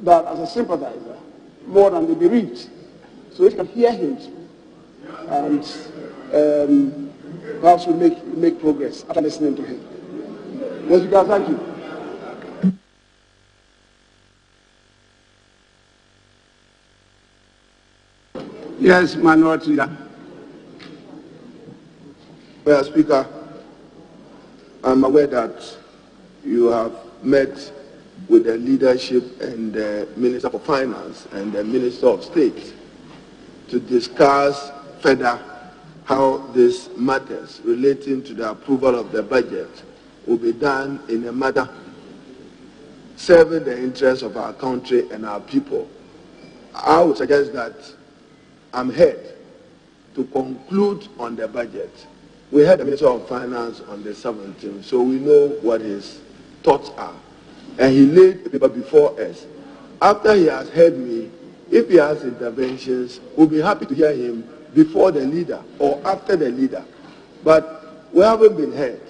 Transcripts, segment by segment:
that as a sympathizer more than the bereaved, so it can hear him and perhaps we'll make progress after listening to him. Mr. Speaker, thank you. Yes, Minority Leader. Mr. Speaker, I'm aware that you have met with the leadership and the Minister for Finance and the Minister of State to discuss further how these matters relating to the approval of the budget will be done in a manner serving the interests of our country and our people. I would suggest that I'm here to conclude on the budget. We had the Minister of Finance on the 17th, so we know what his thoughts are. And he laid a paper before us. After he has heard me, if he has interventions, we'll be happy to hear him before the leader or after the leader. But we haven't been heard.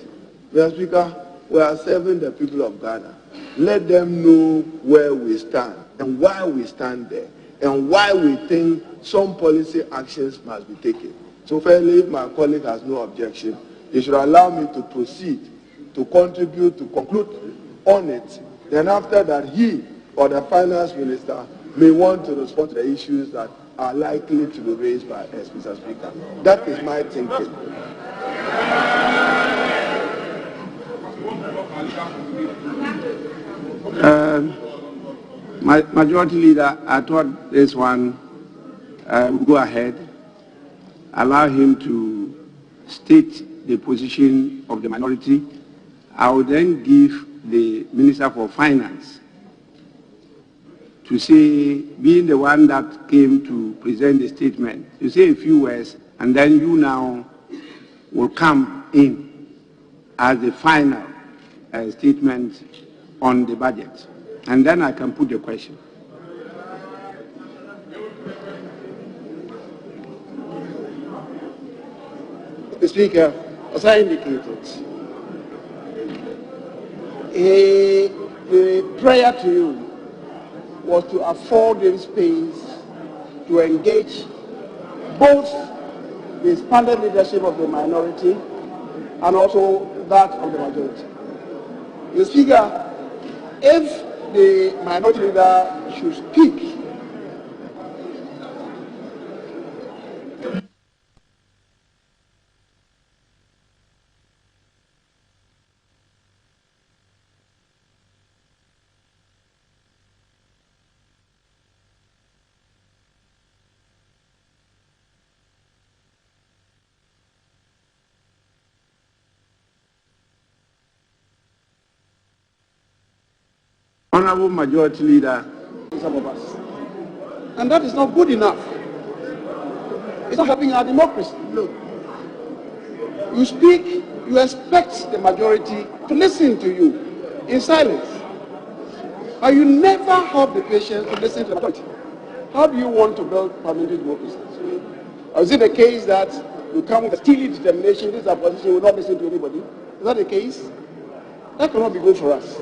Mr. Speaker, we are serving the people of Ghana. Let them know where we stand and why we stand there and why we think some policy actions must be taken. So fairly, if my colleague has no objection, he should allow me to proceed, to contribute, to conclude on it. Then after that, he or the finance minister may want to respond to the issues that are likely to be raised by us, Mr. Speaker. That is my thinking. Majority Leader, I thought this one would go ahead, allow him to state the position of the minority. I will then give the Minister for Finance to say, being the one that came to present the statement, to say a few words, and then you now will come in as the final statement on the budget. And then I can put the question. Mr. Speaker, as I indicated, the prayer to you was to afford them space to engage both the expanded leadership of the minority and also that of the majority. Mr. Speaker, if the minority leader should speak, Honorable Majority Leader. Some of us. And that is not good enough. It's not helping our democracy. Look, you speak, you expect the majority to listen to you in silence. But you never have the patience to listen to the majority. How do you want to build parliamentary democracy? Or is it the case that you come with a steely determination, this opposition will not listen to anybody? Is that the case? That cannot be good for us.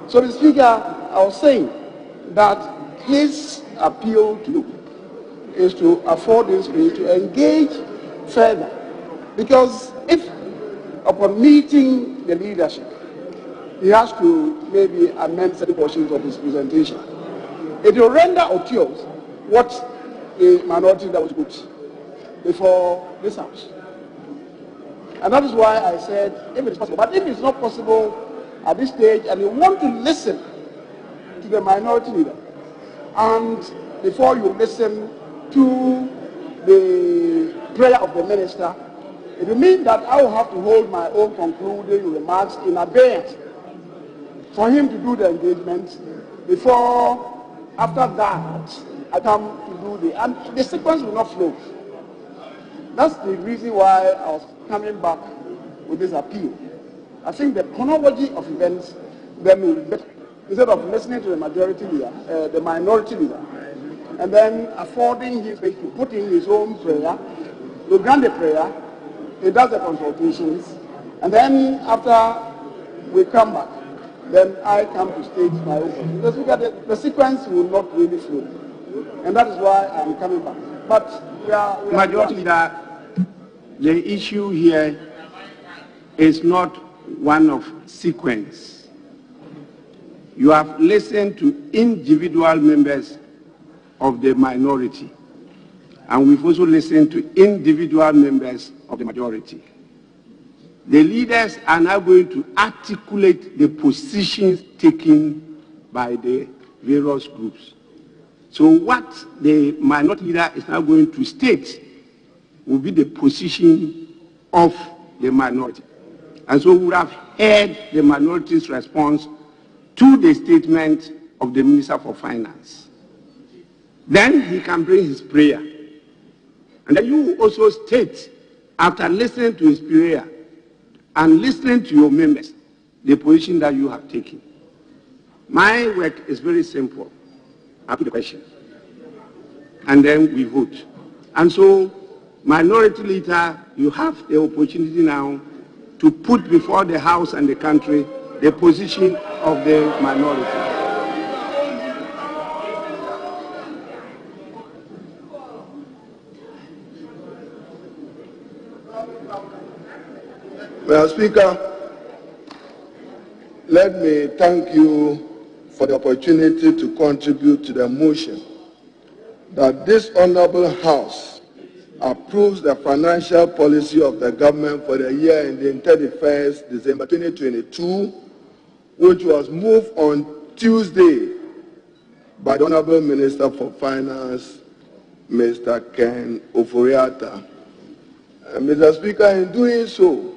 So, Mr. Speaker, I was saying that his appeal to you is to afford this space to engage further. Because if, upon meeting the leadership, he has to maybe amend certain portions of his presentation, it will render obtuse what the minority that was put before this House. And that is why I said, if it is possible. But if it's not possible at this stage, and you want to listen to the minority leader, and before you listen to the prayer of the minister, it will mean that I will have to hold my own concluding remarks in abeyance for him to do the engagement before, after that, I come to do and the sequence will not flow. That's the reason why I was coming back with this appeal. I think the chronology of events then will be better. Instead of listening to the majority leader, the minority leader, and then affording him to put in his own prayer, to grant the prayer, he does the consultations, and then after we come back, then I come to state my own position. Because look at the sequence will not really flow. And that is why I'm coming back. But we are Majority Leader, the issue here is not one of sequence. You have listened to individual members of the minority, and we've also listened to individual members of the majority. The leaders are now going to articulate the positions taken by the various groups. So what the minority leader is now going to state will be the position of the minority. And so we would have heard the minority's response to the statement of the Minister for Finance. Then he can bring his prayer. And then you also state, after listening to his prayer and listening to your members, the position that you have taken. My work is very simple. I put the question, and then we vote. And so, minority leader, you have the opportunity now to put before the House and the country the position of the minority. Mr. Speaker, let me thank you for the opportunity to contribute to the motion that this honorable House approves the financial policy of the government for the year ending 31st December 2022, which was moved on Tuesday by the Honorable Minister for Finance, Mr. Ken Ofori-Atta. Mr. Speaker, in doing so,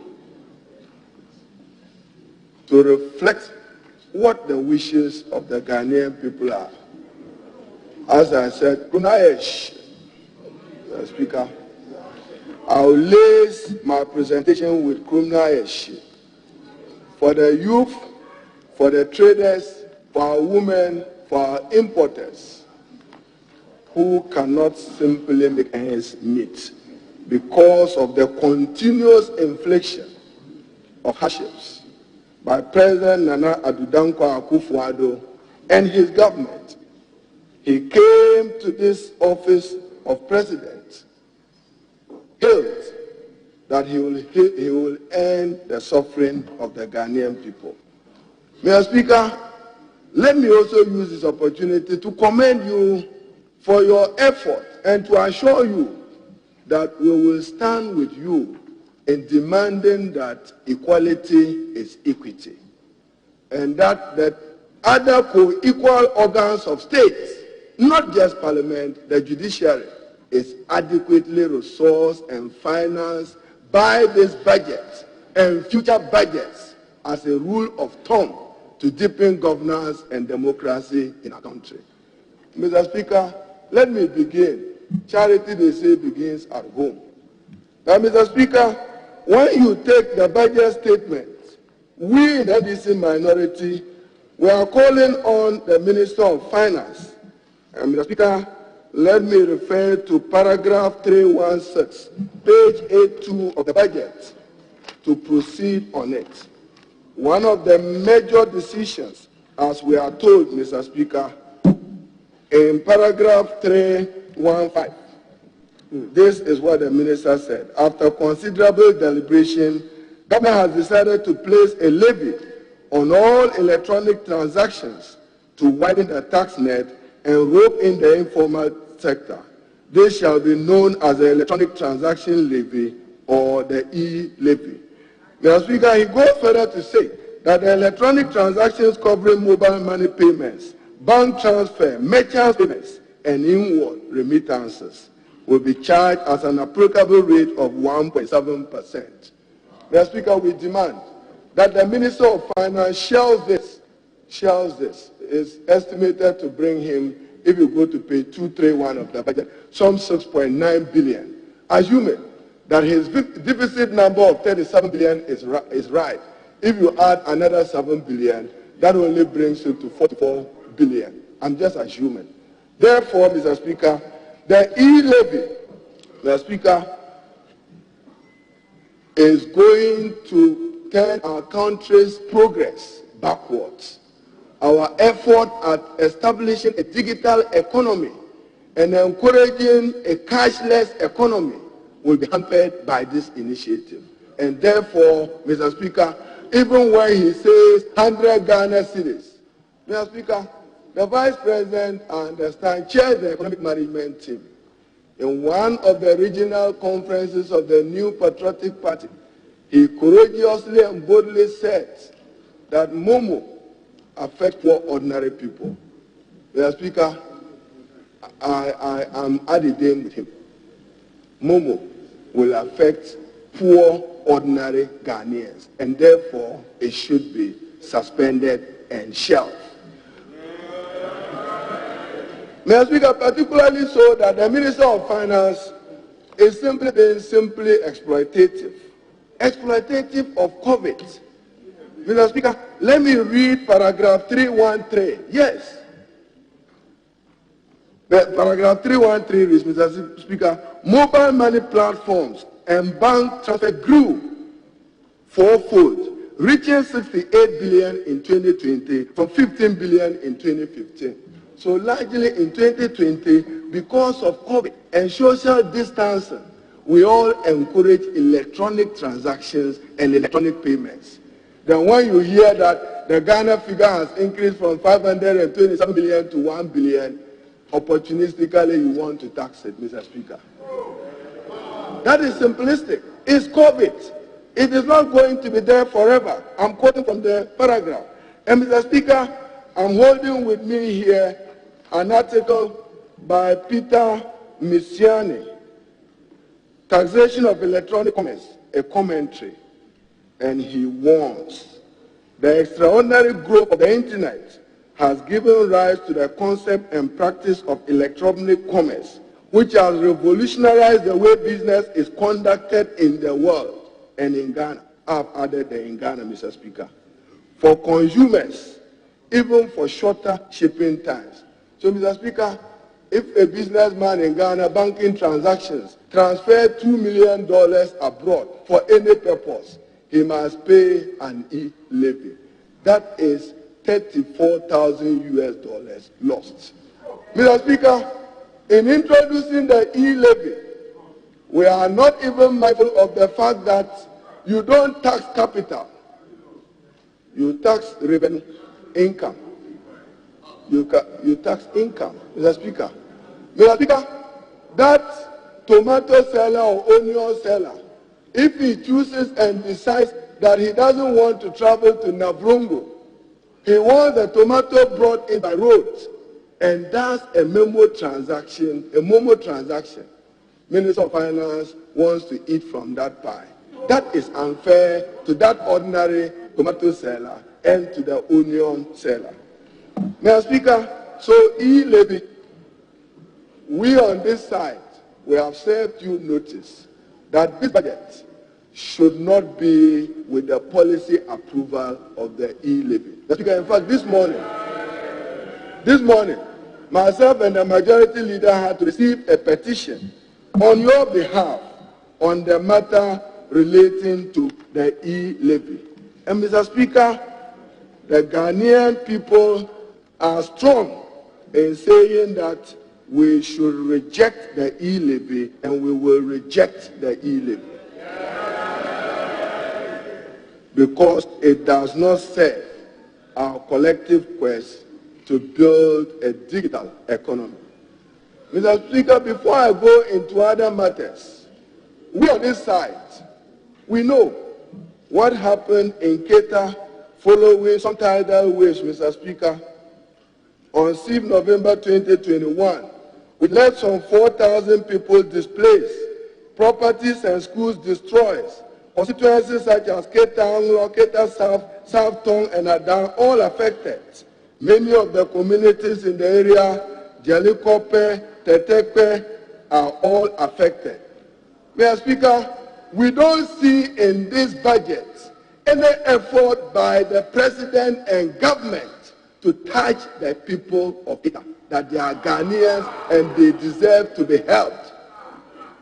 to reflect what the wishes of the Ghanaian people are. As I said, Mr. Speaker, I will lace my presentation with Krumnaesh for the youth, for the traders, for our women, for our importers, who cannot simply make ends meet because of the continuous infliction of hardships by President Nana Addo Dankwa Akufo-Addo and his government. He came to this office of president, held that he will end the suffering of the Ghanaian people. Mr. Speaker, let me also use this opportunity to commend you for your effort and to assure you that we will stand with you in demanding that equality is equity, and that the other co-equal organs of states, not just parliament, the judiciary, is adequately resourced and financed by this budget and future budgets as a rule of thumb to deepen governance and democracy in our country. Mr. Speaker, let me begin. Charity, they say, begins at home. Now, Mr. Speaker, when you take the budget statement, we in the NDC minority, we are calling on the Minister of Finance. And Mr. Speaker, let me refer to paragraph 316, page 82 of the budget, to proceed on it. One of the major decisions, as we are told, Mr. Speaker, in paragraph 315, this is what the minister said. After considerable deliberation, government has decided to place a levy on all electronic transactions to widen the tax net and rope in the informal sector. This shall be known as the electronic transaction levy or the E-levy. Mr. Speaker, he goes further to say that the electronic transactions covering mobile money payments, bank transfer, merchant payments, and inward remittances will be charged as an applicable rate of 1.7%. Mr. Speaker, we demand that the Minister of Finance shelves this. Is estimated to bring him, if you go to page 231 of the budget, some 6.9 billion. Assuming that his deficit number of 37 billion is right. If you add another 7 billion, that only brings it to 44 billion. I'm just assuming. Therefore, Mr. Speaker, the E-levy, Mr. Speaker, is going to turn our country's progress backwards. Our effort at establishing a digital economy and encouraging a cashless economy will be hampered by this initiative. And therefore, Mr. Speaker, even when he says 100 Ghana cedis, Mr. Speaker, the Vice President, I understand, chairs the economic management team. In one of the regional conferences of the New Patriotic Party, he courageously and boldly said that Momo affects poor ordinary people. Mr. Speaker, I am at the game with him. Momo will affect poor ordinary Ghanaians, and therefore it should be suspended and shelved. Mr. Speaker, particularly so that the Minister of Finance is simply being exploitative of COVID. Mr. Speaker, let me read paragraph 313. Yes. Paragraph 313 reads, Mr. Speaker, mobile money platforms and bank transfer grew fourfold, reaching 68 billion in 2020 from 15 billion in 2015. So largely in 2020, because of COVID and social distancing, we all encourage electronic transactions and electronic payments. Then when you hear that the Ghana figure has increased from 527 billion to 1 billion, opportunistically you want to tax it, Mr. Speaker. That is simplistic. It's COVID. It is not going to be there forever. I'm quoting from the paragraph. And Mr. Speaker, I'm holding with me here an article by Peter Misiani, Taxation of Electronic Commerce, a commentary. And he warns, the extraordinary growth of the internet has given rise to the concept and practice of electronic commerce, which has revolutionized the way business is conducted in the world and in Ghana. I've added the in Ghana, Mr. Speaker. For consumers, even for shorter shipping times. So, Mr. Speaker, if a businessman in Ghana banking transactions transfer $2 million abroad for any purpose, he must pay an E-levy. That is $34,000 US lost. Mr. Speaker, in introducing the E-levy, we are not even mindful of the fact that you don't tax capital. You tax revenue, income. You tax income, Mr. Speaker. Mr. Speaker, that tomato seller or onion seller, if he chooses and decides that he doesn't want to travel to Navrongo, he wants the tomato brought in by road, and that's a Momo transaction. Minister of Finance wants to eat from that pie. That is unfair to that ordinary tomato seller and to the onion seller. Mr. Speaker, so E-levy, we on this side, we have served you notice that this budget should not be with the policy approval of the E-levy. Mr. Speaker, in fact, this morning, myself and the majority leader had to receive a petition on your behalf on the matter relating to the E-levy. And Mr. Speaker, the Ghanaian people are strong in saying that we should reject the E-levy, and we will reject the E-levy. Because it does not serve our collective quest to build a digital economy. Mr. Speaker, before I go into other matters, we on this side, we know what happened in Keita following some tidal waves, Mr. Speaker, on 6 November 2021, we let some 4,000 people displaced, properties and schools destroyed, constituencies such as Keita Anglo, Keita South, South Tong, and Adan all affected. Many of the communities in the area, Jelikope, Tetekpe, are all affected. Mr. Speaker, we don't see in this budget any effort by the President and government to touch the people of Keita, that they are Ghanaians and they deserve to be helped.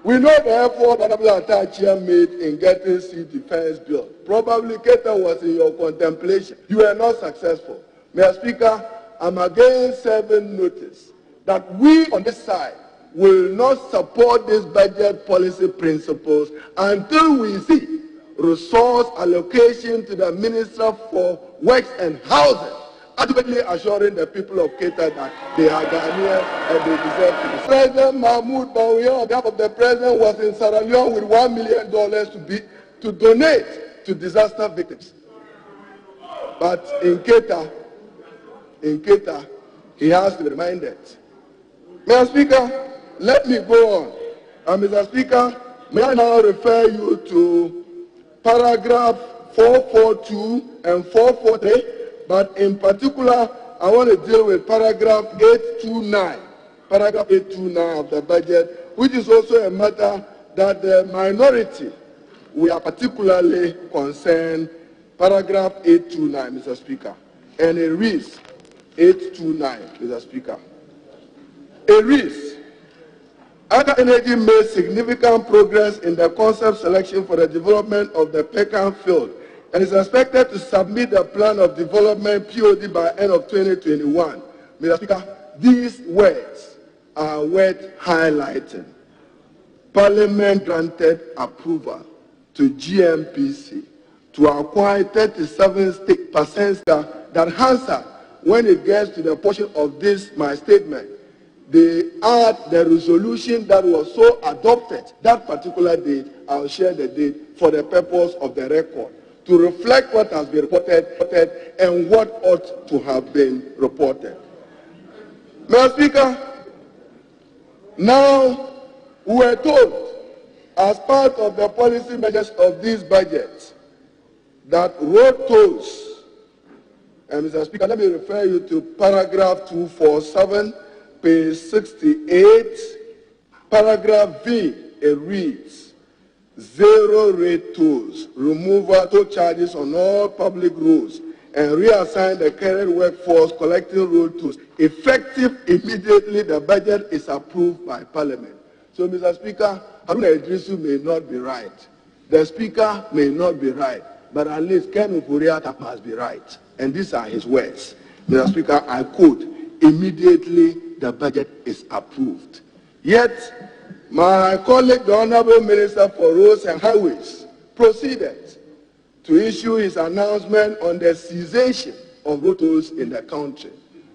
We know the effort that Honorable Atachia made in getting sea defense bill. Probably Keita was in your contemplation. You were not successful. Mr. Speaker, I'm again serving notice that we on this side will not support these budget policy principles until we see resource allocation to the Minister for Works and Housing, adequately assuring the people of Keita that they are Ghanaians and they deserve to be. President Mahmoud Bawumia, on behalf of the President, was in Sierra Leone with $1 million to donate to disaster victims. But in Keita, he has to be reminded. Mr. Speaker, let me go on. And Mr. Speaker, may I now refer you to paragraph 442 and 443, but in particular, I want to deal with paragraph 829 of the budget, which is also a matter that the minority, we are particularly concerned. Paragraph 829, Mr. Speaker, and it reads 829, Mr. Speaker. It reads, Accra Energy made significant progress in the concept selection for the development of the Peckham field and is expected to submit a plan of development POD by end of 2021. Mr. Speaker, these words are worth highlighting. Parliament granted approval to GMPC to acquire 37% that Hansard, when it gets to the portion of this, my statement, they add the resolution that was so adopted that particular date. I'll share the date for the purpose of the record to reflect what has been reported and what ought to have been reported. Mr. Speaker, now we were told as part of the policy measures of this budget that road tolls, and Mr. Speaker, let me refer you to paragraph 247, page 68, paragraph V, it reads, zero rate tolls, removal toll charges on all public roads, and reassign the current workforce collecting road tolls. Effective immediately, the budget is approved by Parliament. So, Mr. Speaker, Haruna Idrisu may not be right. The Speaker may not be right, but at least Ken Ufuriata must be right. And these are his words. Mr. Speaker, I quote, immediately the budget is approved. Yet, my colleague, the Honorable Minister for Roads and Highways, proceeded to issue his announcement on the cessation of road tolls in the country.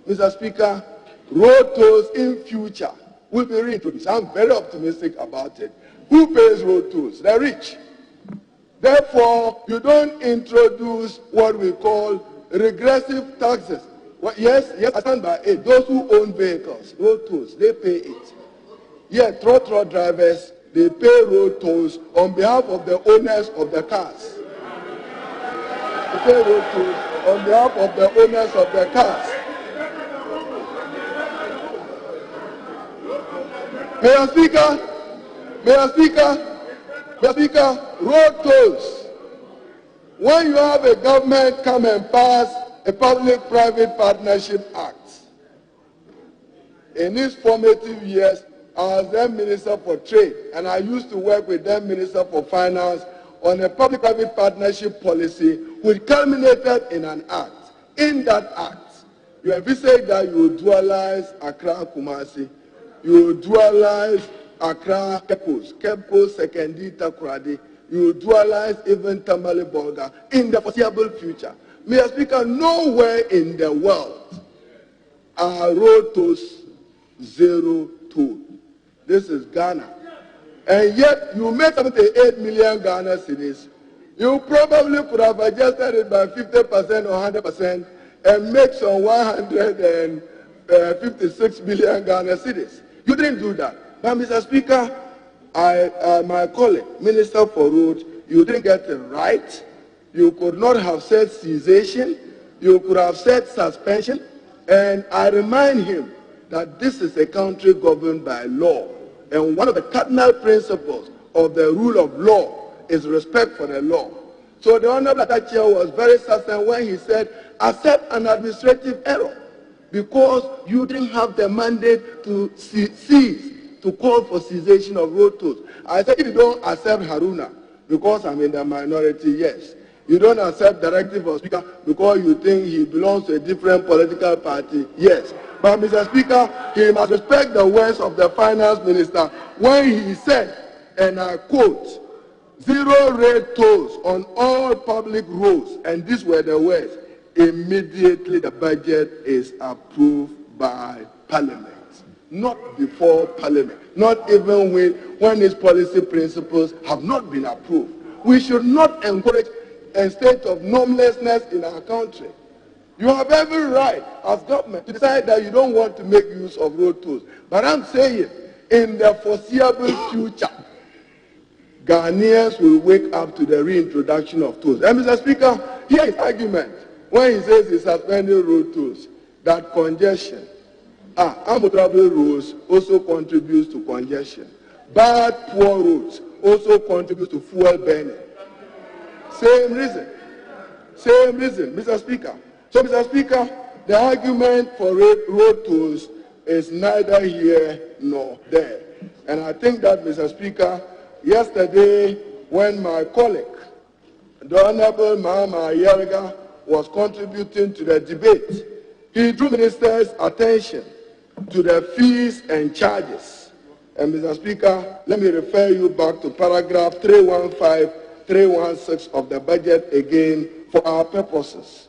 Mr. Speaker, road tolls in future will be reintroduced. I'm very optimistic about it. Who pays road tolls? The rich. Therefore, you don't introduce what we call regressive taxes. Well, yes, I stand by it. Those who own vehicles, road tolls, they pay it. Yeah, trotro drivers, they pay road tolls on behalf of the owners of the cars. They pay road tolls on behalf of the owners of the cars. Mr. Speaker, road tolls. When you have a government come and pass a Public-Private Partnership Act, in its formative years, I was then Minister for Trade, and I used to work with then Minister for Finance on a public-private partnership policy which culminated in an act. In that act, you envisage that you will dualize Accra Kumasi, you will dualize Accra Kepos, Sekendi Takoradi, you will dualize even Tamale Bolga in the foreseeable future. Mr. Speaker, nowhere in the world are road tolls zero toll. This is Ghana. And yet, you make 78 million Ghana cedis. You probably could have adjusted it by 50% or 100% and make some 156 million Ghana cedis. You didn't do that. But, Mr. Speaker, my colleague, Minister for Roads, you didn't get it right. You could not have said cessation. You could have said suspension. And I remind him that this is a country governed by law. And one of the cardinal principles of the rule of law is respect for the law. So the Honorable Atachia was very certain when he said, accept an administrative error because you didn't have the mandate to seize, to call for cessation of road tolls. I said, if you don't accept Haruna, because I'm in the minority, yes. You don't accept directive of Speaker because you think he belongs to a different political party, yes. But Mr. Speaker, he must respect the words of the Finance Minister when he said, and I quote, "Zero rate tolls on all public roads," and these were the words, "immediately the budget is approved by Parliament." Not before Parliament, not even when its policy principles have not been approved. We should not encourage a state of normlessness in our country. You have every right as government to decide that you don't want to make use of road tolls. But I'm saying, in the foreseeable future, Ghanaians will wake up to the reintroduction of tolls. And Mr. Speaker, here is argument when he says he's suspending road tolls, that congestion. Unmotorable roads also contributes to congestion. Bad, poor roads also contribute to fuel burning. Same reason, Mr. Speaker. So, Mr. Speaker, the argument for road tolls is neither here nor there. And I think that, Mr. Speaker, yesterday when my colleague, the Honorable Mahama Yerga, was contributing to the debate, he drew Minister's attention to the fees and charges. And Mr. Speaker, let me refer you back to paragraph 315, 316 of the budget again for our purposes.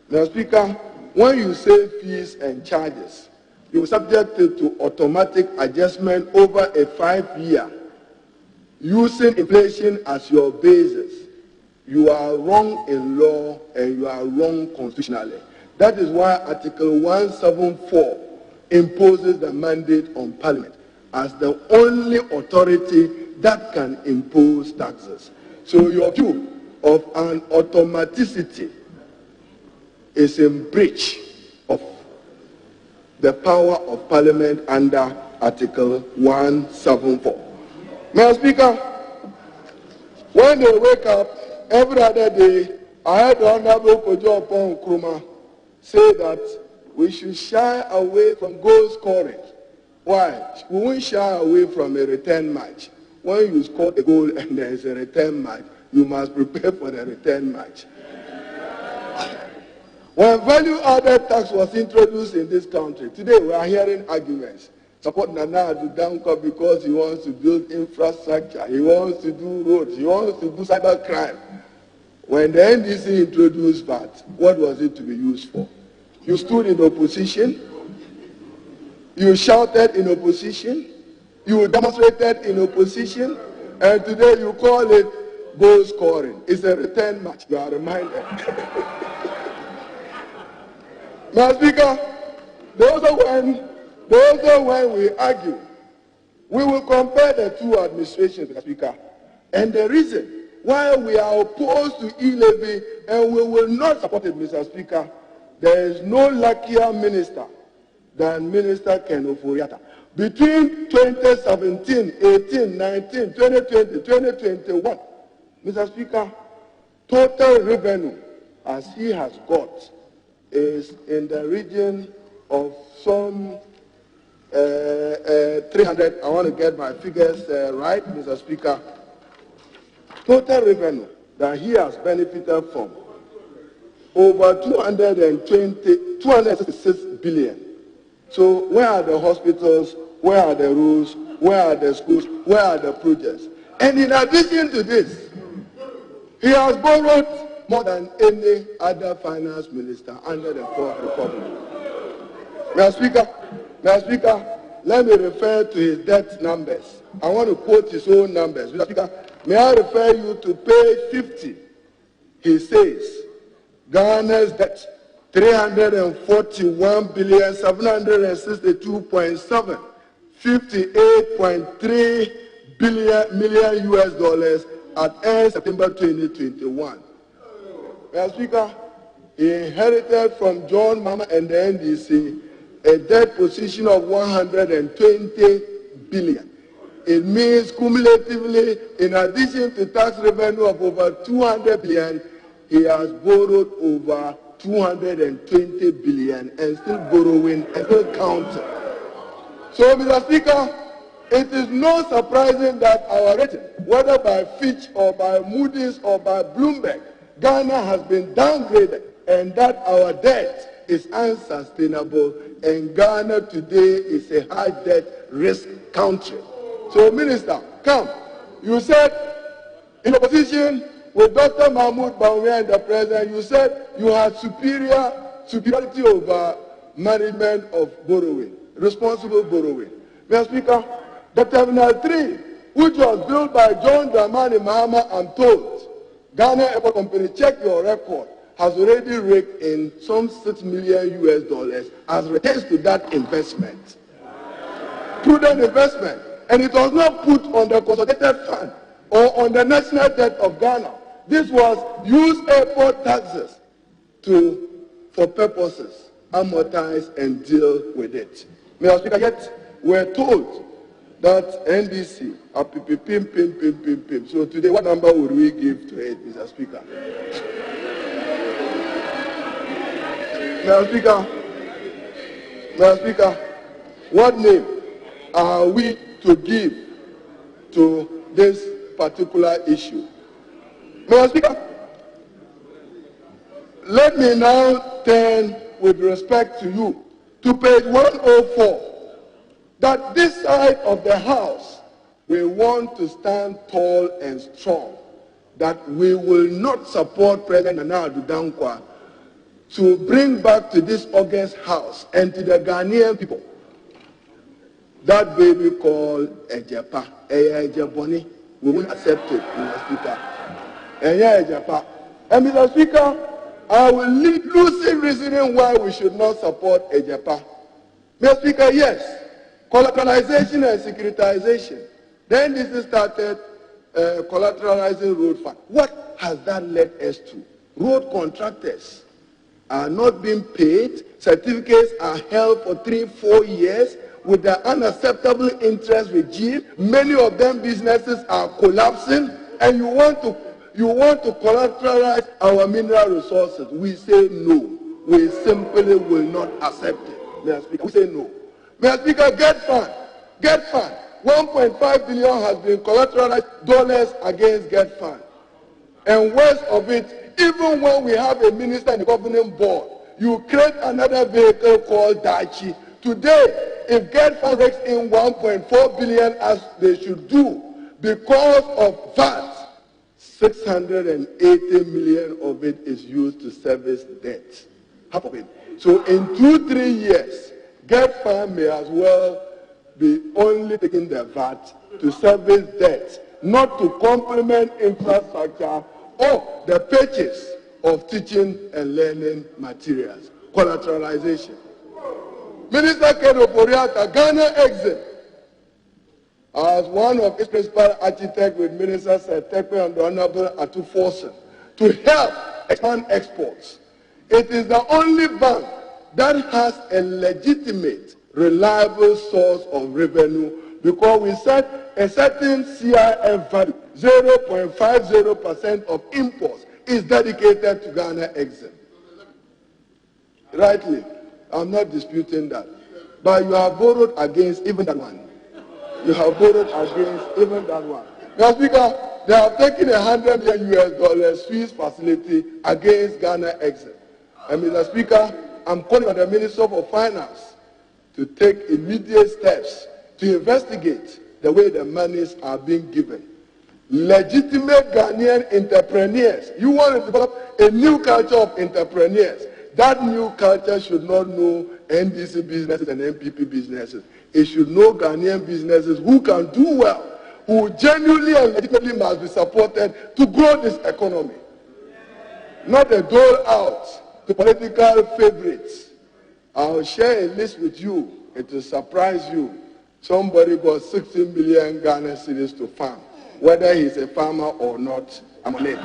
Mr. Speaker, when you say fees and charges, you subject it to automatic adjustment over a 5-year, using inflation as your basis. You are wrong in law and you are wrong constitutionally. That is why Article 174 imposes the mandate on Parliament as the only authority that can impose taxes. So your view of an automaticity is in breach of the power of Parliament under Article 174. Mr. Speaker, when they wake up every other day, I heard the Honorable Kojo Opon Nkrumah say that we should shy away from goal scoring. Why? We won't shy away from a return match. When you score a goal and there is a return match, you must prepare for the return match. When value-added tax was introduced in this country, today we are hearing arguments. Support Nana Adudankwa because he wants to build infrastructure, he wants to do roads, he wants to do cybercrime. When the NDC introduced VAT, what was it to be used for? You stood in opposition, you shouted in opposition, you demonstrated in opposition, and today you call it goal scoring. It's a return match, you are reminded. Mr. Speaker, also when we argue, we will compare the two administrations, Mr. Speaker. And the reason why we are opposed to E-levy and we will not support it, Mr. Speaker, there is no luckier minister than Minister Ken Ofori-Atta. Between 2017, 18, 19, 2020, 2021, Mr. Speaker, total revenue as he has got is in the region of some 300, I want to get my figures right, Mr. Speaker. Total revenue that he has benefited from, over 266 billion. So where are the hospitals, where are the roads, where are the schools, where are the projects? And in addition to this, he has borrowed more than any other finance minister under the Fourth Republic. Mr. Speaker, let me refer to his debt numbers. I want to quote his own numbers. Mr. Speaker, may I refer you to page 50? He says, Ghana's debt, 341,762.7, 58.3 million US dollars at end September 2021. Mr. Speaker, he inherited from John Mahama and the NDC a debt position of 120 billion. It means cumulatively, in addition to tax revenue of over 200 billion, he has borrowed over 220 billion and still borrowing and still counting. So, Mr. Speaker, it is not surprising that our rating, whether by Fitch or by Moody's or by Bloomberg, Ghana has been downgraded, and that our debt is unsustainable, and Ghana today is a high debt risk country. So, Minister, come. You said in opposition with Dr. Mahmoud Bawumia and the President, you said you had superiority over management of borrowing, responsible borrowing. Mr. Speaker, the Terminal 3, which was built by John Dramani Mahama, I'm told, Ghana Airport Company, check your record, has already raked in some $6 million as returns to that investment. Prudent investment. And it was not put on the consolidated fund or on the national debt of Ghana. This was used airport taxes for purposes, amortize and deal with it. Mr. Speaker, yet we're told that NDC, pim. So today, what number would we give to it, Mr. Speaker? Mr. Speaker, what name are we to give to this particular issue? Mr. Speaker, let me now turn with respect to you to page 104, that this side of the house we want to stand tall and strong, that we will not support President Nana Addo Dankwa to bring back to this august house and to the Ghanaian people that baby called Ejapa, Ejaboni. We won't accept it, Mr. Speaker. Ejapa. And Mr. Speaker, I will lead lucid reasoning why we should not support Ejapa. Mr. Speaker, yes, collateralization and securitization. Then this started collateralizing road fund. What has that led us to? Road contractors are not being paid. Certificates are held for 3-4 years with the unacceptable interest regime. Many of them businesses are collapsing, and you want to collateralize our mineral resources. We say no. We simply will not accept it. Mr. Speaker, we say no. Mr. Speaker, get fund. 1.5 billion has been collateralized dollars against get fund. And worst of it, even when we have a minister in the governing board, you create another vehicle called Dachi. Today, if get fund rakes in 1.4 billion as they should do, because of VAT, 680 million of it is used to service debt. Half of it. So in 2-3 years, get fund may as well be only taking the VAT to service debt, not to complement infrastructure or the purchase of teaching and learning materials. Collateralization. Minister Keno Boriata, Ghana exit as one of its principal architects with Minister Setekwe and the Honorable Atu Forsen to help expand exports. It is the only bank that has a legitimate, reliable source of revenue, because we set a certain CIF value, 0.50% of imports is dedicated to Ghana exim. Rightly, I'm not disputing that. But you have borrowed against even that one. You have borrowed against even that one. Mr. Speaker, they have taken $100 million Swiss facility against Ghana exim. And Mr. Speaker, I'm calling on the Minister for Finance to take immediate steps to investigate the way the monies are being given. Legitimate Ghanaian entrepreneurs. You want to develop a new culture of entrepreneurs. That new culture should not know NDC businesses and MPP businesses. It should know Ghanaian businesses who can do well, who genuinely and legitimately must be supported to grow this economy. Not a dole out to political favorites. I'll share a list with you. It will surprise you. Somebody got 16 million Ghana cedis to farm. Whether he's a farmer or not, I'm on it.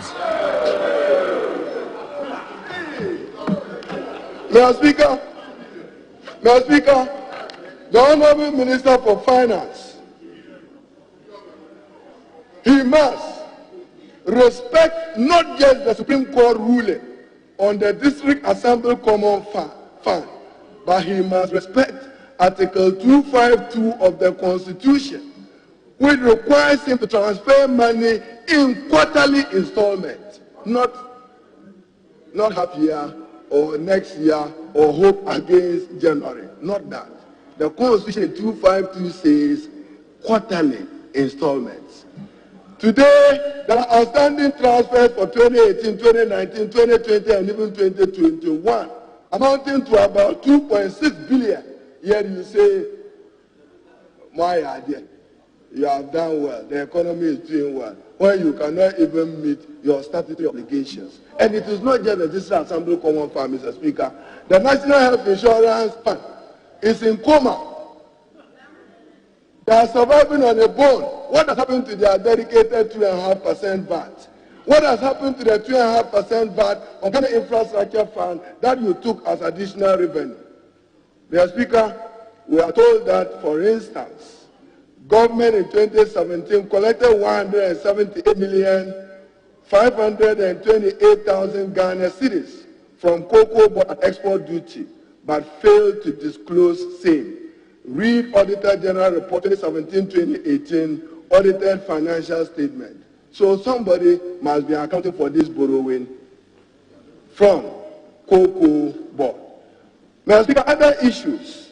Mr. Speaker, the Honorable Minister for Finance, he must respect not just the Supreme Court ruling on the District Assembly Common Fund, but he must respect Article 252 of the Constitution, which requires him to transfer money in quarterly installments, not half year or next year or hope against January. Not that. The Constitution in 252 says quarterly installments. Today, there are outstanding transfers for 2018, 2019, 2020, and even 2021, amounting to about 2.6 billion. Yet you say, my idea, you have done well, the economy is doing well, when you cannot even meet your statutory obligations. And it is not just the District Assembly Common Fund, Mr. Speaker. The National Health Insurance Fund is in coma. They are surviving on a bone. What has happened to their dedicated 2.5% VAT? What has happened to the 2.5% VAT on the infrastructure fund that you took as additional revenue? Mr. Speaker, we are told that, for instance, government in 2017 collected 178,528,000 Ghana cedis from cocoa board and export duty, but failed to disclose same. Read Auditor General Report 2017-2018 audited financial statement. So somebody must be accounting for this borrowing from cocoa board. Mr. Speaker, other issues.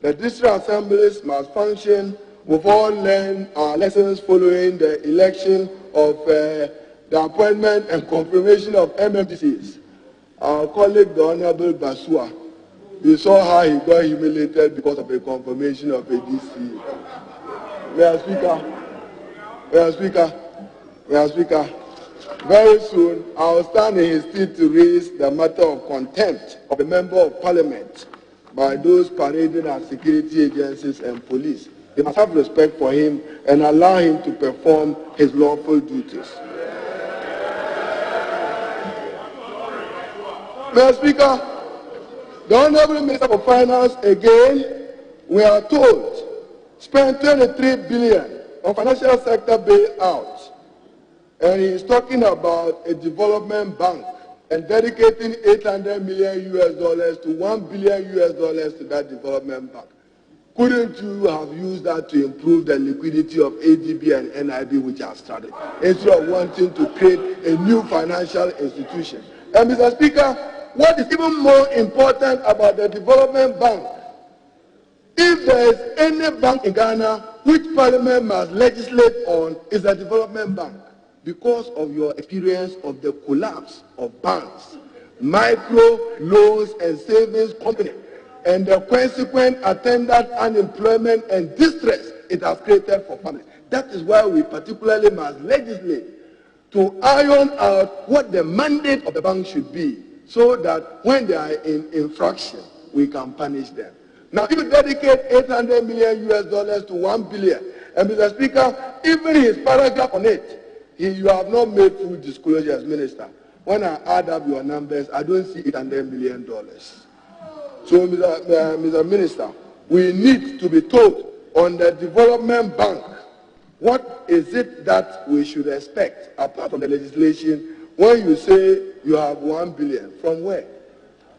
The district assemblies must function with all lessons following the election of the appointment and confirmation of MMDCs. Our colleague, the Honorable Basua, we saw how he got humiliated because of a confirmation of a DC. Mr. Speaker, very soon I will stand in his stead to raise the matter of contempt of a member of parliament by those parading our security agencies and police. They must have respect for him and allow him to perform his lawful duties. Mr. Speaker, the Honorable Minister for Finance, again, we are told, spent 23 billion on financial sector bailout. And he is talking about a development bank and dedicating $800 million to $1 billion to that development bank. Couldn't you have used that to improve the liquidity of ADB and NIB, which have started, instead of wanting to create a new financial institution? And Mr. Speaker, what is even more important about the development bank, if there is any bank in Ghana which Parliament must legislate on, is the development bank, because of your experience of the collapse of banks, micro loans and savings company, and the consequent attendant unemployment and distress it has created for families. That is why we particularly must legislate to iron out what the mandate of the bank should be, so that when they are in infraction, we can punish them. Now, if you dedicate $800 million to $1 billion, and Mr. Speaker, even his paragraph on it, you have not made full disclosure as minister. When I add up your numbers, I don't see $800 million. So, Mr. Minister, we need to be told on the development bank, what is it that we should expect, apart from the legislation, when you say you have $1 billion, from where?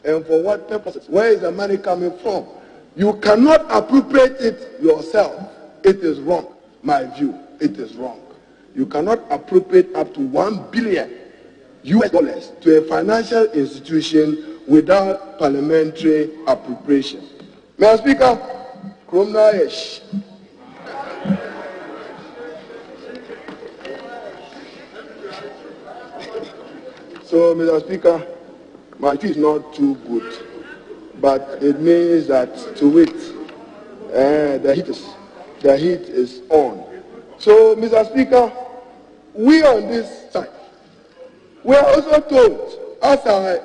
And for what purposes? Where is the money coming from? You cannot appropriate it yourself. It is wrong. My view, it is wrong. You cannot appropriate up to $1 billion to a financial institution without parliamentary appropriation. Mr. Speaker, Kromna-ish. So, Mr. Speaker, my tea is not too good, but it means that to it, the heat is on. So, Mr. Speaker, we on this side, we are also told, as I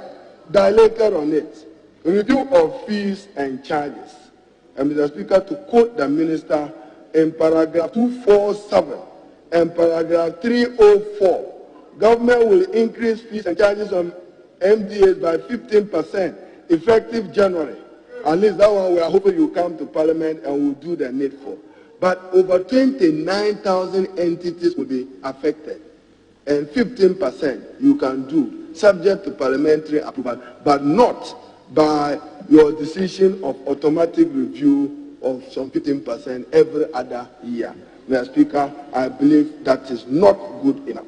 dilated on it, review of fees and charges. And Mr. Speaker, to quote the minister in paragraph 247 and paragraph 304, government will increase fees and charges on MDAs by 15% effective January. At least that one we are hoping you come to Parliament and will do the needful. But over 29,000 entities will be affected. And 15% you can do, subject to parliamentary approval, but not by your decision of automatic review of some 15% every other year. Mr. Speaker, I believe that is not good enough.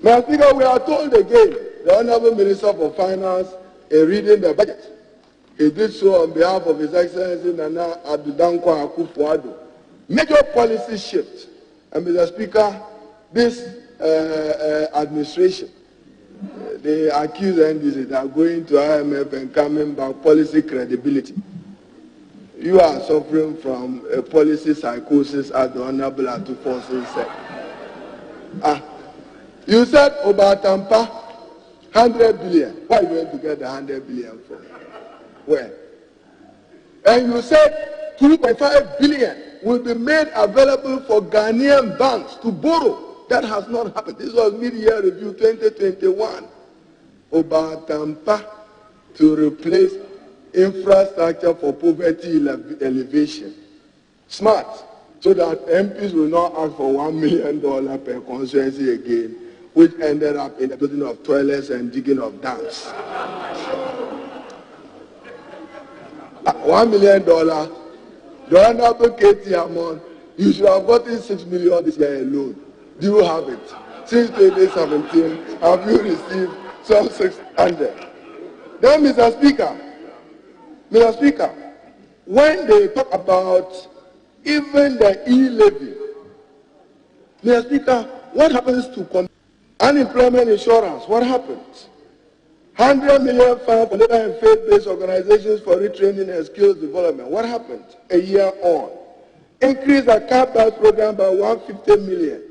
Mr. Speaker, we are told again, the Honorable Minister for Finance, in reading the budget, he did so on behalf of His Excellency Nana Adudankwa Akufo-Addo. Major policy shift. And Mr. Speaker, this administration, they accuse NDC that are going to IMF and coming back policy credibility. You are suffering from a policy psychosis, as the Honorable Atuforsen said. You said Obatampa, 100 billion. Why are you going to get the 100 billion from? Where? And you said 2.5 billion will be made available for Ghanaian banks to borrow. That has not happened. This was mid-year review 2021. Obatampa to replace infrastructure for poverty elevation. Smart. So that MPs will not ask for $1 million per constituency again, which ended up in the building of toilets and digging of dams. $1 million. The Honorable Katie Amon, you should have gotten $6 million this year alone. Do you have it? Since 2017, have you received some 600? Then, Mr. Speaker, when they talk about even the E-levy, Mr. Speaker, what happens to unemployment insurance? What happens? 100 million fund for labor and faith-based organizations for retraining and skills development. What happened a year on? Increase the CAPBAS program by 150 million.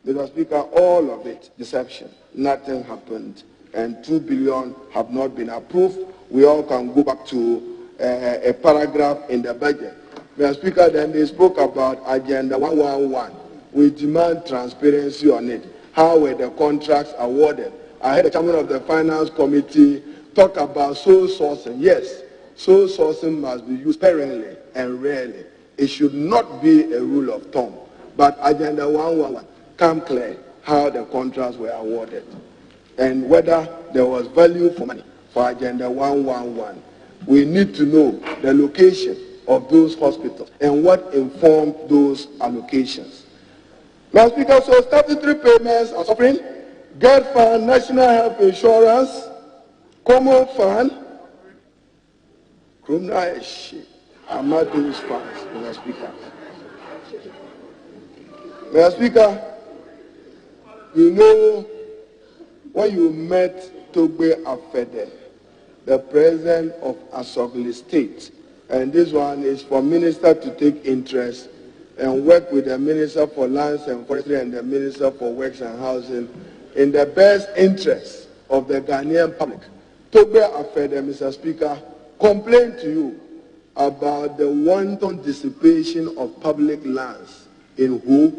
Mr. Speaker, all of it, deception. Nothing happened. And 2 billion have not been approved. We all can go back to a paragraph in the budget. Mr. Speaker, then they spoke about Agenda 111. We demand transparency on it. How were the contracts awarded? I heard the chairman of the Finance Committee talk about sole sourcing. Yes, sole sourcing must be used sparingly and rarely. It should not be a rule of thumb. But Agenda 111, come clear how the contracts were awarded and whether there was value for money for Agenda 111. We need to know the location of those hospitals and what informed those allocations. Mr. Speaker, so statutory payments are suffering. GET Fund, National Health Insurance, Common Fund, criminal shit. I'm not those funds, Mr. Speaker. Mr. Speaker, you know when you met Togbe Afede, the president of Asogli State, and this one is for minister to take interest and work with the Minister for Lands and Forestry and the Minister for Works and Housing in the best interest of the Ghanaian public. Togbe Afede, Mr. Speaker, complained to you about the wanton dissipation of public lands in Hu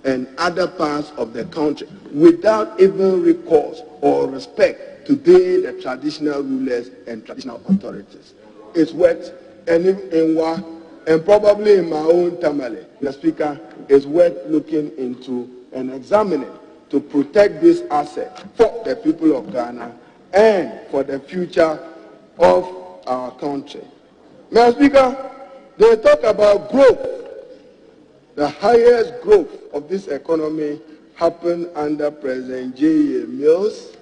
and other parts of the country without even recourse or respect to the traditional rulers and traditional authorities. It's worth, and and probably in my own Tamale, Mr. Speaker, is worth looking into and examining to protect this asset for the people of Ghana and for the future of our country. Mr. Speaker, they talk about growth. The highest growth of this economy happened under President J.A. Mills,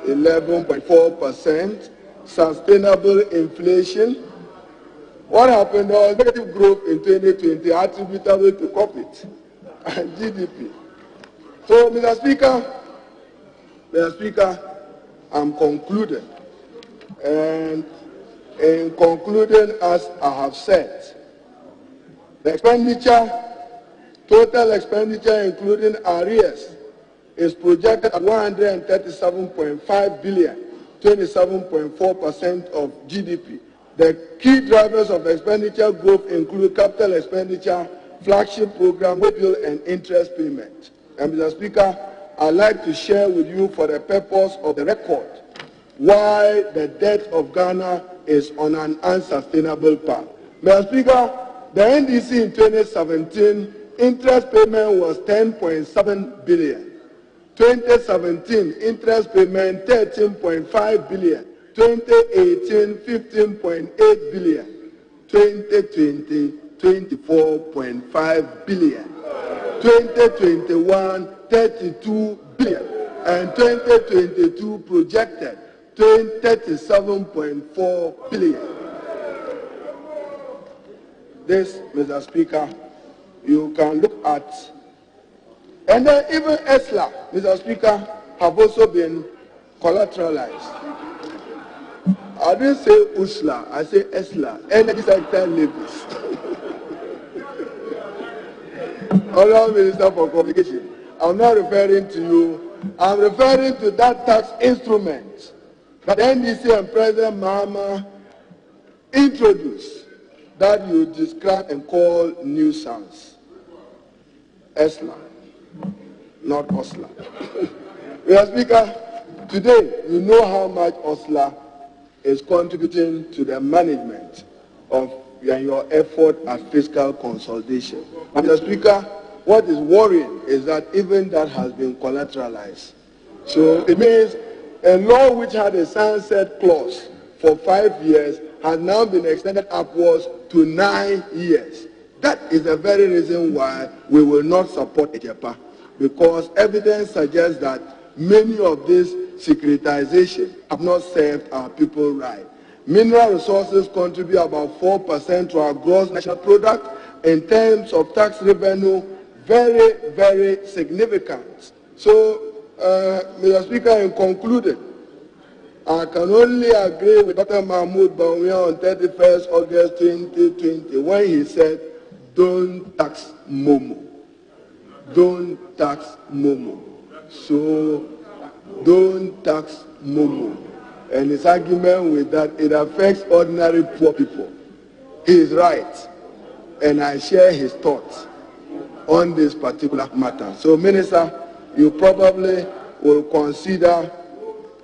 11.4%, sustainable inflation. What happened? There was negative growth in 2020 attributable to corporate and GDP. So, Mr. Speaker, I'm concluding. And in concluding, as I have said, the expenditure, total expenditure including arrears, is projected at 137.5 billion, 27.4% of GDP. The key drivers of expenditure growth include capital expenditure, flagship program, bill and interest payment. And Mr. Speaker, I'd like to share with you for the purpose of the record why the debt of Ghana is on an unsustainable path. Mr. Speaker, the NDC in 2017, interest payment was 10.7 billion. 2017, interest payment 13.5 billion. 2018, 15.8 billion. 2020, 24.5 billion. 2021, 32 billion. And 2022 projected 37.4 billion. This, Mr. Speaker, you can look at. And then even ESLA, Mr. Speaker, have also been collateralized. I didn't say USLA, I say ESLA, Energy Sector Levies. Honourable Minister for Communication, I'm not referring to you, I'm referring to that tax instrument that NDC and President Mahama introduced that you describe and call nuisance. ESLA, not OSLA. Mr. Speaker, today you know how much OSLA is contributing to the management of your effort at fiscal consolidation. Mr. Speaker, what is worrying is that even that has been collateralized. So it means a law which had a sunset clause for 5 years has now been extended upwards to 9 years. That is the very reason why we will not support EJEPA, because evidence suggests that many of these securitizations have not served our people right. Mineral resources contribute about 4% to our gross national product. In terms of tax revenue, very, very significant. So, Mr. Speaker, in concluding, I can only agree with Dr. Mahmoud Bawumia on 31st August 2020 when he said, don't tax Momo. Don't tax Momo. So, don't tax Momo. And his argument with that, it affects ordinary poor people. He is right. And I share his thoughts on this particular matter. So, Minister, you probably will consider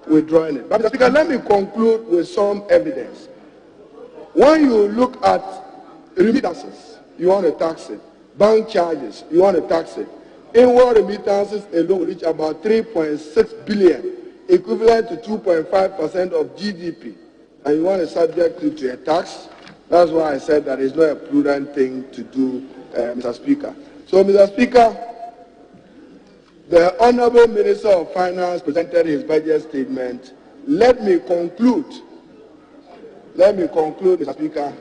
withdrawing it. But, Mr. Speaker, let me conclude with some evidence. When you look at remittances, you want to tax it. Bank charges, you want to tax it. Inward remittances alone reach about 3.6 billion, equivalent to 2.5% of GDP. And you want to subject it to a tax? That's why I said that it's not a prudent thing to do, Mr. Speaker. So, Mr. Speaker, the Honourable Minister of Finance presented his budget statement. Let me conclude, Mr. Speaker,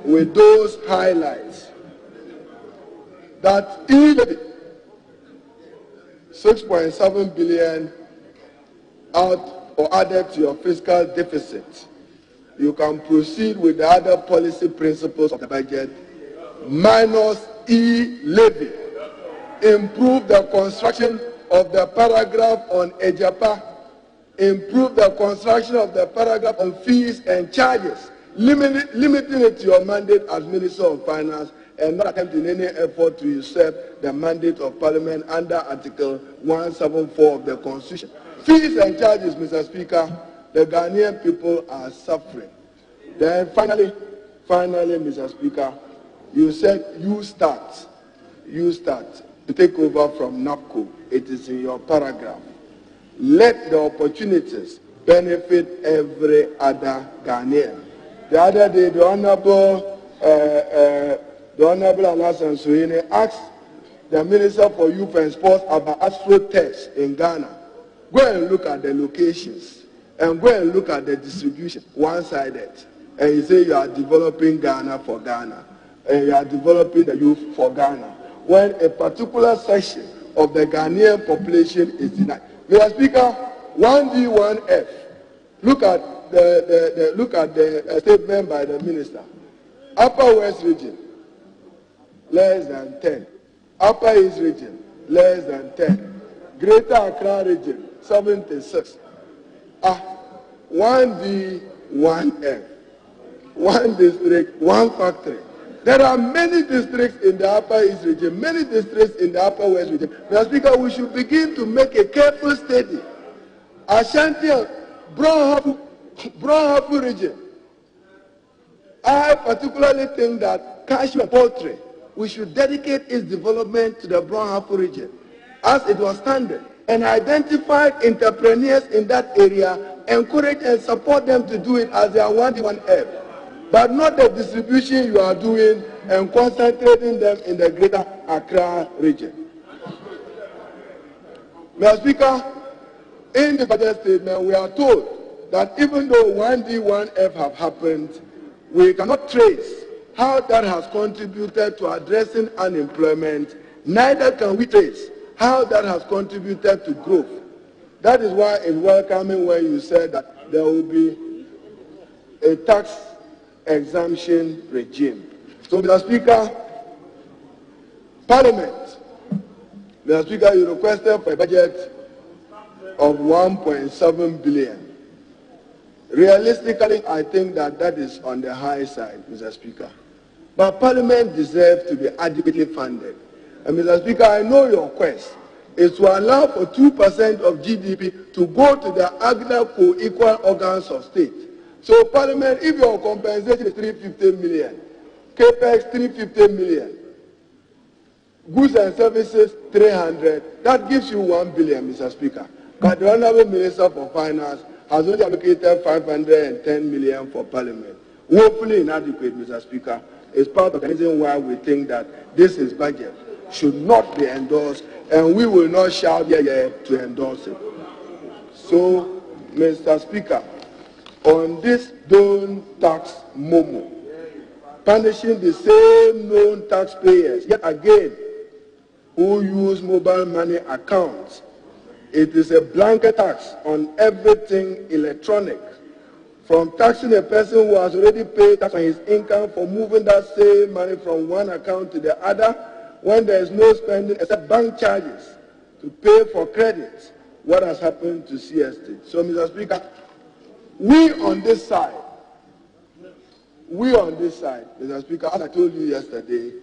with those highlights. That E-levy, 6.7 billion out or added to your fiscal deficit. You can proceed with the other policy principles of the budget, minus E-levy. Improve the construction of the paragraph on EJEPA. Improve the construction of the paragraph on fees and charges, limiting it to your mandate as Minister of Finance and not attempting any effort to usurp the mandate of Parliament under Article 174 of the Constitution. Fees and charges, Mr. Speaker, the Ghanaian people are suffering. Then finally, Mr. Speaker, you said you start to take over from NAPCO. It is in your paragraph. Let the opportunities benefit every other Ghanaian. The other day, the Honourable Alasan Suhene asked the Minister for Youth and Sports about AstroTurf in Ghana. Go and look at the locations and go and look at the distribution, one-sided. And you say you are developing Ghana for Ghana, and you are developing the youth for Ghana, when a particular section of the Ghanaian population is denied. Mr. Speaker, 1D1F. Look at the statement by the minister. Upper West region, less than 10. Upper East region, less than 10. Greater Accra region, 76. 1D1F. One district, one factory. There are many districts in the Upper East region, many districts in the Upper West region. Mr. Speaker, we should begin to make a careful study. Ashanti and Brown region. I particularly think that Cashew and Poultry, we should dedicate its development to the Brown region as it was standard, and identify entrepreneurs in that area, encourage and support them to do it as their 1D1F. but not the distribution you are doing and concentrating them in the greater Accra region. Mr. Speaker, in the budget statement, we are told that even though 1D, 1F have happened, we cannot trace how that has contributed to addressing unemployment, neither can we trace how that has contributed to growth. That is why it's welcoming when you said that there will be a tax exemption regime. So, Mr. Speaker, Parliament, Mr. Speaker, you requested for a budget of 1.7 billion. Realistically, I think that is on the high side, Mr. Speaker. But Parliament deserves to be adequately funded. And Mr. Speaker, I know your quest is to allow for 2% of GDP to go to the other co-equal organs of state. So Parliament, if your compensation is 350 million, CAPEX 350 million, goods and services 300, that gives you 1 billion, Mr. Speaker. But the Honourable Minister for Finance has only allocated 510 million for Parliament. Woefully inadequate, Mr. Speaker. It's part of the reason why we think that this budget should not be endorsed, and we will not shout yeah to endorse it. So, Mr. Speaker, on this don't tax momo, punishing the same known taxpayers, yet again, who use mobile money accounts, it is a blanket tax on everything electronic, from taxing a person who has already paid tax on his income for moving that same money from one account to the other, when there is no spending except bank charges to pay for credits. What has happened to CST? So, Mr. Speaker, we on this side, Mr. Speaker, as I told you yesterday,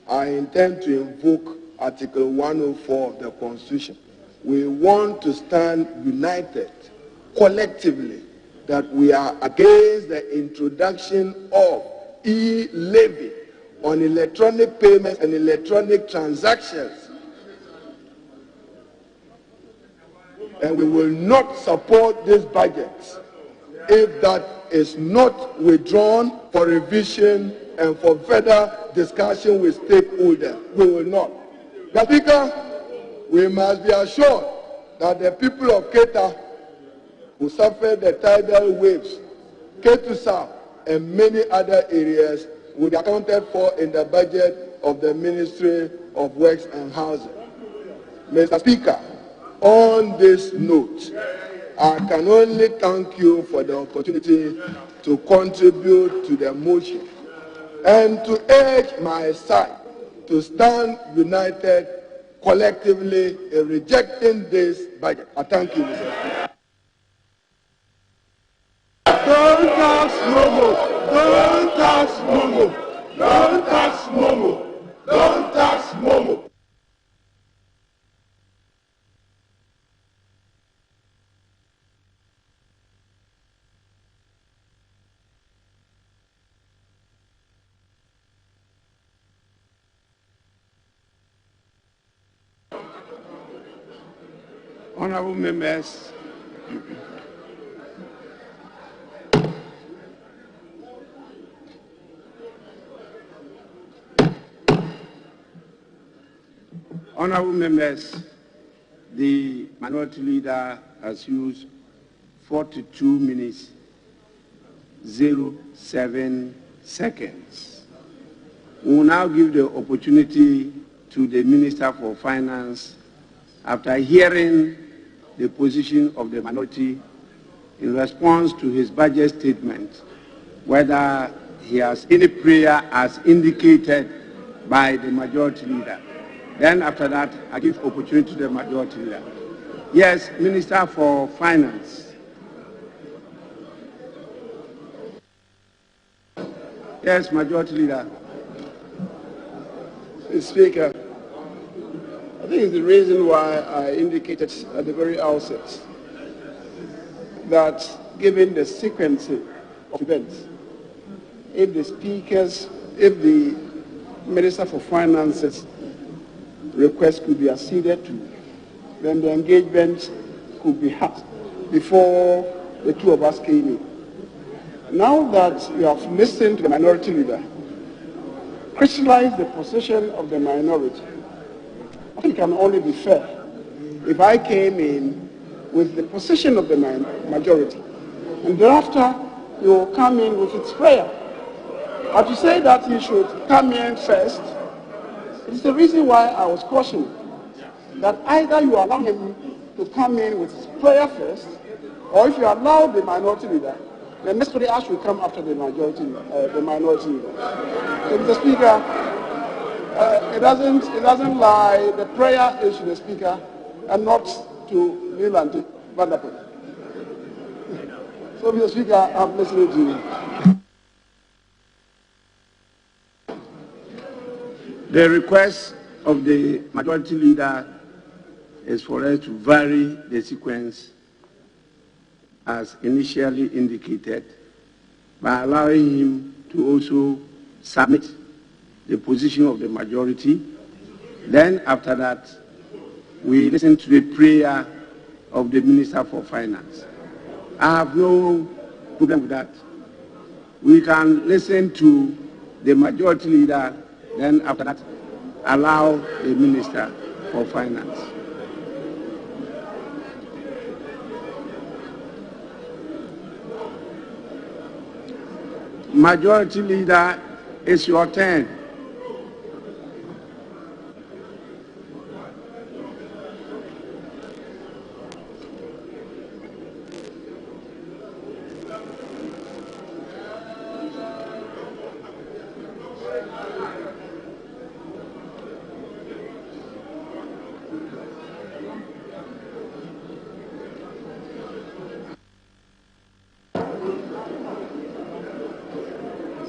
I intend to invoke Article 104 of the Constitution. We want to stand united, collectively, that we are against the introduction of E-levy on electronic payments and electronic transactions. And we will not support this budget if that is not withdrawn for revision and for further discussion with stakeholders. We will not. Mr. Speaker, we must be assured that the people of Keta, who suffered the tidal waves, Ketu South, and many other areas, will be accounted for in the budget of the Ministry of Works and Housing. Mr. Speaker, on this note, I can only thank you for the opportunity to contribute to the motion and to urge my side to stand united collectively in rejecting this budget. I thank you, Mr. Speaker. Don't tax Momo! Don't tax Momo! Don't tax Momo! Don't tax Momo! Honourable members, the minority leader has used 42 minutes, 07 seconds. We will now give the opportunity to the Minister for Finance, after hearing the position of the minority in response to his budget statement, whether he has any prayer as indicated by the majority leader. Then after that, I give opportunity to the majority leader. Yes, Minister for Finance. Yes, majority leader. Mr. Speaker, I think it's the reason why I indicated at the very outset that given the sequencing of events, if the Minister for Finance's request could be acceded to, then the engagement could be had before the two of us came in. Now that you have listened to the minority leader, crystallize the position of the minority, I think it can only be fair if I came in with the position of the majority, and thereafter you will come in with its prayer. But to say that you should come in first, it's the reason why I was cautioning that either you allow him to come in with his prayer first, or if you allow the minority leader, then necessarily I should come after the minority leader. So, Mr. Speaker, it doesn't lie. The prayer is to the Speaker and not to Leland Vanderpool. So, Mr. Speaker, I'm listening to you. The request of the majority leader is for us to vary the sequence as initially indicated by allowing him to also submit the position of the majority. Then after that, we listen to the prayer of the Minister for Finance. I have no problem with that. We can listen to the majority leader, then after that, allow the Minister for Finance. Majority leader, it's your turn.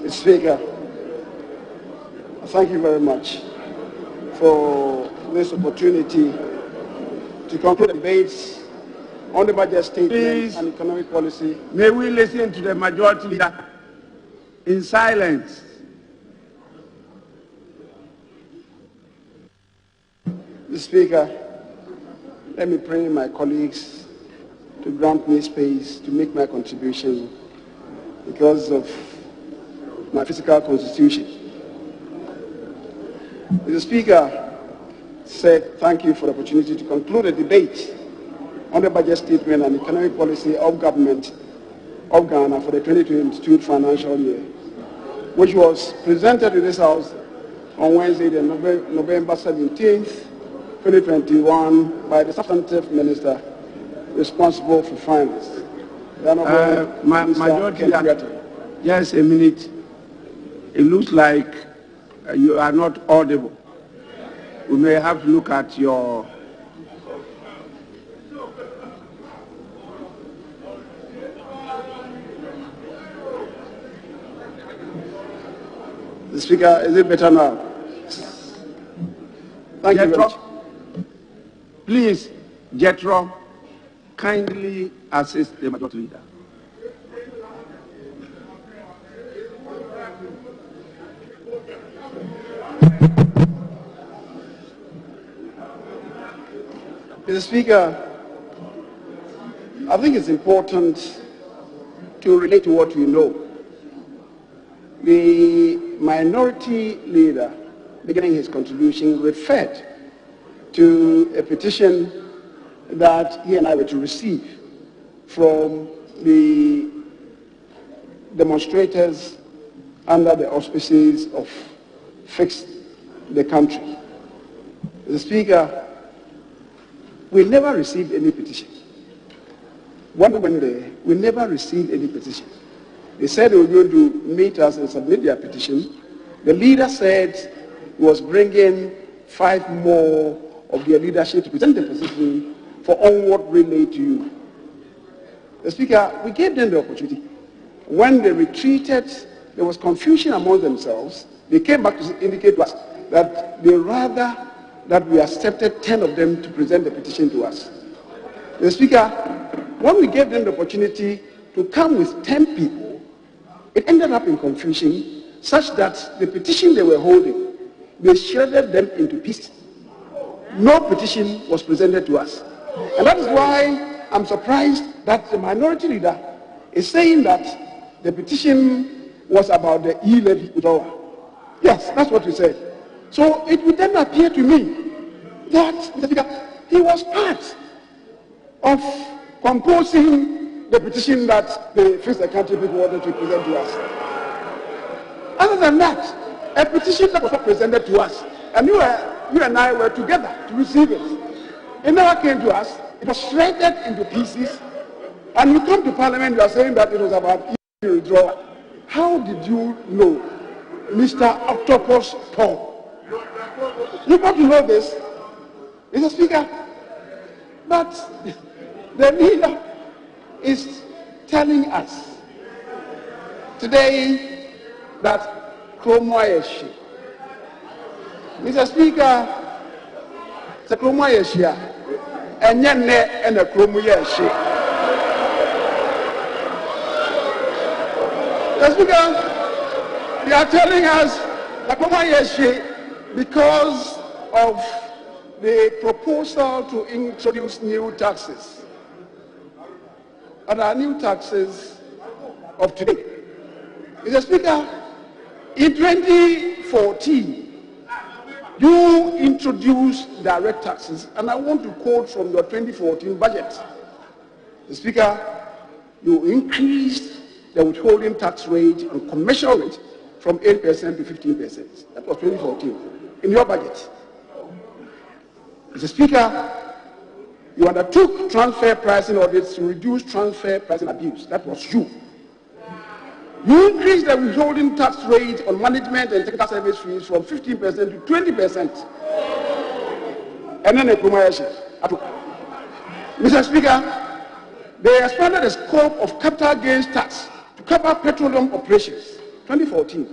Speaker, thank you very much for this opportunity to conclude the debates on the budget statement and economic policy. May we listen to the majority leader in silence. Mr. Speaker, let me pray my colleagues to grant me space to make my contribution because of my physical constitution. Mr. Speaker, said thank you for the opportunity to conclude the debate on the budget statement and economic policy of government of Ghana for the 2022 financial year, which was presented to this House on Wednesday, November 17th, 2021, by the substantive minister responsible for finance. Majority leader, just a minute. It looks like you are not audible. We may have to look at your... The Speaker, is it better now? Thank you very much. Please, Jethro, kindly assist the majority leader. Mr. Speaker, I think it's important to relate to what we know. The minority leader, beginning his contribution, referred to a petition that he and I were to receive from the demonstrators under the auspices of Fix the Country. Mr. Speaker, we never received any petition. When we went there, we never received any petition. They said they were going to meet us and submit their petition. The leader said he was bringing 5 more of their leadership to present the petition for onward relay to you. The Speaker, we gave them the opportunity. When they retreated, there was confusion among themselves. They came back to indicate to us that they rather that we accepted 10 of them to present the petition to us. The Speaker, when we gave them the opportunity to come with 10 people, it ended up in confusion such that the petition they were holding, they shredded them into pieces. No petition was presented to us. And that is why I'm surprised that the minority leader is saying that the petition was about the E-levy withdrawal. Yes, that's what you said. So it would then appear to me that Mr. Speaker, he was part of composing the petition that the Fix the Country people wanted to present to us. Other than that, a petition that was not presented to us, and you and I were together to receive it. It never came to us. It was shredded into pieces. And you come to Parliament, you are saying that it was about E-levy withdrawal. How did you know, Mr. Octopus Paul? You got to know this, Mr. Speaker. But the leader is telling us today that Kromoyeshi. Mr. Speaker, the Kromoyeshi, and Yenne and the Kromoyeshi. Mr. Speaker, they are telling us that Kromoyeshi because of the proposal to introduce new taxes. And our new taxes of today. Mr. Speaker, in 2014, you introduced direct taxes, and I want to quote from your 2014 budget. Mr. Speaker, you increased the withholding tax rate and commercial rate from 8% to 15%. That was 2014 in your budget. Mr. Speaker, you undertook transfer pricing audits to reduce transfer pricing abuse. That was you. You increased the withholding tax rate on management and technical service fees from 15% to 20%. And then a promotion. Mr. Speaker, they expanded the scope of capital gains tax to cover petroleum operations. 2014.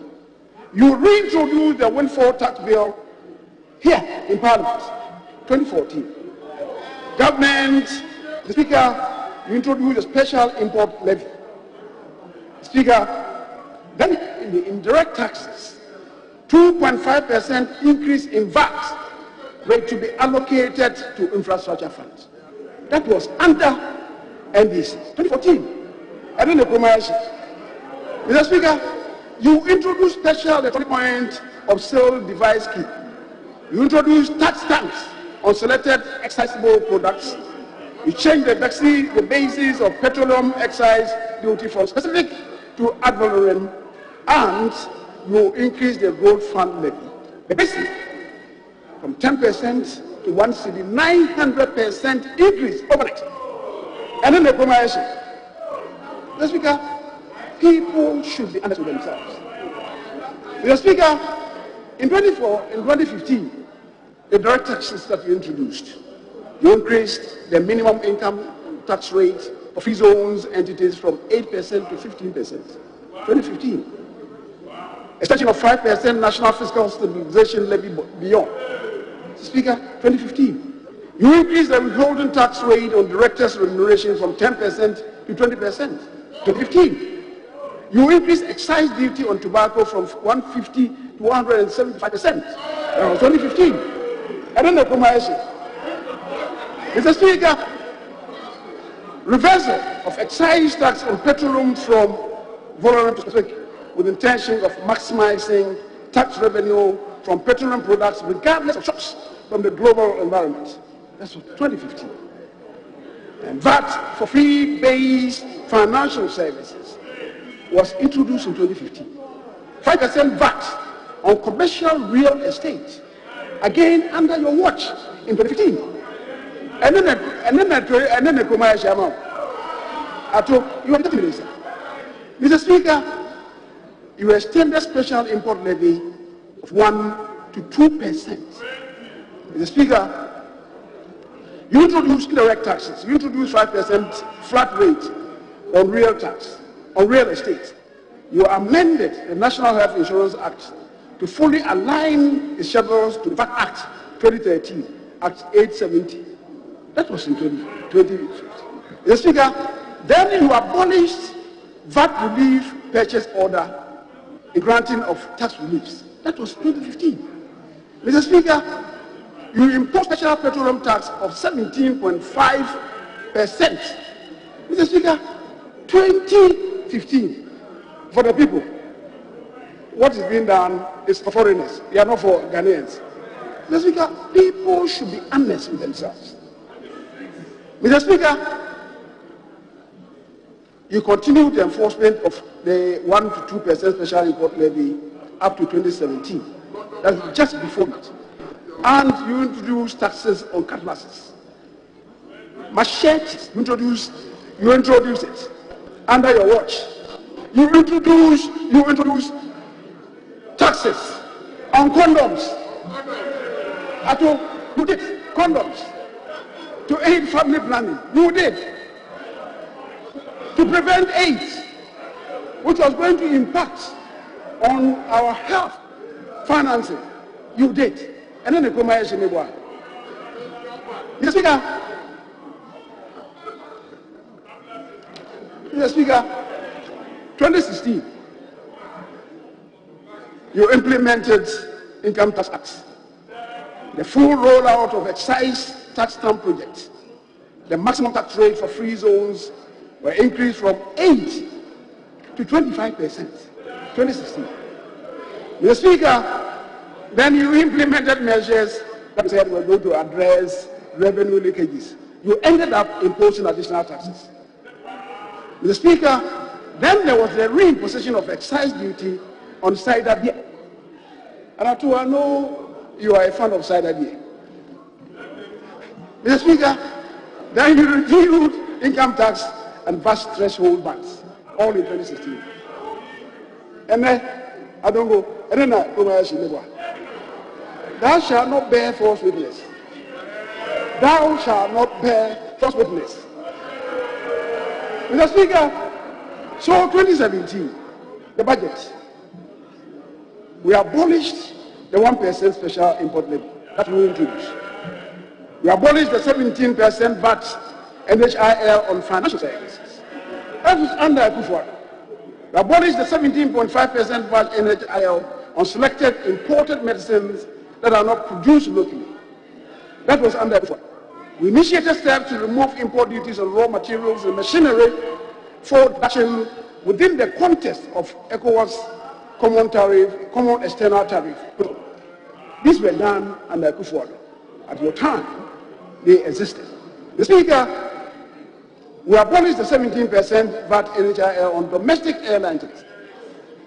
You reintroduced the windfall tax bill here in Parliament. 2014. Government, the Speaker, you introduced a special import levy. Speaker, then in the indirect taxes, 2.5% increase in VAT rate to be allocated to infrastructure funds. That was under NDC, 2014. And then the promotion. Mr. Speaker, you introduced special electronic point of sale device scheme. You introduced tax stamps on selected accessible products. You changed the basis of petroleum excise duty from specific to ad valorem, and you increased the gold fund levy. The basis from 10% to 1 cedi, 900% increase overnight. And then the promotion. Mr. Speaker, people should be honest with themselves. Mr. Speaker, in 2015, the direct taxes that you introduced, you increased the minimum income tax rate of free zones entities from 8% to 15%. 2015. Extension of 5% national fiscal stabilization levy beyond. Speaker, 2015. You increased the withholding tax rate on directors' remuneration from 10% to 20%. 2015. You increased excise duty on tobacco from 150 to 175%. 2015. And then the promotion. Mr. Speaker, reversal of excise tax on petroleum from voluntary to specific with intention of maximizing tax revenue from petroleum products regardless of shocks from the global environment. That's 2015. And VAT for fee-based financial services was introduced in 2015. 5% VAT on commercial real estate, again under your watch in 2015. And then the commercial amount. You are the minister. Mr. Speaker, you extended special import levy of 1 to 2%. Mr. Speaker, you introduced direct taxes. You introduced 5% flat rate on real tax, on real estate. You amended the National Health Insurance Act to fully align the schedules to the VAT Act 2013, Act 870. That was in 2015. Mr. Speaker, then you abolished VAT relief purchase order in granting of tax reliefs. That was 2015. Mr. Speaker, you imposed special petroleum tax of 17.5%. Mr. Speaker, 2015. for the people. What is being done is for foreigners. They are not for Ghanaians. Mr. Speaker, people should be honest with themselves. Mr. Speaker, you continue the enforcement of the 1 to 2% special import levy up to 2017. That's just before that. And you introduce taxes on cutlasses. Machetes, you introduce it under your watch. You introduce taxes on condoms. You did condoms to aid family planning. You did to prevent AIDS, which was going to impact on our health financing. You did, and then the commercial Mr. Speaker. Mr. Speaker, 2016, you implemented Income Tax Act, the full rollout of excise tax stamp project. The maximum tax rate for free zones were increased from 8 to 25%, 2016. Mr. Speaker, then you implemented measures that said we're going to address revenue leakages. You ended up imposing additional taxes. Mr. Speaker, then there was the reimposition of excise duty on cider beer. And I know you are a fan of cider beer. Mr. Speaker, then you reviewed income tax and VAT threshold bans, all in 2016. And then, I don't go, and then I go, thou shalt not bear false witness. Thou shalt not bear false witness. Mr. Speaker, so 2017, the budget, we abolished the 1% special import levy that we introduced. We abolished the 17% VAT NHIL on financial services. That was under Akufo-Addo. We abolished the 17.5% VAT NHIL on selected imported medicines that are not produced locally. That was under Akufo-Addo. We initiated steps to remove import duties on raw materials and machinery for production within the context of ECOWAS common external tariff. These were done under Akufo-Addo. At your time, they existed. The Speaker, we abolished the 17% VAT NHIL on domestic airline tickets.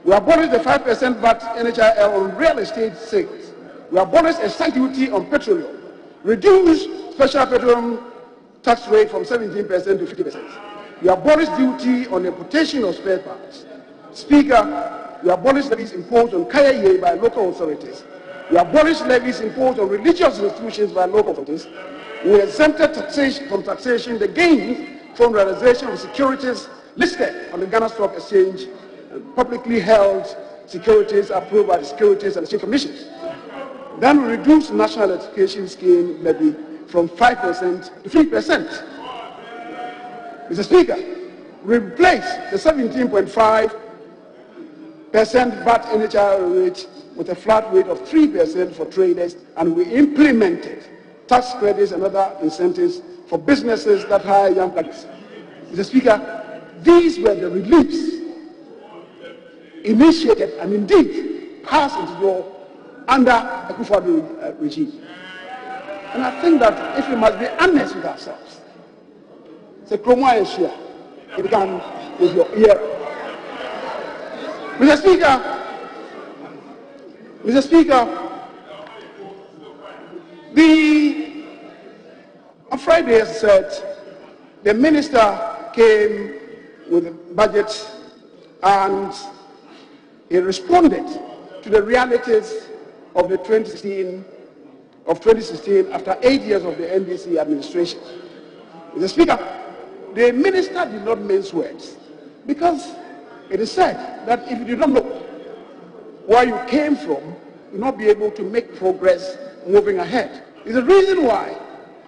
We abolished the 5% VAT NHIL on real estate sales. We abolished a site duty on petroleum, reduced special petroleum tax rate from 17% to 50%. We abolished duty on importation of spare parts. Speaker, we abolished levies imposed on Kaya by local authorities. We abolished levies imposed on religious institutions by local authorities. We exempted from taxation the gains from realization of securities listed on the Ghana Stock Exchange and publicly held securities approved by the Securities and Exchange Commission. Then we reduced National Education Scheme levy from 5% to 3%. Mr. Speaker, we replaced the 17.5% VAT NHIL rate with a flat rate of 3% for traders, and we implemented tax credits and other incentives for businesses that hire young graduates. Mr. Speaker, these were the reliefs initiated and indeed passed into law under Akufo-Addo regime. And I think that if we must be honest with ourselves, it's a chromo issue. It began with your ear. Mr. Speaker, on Friday, as I said, the minister came with a budget and he responded to the realities of the 2016 after 8 years of the NDC administration. Mr. Speaker, the minister did not mince words because it is said that if you do not know where you came from, you will not be able to make progress moving ahead. It's the reason why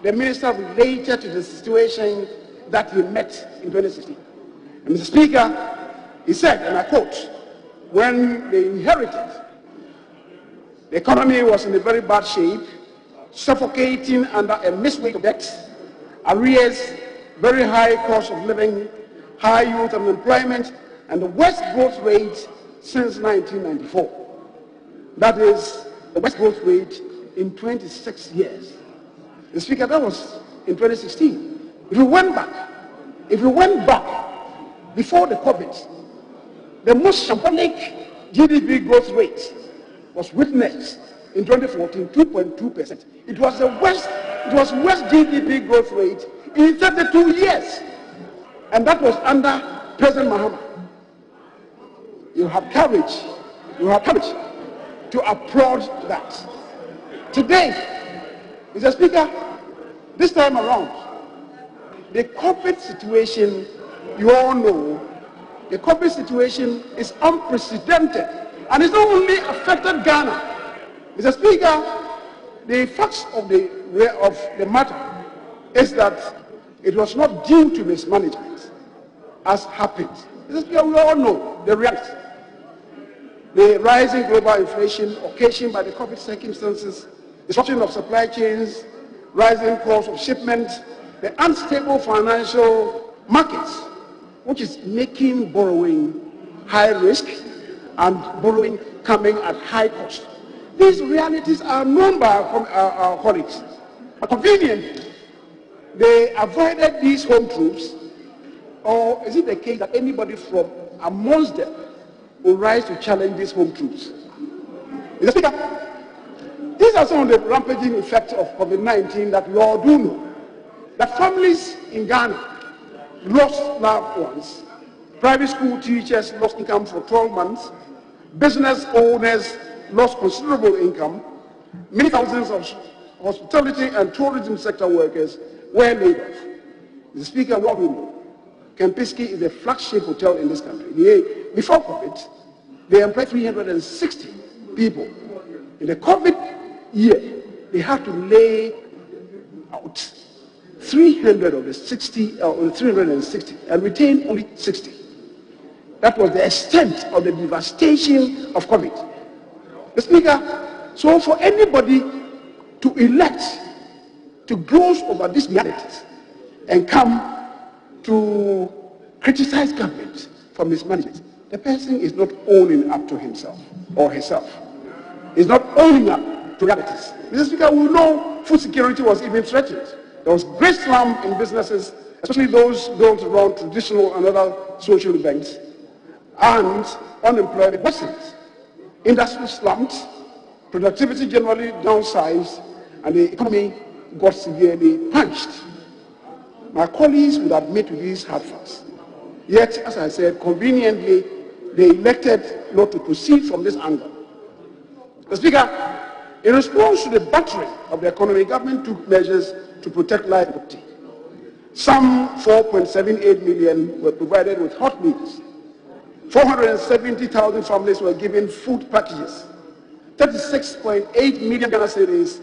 the minister related to the situation that he met in 2016. And Mr. Speaker, he said, and I quote, when they inherited, the economy was in a very bad shape, suffocating under a misweight of debt, arrears, very high cost of living, high youth unemployment, and the worst growth rate since 1994. That is the worst growth rate in 26 years. The Speaker, that was in 2016. If we went back before the COVID, the most shambolic GDP growth rate was witnessed in 2014, 2.2%. It was the worst GDP growth rate in 32 years. And that was under President Mahama. You have courage to applaud that. Today, Mr. Speaker, this time around, the COVID situation, you all know, the COVID situation is unprecedented, and it's not only affected Ghana. Mr. Speaker, the facts of the matter is that it was not due to mismanagement, as happened. Mr. Speaker, we all know the reality. The rising global inflation occasioned by the COVID circumstances, disruption of supply chains, rising cost of shipment, the unstable financial markets, which is making borrowing high risk and borrowing coming at high cost. These realities are known by our colleagues. But conveniently, they avoided these home troops, or is it the case that anybody from amongst them will rise to challenge these home troops? Mr. Speaker, these are some of the rampaging effects of COVID-19 that we all do know. That families in Ghana lost loved ones, private school teachers lost income for 12 months, business owners lost considerable income, many thousands of hospitality and tourism sector workers were laid off. Mr. Speaker, what we know, Kempinski is a flagship hotel in this country. Before COVID, they employed 360 people. In the COVID year, they had to lay out 300 of the 360 and retain only 60. That was the extent of the devastation of COVID. Mr. Speaker, so for anybody to elect to gloss over these realities and come to criticize government for mismanagement, the person is not owning up to himself or herself. Is not owning up to realities. Mr. Speaker, we know food security was even threatened. There was great slump in businesses, especially those built around traditional and other social events, and unemployment worsened. Industry slumped, productivity generally downsized, and the economy got severely punched. My colleagues would admit to these hard facts. Yet, as I said, conveniently, they elected not to proceed from this angle. Mr. Speaker, in response to the battering of the economy, government took measures to protect life and property. Some 4.78 million were provided with hot meals. 470,000 families were given food packages. 36.8 million Ghana cedis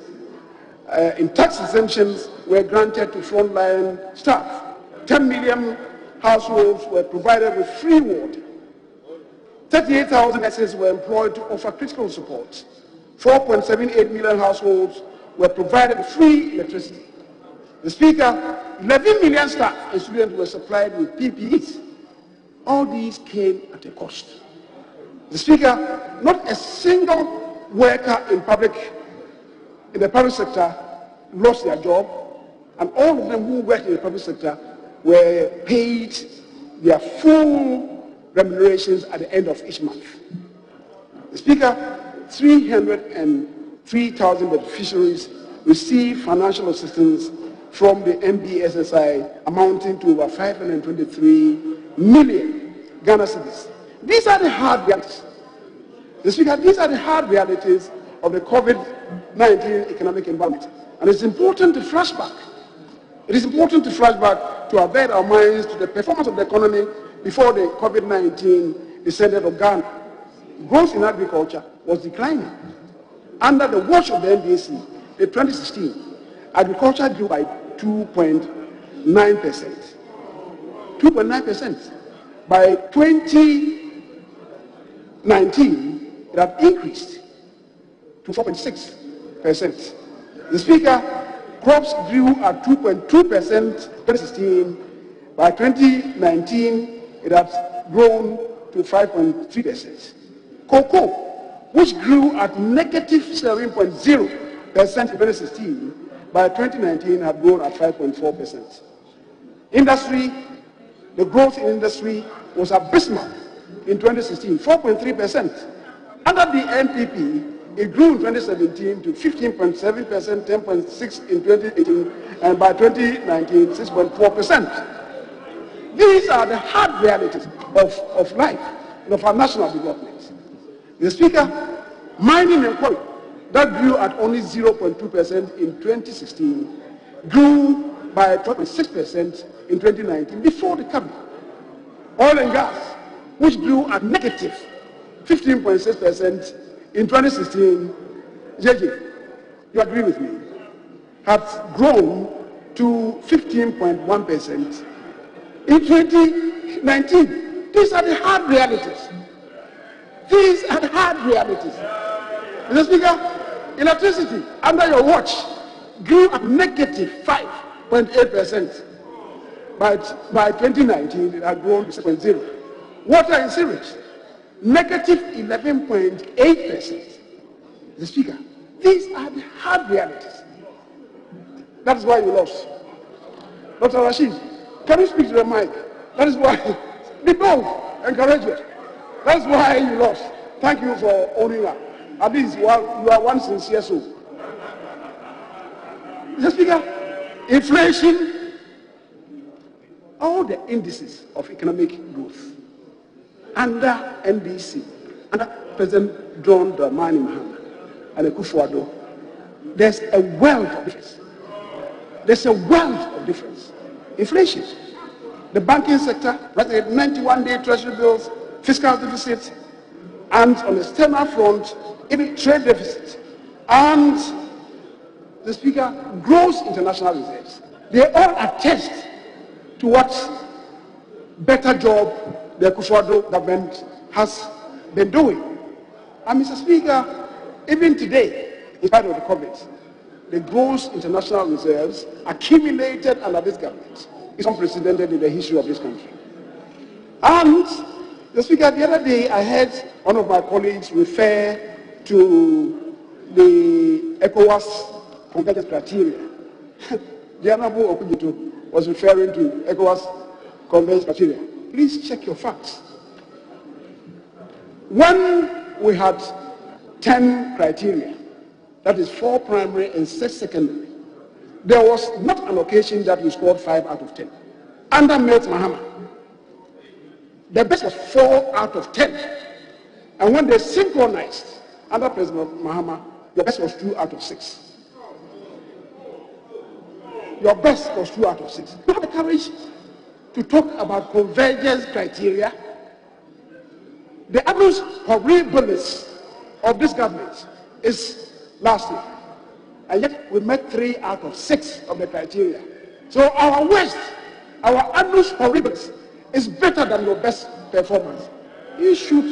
in tax exemptions were granted to frontline staff. 10 million households were provided with free water. 38,000 nurses were employed to offer critical support. 4.78 million households were provided with free electricity. The Speaker, 11 million staff and students were supplied with PPEs. All these came at a cost. The Speaker, not a single worker in the public sector lost their job, and all of them who worked in the public sector were paid their full remunerations at the end of each month. The Speaker, 303,000 beneficiaries received financial assistance from the MBSSI amounting to over 523 million Ghana cedis. These are the hard realities. The Speaker, these are the hard realities of the COVID-19 economic environment. And it's important to flash back. It is important to flash back to avert our minds to the performance of the economy before the COVID-19 descended on Ghana. Growth in agriculture was declining. Under the watch of the NDC, in 2016, agriculture grew by 2.9%. 2.9%. By 2019, it had increased to 4.6%. The Speaker, crops grew at 2.2% in 2016. By 2019, it had grown to 5.3%. Cocoa, which grew at negative 7.0% in 2016, by 2019 had grown at 5.4%. Industry, the growth in industry was abysmal in 2016, 4.3%. Under the NPP, it grew in 2017 to 15.7%, 10.6% in 2018, and by 2019, 6.4%. These are the hard realities of life and of our national development. The Speaker, mining and quarry, that grew at only 0.2% in 2016, grew by 12.6% in 2019 before the COVID. Oil and gas, which grew at negative 15.6% in 2016, JJ, you agree with me, has grown to 15.1% in 2019. These are the hard realities. These are the hard realities. Mr. Speaker, electricity under your watch grew at negative 5.8%. But by 2019, it had grown to 6.0%. Water and sewage, negative 11.8%. Mr. Speaker, these are the hard realities. That is why you lost. Dr. Rashid, can you speak to the mic? That is why. Be bold, encourage it. That's why you lost. Thank you for owning up. At least you are one sincere soul. Mr. Speaker, inflation, all the indices of economic growth under NDC, under President John Dramani Mahama and Akufo-Addo, there's a wealth of difference. There's a wealth of difference. Inflation, the banking sector, 91-day treasury bills, fiscal deficit, and on the external front, even trade deficit, and the Speaker, gross international reserves. They all attest to what better job the Akufo-Addo government has been doing. And Mr. Speaker, even today, in spite of the COVID, the gross international reserves accumulated under this government is unprecedented in the history of this country. And the Speaker, the other day I heard one of my colleagues refer to the ECOWAS convergence criteria. The Honorable Okudito was referring to ECOWAS convergence criteria. Please check your facts. When we had 10 criteria, that is 4 primary and 6 secondary, there was not an occasion that we scored 5 out of 10. Under Mills Mahama, the best was 4 out of 10. And when they synchronized under President Mahama, the best was 2 out of 6. Your best was 2 out of 6. You have the courage to talk about convergence criteria. The abuse horribilis of this government is last year. And yet we met 3 out of 6 of the criteria. So our worst, our annus horribilis is better than your best performance. You should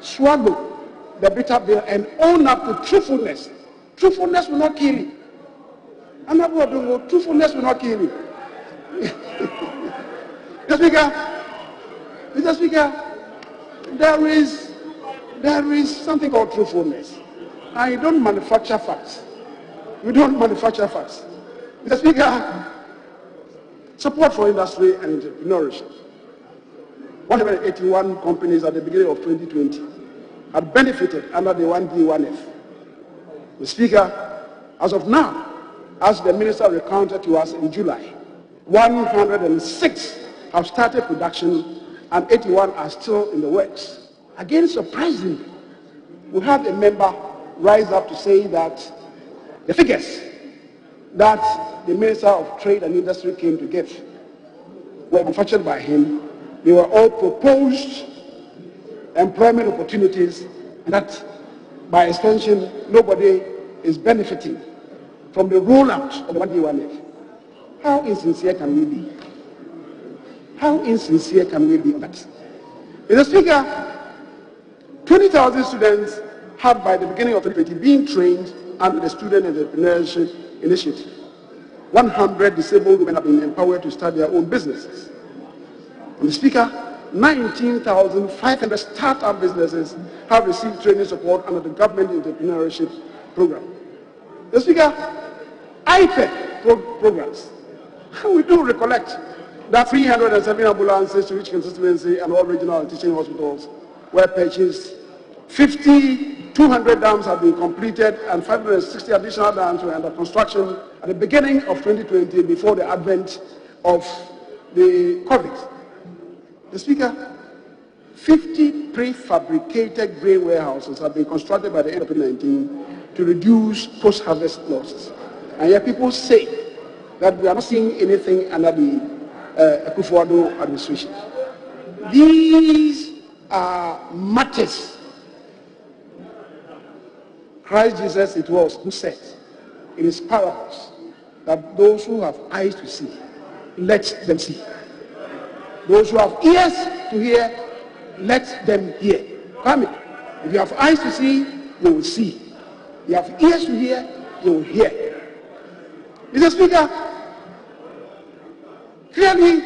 swallow the bitter pill and own up to truthfulness. Truthfulness will not kill you. Truthfulness will not kill you. Mr. Speaker, there is something called truthfulness. And you don't manufacture facts. You don't manufacture facts. Mr. Speaker, support for industry and entrepreneurship. 181 companies at the beginning of 2020 had benefited under the 1D1F. Mr. Speaker, as of now, as the Minister recounted to us in July, 106 have started production and 81 are still in the works. Again, surprisingly, we had a member rise up to say that the figures that the Minister of Trade and Industry came to give were manufactured by him. They were all proposed employment opportunities, and that by extension, nobody is benefiting from the rollout of the 1D1F. How insincere can we be? How insincere can we be on that? Mr. Speaker, 20,000 students have by the beginning of 2020 been trained under the Student Entrepreneurship Initiative. 100 disabled women have been empowered to start their own businesses. And Mr. Speaker, 19,500 startup businesses have received training support under the government entrepreneurship program. The Speaker, IPED programs. We do recollect that 307 ambulances to each constituency and all regional and teaching hospitals were purchased. 200 dams have been completed and 560 additional dams were under construction at the beginning of 2020 before the advent of the COVID. The Speaker, 50 prefabricated grain warehouses have been constructed by the end of 2019 to reduce post-harvest losses. And yet people say that we are not seeing anything under the Akufo-Addo administration. These are matters. Christ Jesus it was who said in his parables that those who have eyes to see, let them see. Those who have ears to hear, let them hear. Come in. If you have eyes to see, you will see. If you have ears to hear, you will hear. Mr. Speaker, clearly,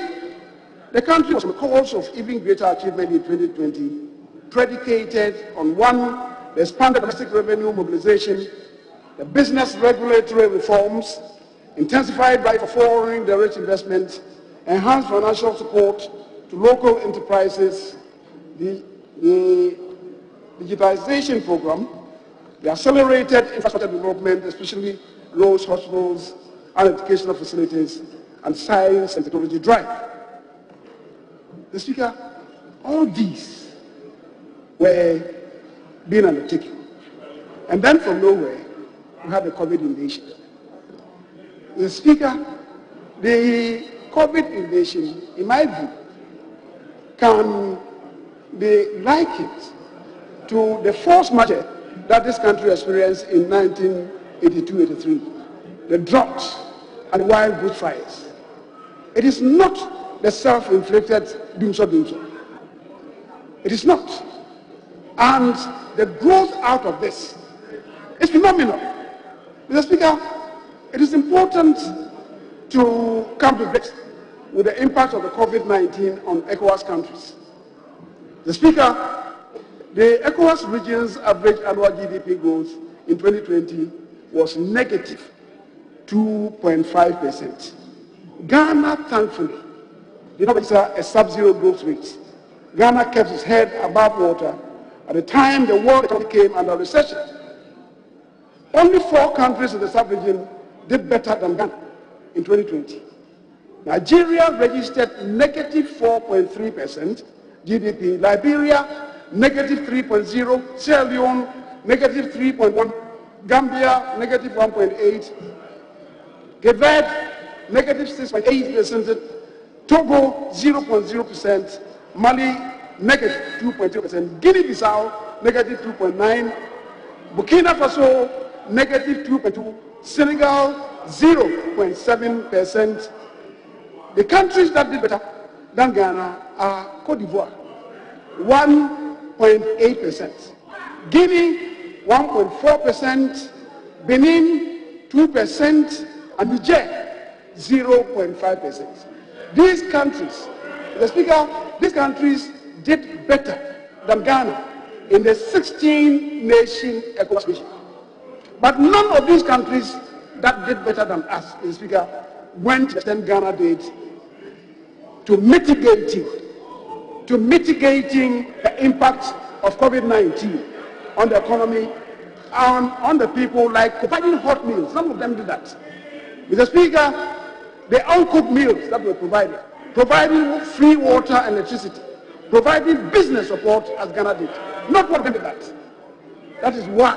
the country was on the course of even greater achievement in 2020, predicated on one, the expanded domestic revenue mobilization, the business regulatory reforms, intensified drive for foreign direct investment, enhanced financial support to local enterprises, the digitization program, the accelerated infrastructure development, especially roads, hospitals, and educational facilities, and science and technology drive. The Speaker, all these were being undertaken. And then from nowhere, we had the COVID invasion. The Speaker, the COVID invasion, in my view, can be likened to the force majeure that this country experienced in 1982-83, the drought and wild bushfires. It is not the self-inflicted doomsday. It is not. And the growth out of this is phenomenal. Mr. Speaker, it is important to come to grips with the impact of the COVID-19 on ECOWAS countries. The Speaker, the ECOWAS region's average annual GDP growth in 2020 was negative 2.5%. Ghana, thankfully, did not register a sub-zero growth rate. Ghana kept its head above water at the time the world economy came under recession. Only 4 countries in the sub-region did better than Ghana in 2020. Nigeria registered negative 4.3% GDP, Liberia negative 3.0%, Sierra Leone negative 3.1%, Gambia negative 1.8%, Cape Verde negative 6.8%, Togo 0.0%, Mali negative 2.0%, Guinea-Bissau negative 2.9%, Burkina Faso negative 2.2%, Senegal 0.7%. The countries that did better than Ghana are Cote d'Ivoire 1.8%, Guinea 1.4%, Benin 2%, and Niger 0.5%. These countries, the Speaker, these countries did better than Ghana in the 16-nation ECOWAS mission. But none of these countries that did better than us, the Speaker, went to the extent Ghana did to mitigating the impact of COVID-19 on the economy and on the people, like providing hot meals. Some of them did that. Mr. Speaker, the uncooked meals that were provided, providing free water and electricity, providing business support as Ghana did. Not one of them did that. That is why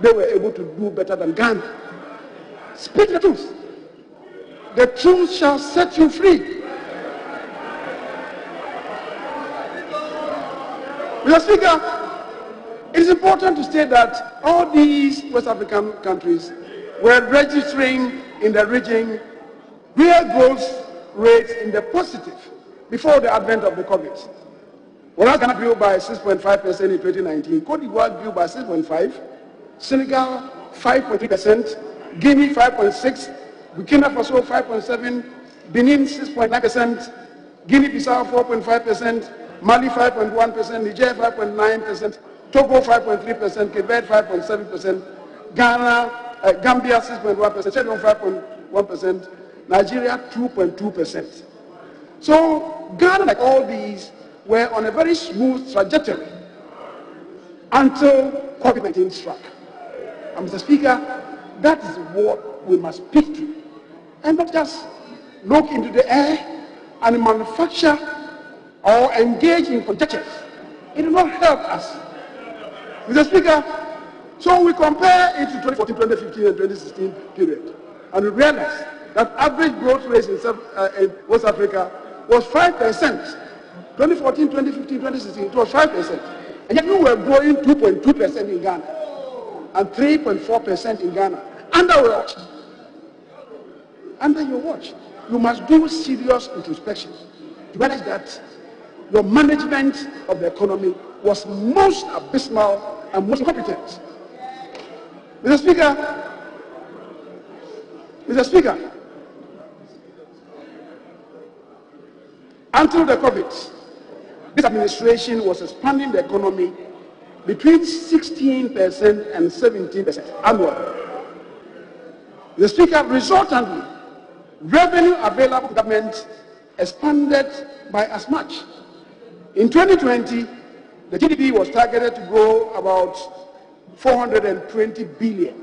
they were able to do better than Ghana. Speak the truth. The truth shall set you free. Mr. Speaker, it is important to state that all these West African countries were registering in the region real growth rates in the positive before the advent of the COVID. Whereas Ghana grew by 6.5% in 2019, Cote d'Ivoire grew by 6.5%, Senegal 5.3%, Guinea 5.6%, Burkina Faso 5.7%, Benin 6.9%, Guinea-Bissau 4.5%, Mali 5.1%, Niger 5.9%, Togo 5.3%, Cape Verde 5.7%, Ghana, Gambia 6.1%, Sierra Leone 5.1%, Nigeria 2.2%. So Ghana, like all these, were on a very smooth trajectory until COVID-19 struck. And Mr. Speaker, that is what we must speak to, and not just look into the air and manufacture or engage in conjectures. It will not help us. Mr. Speaker, so we compare it to 2014, 2015, and 2016 period, and we realize that average growth rate in West Africa was 5%. 2014, 2015, 2016, it was 5%. And yet we were growing 2.2% in Ghana and 3.4% in Ghana. Under your watch, you must do serious introspection to realize that your management of the economy was most abysmal and most incompetent. Mr. Speaker, until the COVID, this administration was expanding the economy between 16% and 17% annually. The Speaker, resultantly, revenue available to government expanded by as much. In 2020, the GDP was targeted to grow about 420 billion.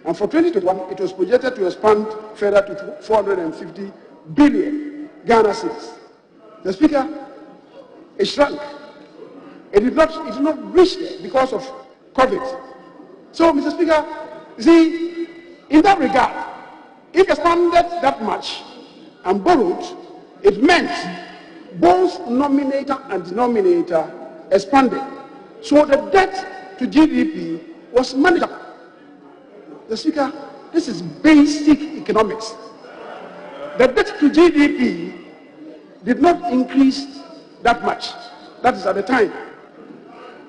And for 2021, it was projected to expand further to 450 billion Ghana cedis. The Speaker, it shrunk. It did not reach there because of COVID. So, Mr. Speaker, you see, in that regard, if expanded that much and borrowed, it meant both numerator and denominator expanded. So the debt to GDP was manageable. The Speaker, this is basic economics. The debt to GDP did not increase that much. That is at the time.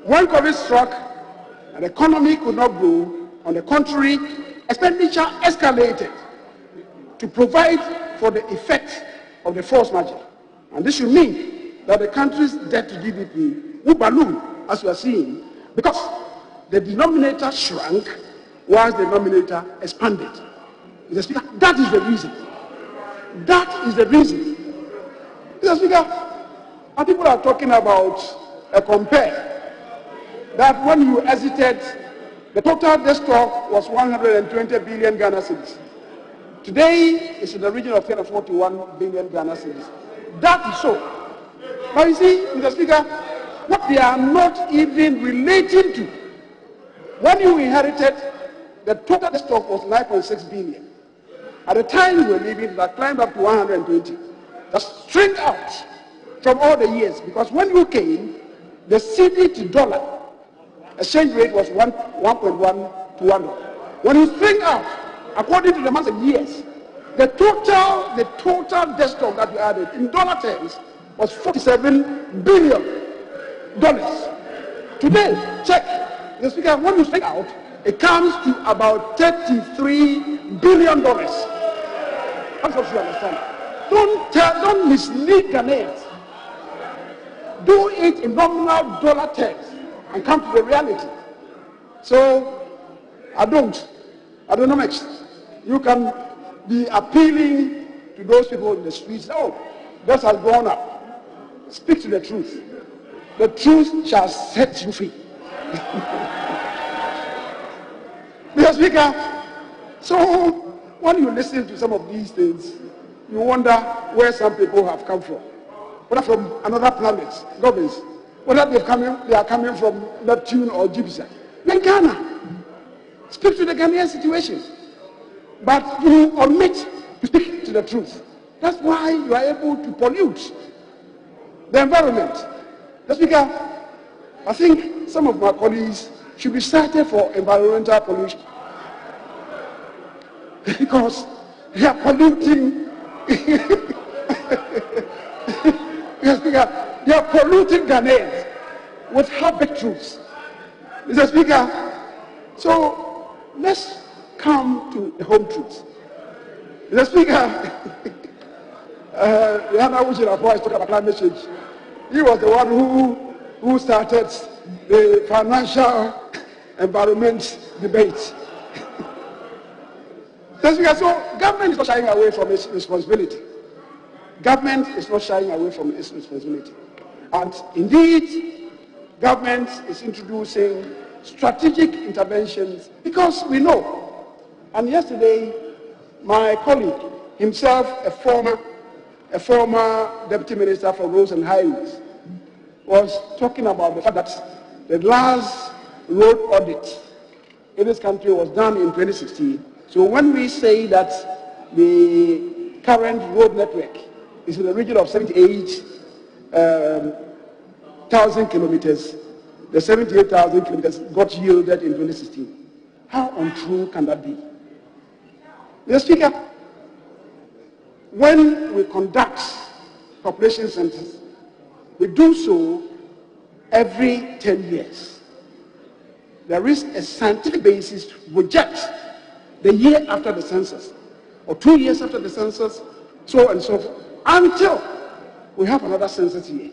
When COVID struck and the economy could not grow, on the contrary, expenditure escalated to provide for the effect of the force margin. And this should mean that the country's debt to GDP will balloon, as we are seeing, because the denominator shrank whilst the numerator expanded. Mr. Speaker, that is the reason. That is the reason. Mr. Speaker, and people are talking about a compare that when you exited, the total debt stock was 120 billion Ghana cedis. Today, it's in the region of 41 billion Ghana cedis. That is so. But you see, Mr. Speaker, what they are not even relating to. When you inherited, the total debt stock was 9.6 billion. At the time we were leaving, that climbed up to 120. That's string out from all the years, because when you came, the cedi to dollar exchange rate was 1.1 to 1. When you string out, according to the months and years, the total debt stock that we added in dollar terms was $47 billion. Today, check, Mr. Speaker, when you string out, it comes to about $33 billion. That's what you understand. Don't mislead Ghanaians. Do it in nominal dollar terms and come to the reality. So, Adonomics, you can be appealing to those people in the streets. Oh, that has gone up. Speak to the truth. The truth shall set you free. Mr. Speaker, so when you listen to some of these things, you wonder where some people have come from. Whether from another planet, governs, whether they are coming from Neptune or Jupiter. Then Ghana. Speak to the Ghanaian situation. But you omit to speak to the truth. That's why you are able to pollute the environment. The Speaker, I think some of my colleagues should be cited for environmental pollution. Because they are polluting. Mr. Speaker, they are polluting Ghanaians with half-baked truths. Mr. Speaker, so let's come to the home truth. Mr. Speaker, Rihanna Wuchirapo is talking about climate change. He was the one who started the financial environment debate. So government is not shying away from its responsibility. Government is not shying away from its responsibility. And indeed, government is introducing strategic interventions because we know. And yesterday, my colleague, himself a former deputy minister for roads and highways, was talking about the fact that the last road audit in this country was done in 2016. So when we say that the current road network is in the region of 78,000 kilometers, the 78,000 kilometers got yielded in 2016. How untrue can that be? Mr. Speaker, when we conduct population census, we do so every 10 years. There is a scientific basis to project the year after the census, or 2 years after the census, so and so forth, until we have another census year.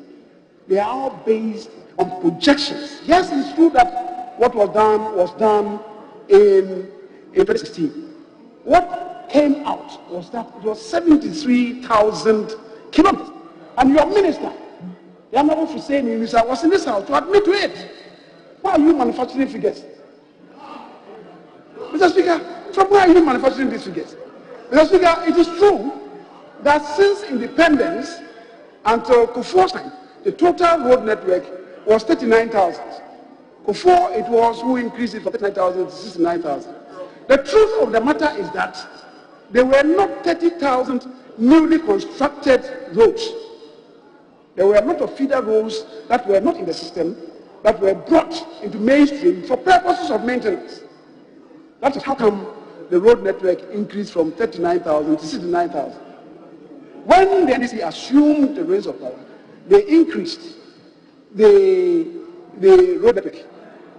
They are all based on projections. Yes, it's true that what was done in 2016. What came out was that it was 73,000 kilometers. And your minister, the Honorable Hussein Minister, was in this house to admit to it. Why are you manufacturing figures? Mr. Speaker, from where are you manufacturing these figures? Mr. Speaker, it is true that since independence until Kufuor's time, the total road network was 39,000. Kufuor, it was who increased it from 39,000 to 69,000. The truth of the matter is that there were not 30,000 newly constructed roads. There were a lot of feeder roads that were not in the system, that were brought into mainstream for purposes of maintenance. That is how come the road network increased from 39,000 to 69,000. When the NDC assumed the reins of power, they increased the road network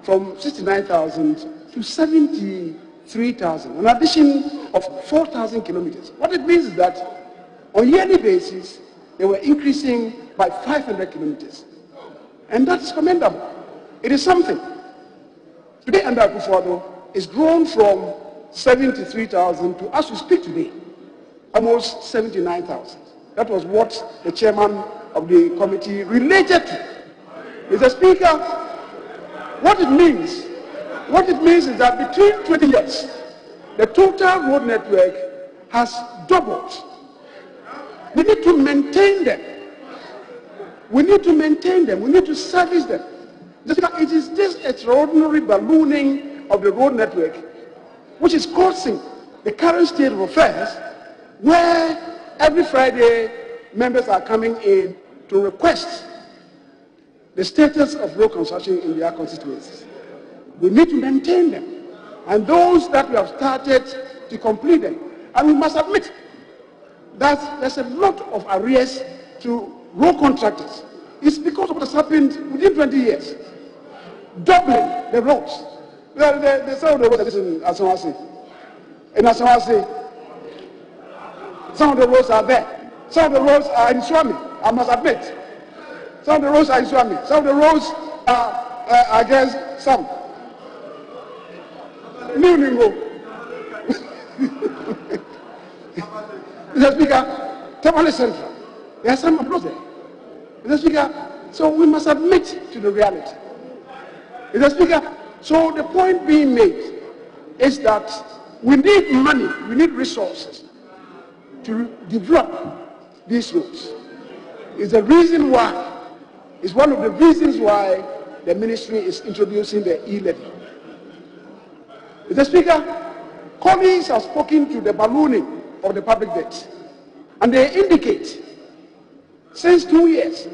from 69,000 to 73,000, an addition of 4,000 kilometers. What it means is that on a yearly basis, they were increasing by 500 kilometers. And that is commendable. It is something. Today, under Kufuor, it's grown from 73,000 to, as we speak today, almost 79,000. That was what the chairman of the committee related to. Mr. Speaker, what it means is that between 20 years, the total road network has doubled. We need to maintain them. We need to maintain them. We need to service them. It is this extraordinary ballooning of the road network which is causing the current state of affairs where every Friday members are coming in to request the status of road construction in their constituencies. We need to maintain them. And those that we have started to complete them. And we must admit that there's a lot of arrears to road contractors. It's because of what has happened within 20 years. Doubling the roads. Some of the roads that is in Asawasi. In Asawasi, some of the roads are there. Some of the roads are in Swami, I must admit. Some of the roads are in Swami. Some of the roads are against some. New Ningo. Mr. Speaker, Tamale Central. There are some roads there. Mr. Speaker, so we must admit to the reality. Mr. Speaker, so the point being made is that we need money, we need resources to develop these roads. It's the reason why, it's one of the reasons why the ministry is introducing the E-levy. Mr. Speaker, colleagues have spoken to the ballooning of the public debt, and they indicate, since 2 years,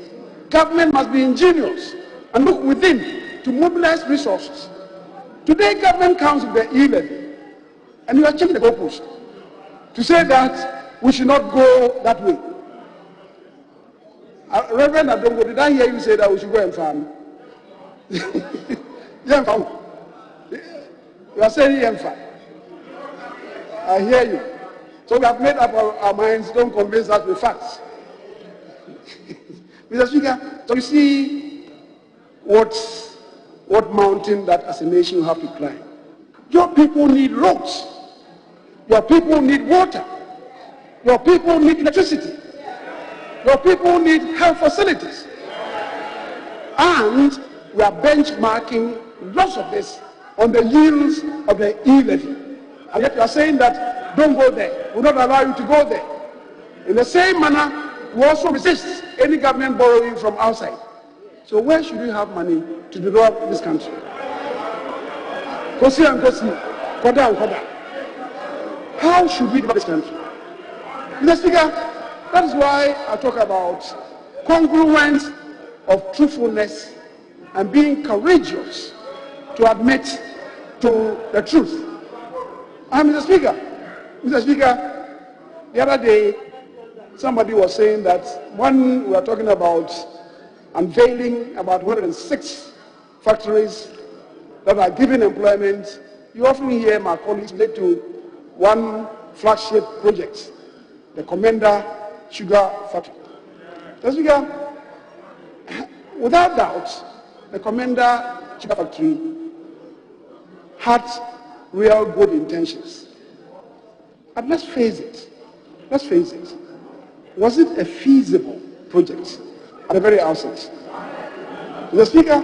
government must be ingenious and look within to mobilize resources. Today, government comes with the E-levy, and you are changing the goalpost to say that we should not go that way. Reverend Adongo, did I hear you say that we should go and farm? You are saying Yemfa. I hear you. So we have made up our minds, don't convince us with facts. Mr. Speaker, So you see what mountain that as a nation you have to climb. Your people need roads. Your people need water. Your people need electricity. Your people need health facilities. And we are benchmarking lots of this on the yields of the E-levy. And yet you are saying that don't go there. We will not allow you to go there. In the same manner, we also resist any government borrowing from outside. So where should we have money to develop this country? Kosi and Kosi, Koda and Koda. How should we develop this country? Mr. Speaker, that is why I talk about congruence of truthfulness and being courageous to admit to the truth. And Mr. Speaker, the other day somebody was saying that when we were talking about unveiling about 106 factories that are giving employment, you often hear my colleagues relate to one flagship project, the Commander Sugar Factory. Mr. Speaker, without doubt, the Commander Sugar Factory had real good intentions. But let's face it. Was it a feasible project at the very outset? Mr. Speaker,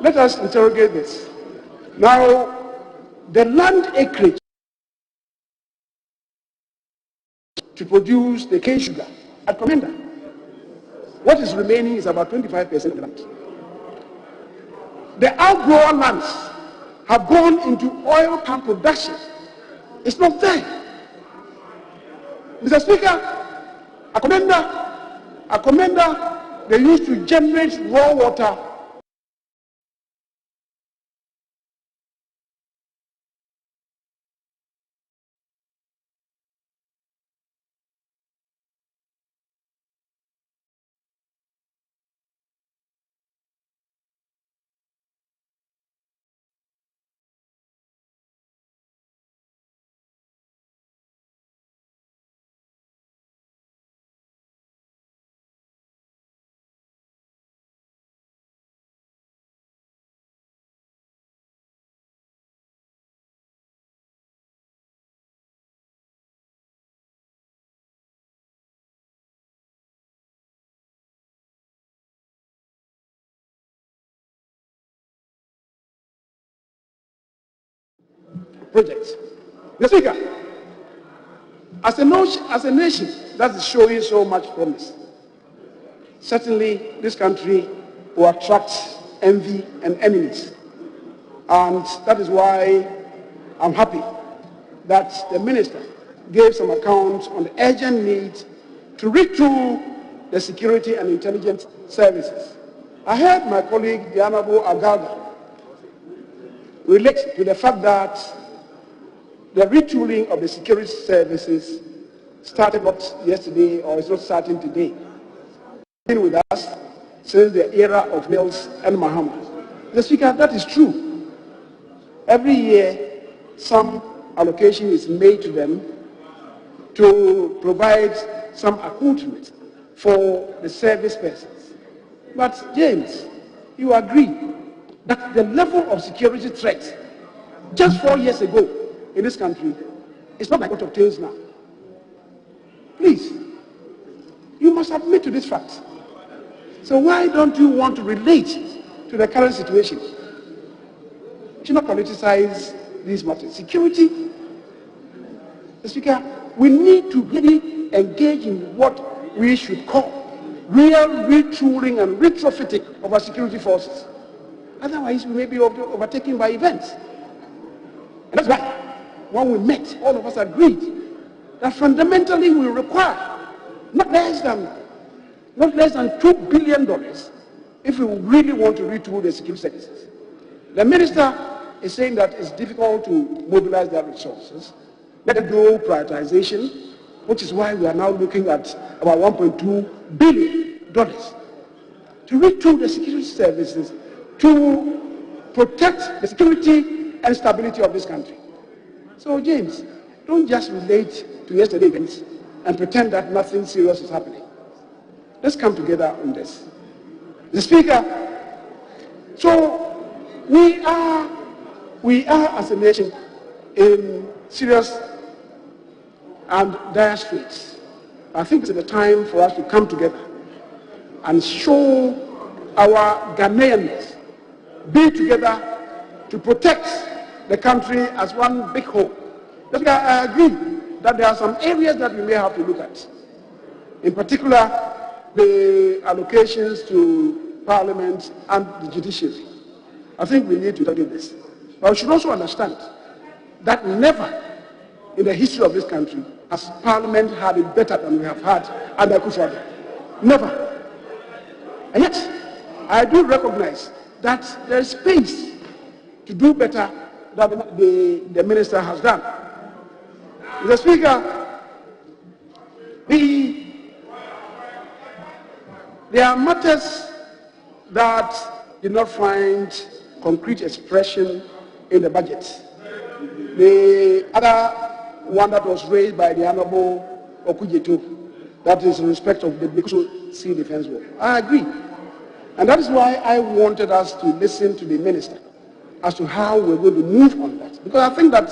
let us interrogate this. Now, the land acreage to produce the cane sugar at Commander, what is remaining is about 25% of the land. The outgrower lands have gone into oil palm production. It's not there. Mr. Speaker, a commander, they used to generate raw water projects. Mr. Speaker, as a nation that is showing so much promise, certainly this country will attract envy and enemies. And that is why I'm happy that the minister gave some account on the urgent need to retool the security and intelligence services. I heard my colleague, the Honorable Agaga, relate to the fact that the retooling of the security services started not yesterday or is not starting today. Been with us since the era of Mills and Muhammad. Mr. Speaker, that is true. Every year, some allocation is made to them to provide some accoutrement for the service persons. But James, you agree that the level of security threat just 4 years ago in this country is not like what obtains now. Please, you must admit to this fact. So why don't you want to relate to the current situation? You should not politicize these matters. Security, Mr. Speaker, we need to really engage in what we should call real retooling and retrofitting of our security forces. Otherwise, we may be overtaken by events. And that's why, when we met, all of us agreed that fundamentally we require not less than $2 billion if we really want to retool the security services. The minister is saying that it's difficult to mobilize their resources. Let it do prioritization, which is why we are now looking at about $1.2 billion to retool the security services to protect the security and stability of this country. So, James, don't just relate to yesterday's events and pretend that nothing serious is happening. Let's come together on this. Mr. Speaker, so we are as a nation in serious and dire straits. I think it's the time for us to come together and show our Ghanaians, be together to protect the country as one big whole. I agree that there are some areas that we may have to look at. In particular, the allocations to Parliament and the judiciary. I think we need to study this. But we should also understand that never in the history of this country has Parliament had it better than we have had under Akufo-Addo. Never. And yet, I do recognize that there is space to do better than the minister has done. Mr. Speaker, there are matters that did not find concrete expression in the budget. The other one that was raised by the Honorable Okujeto, that is in respect of the Bikuso Sea Defense War. I agree. And that is why I wanted us to listen to the minister as to how we're going to move on that. Because I think that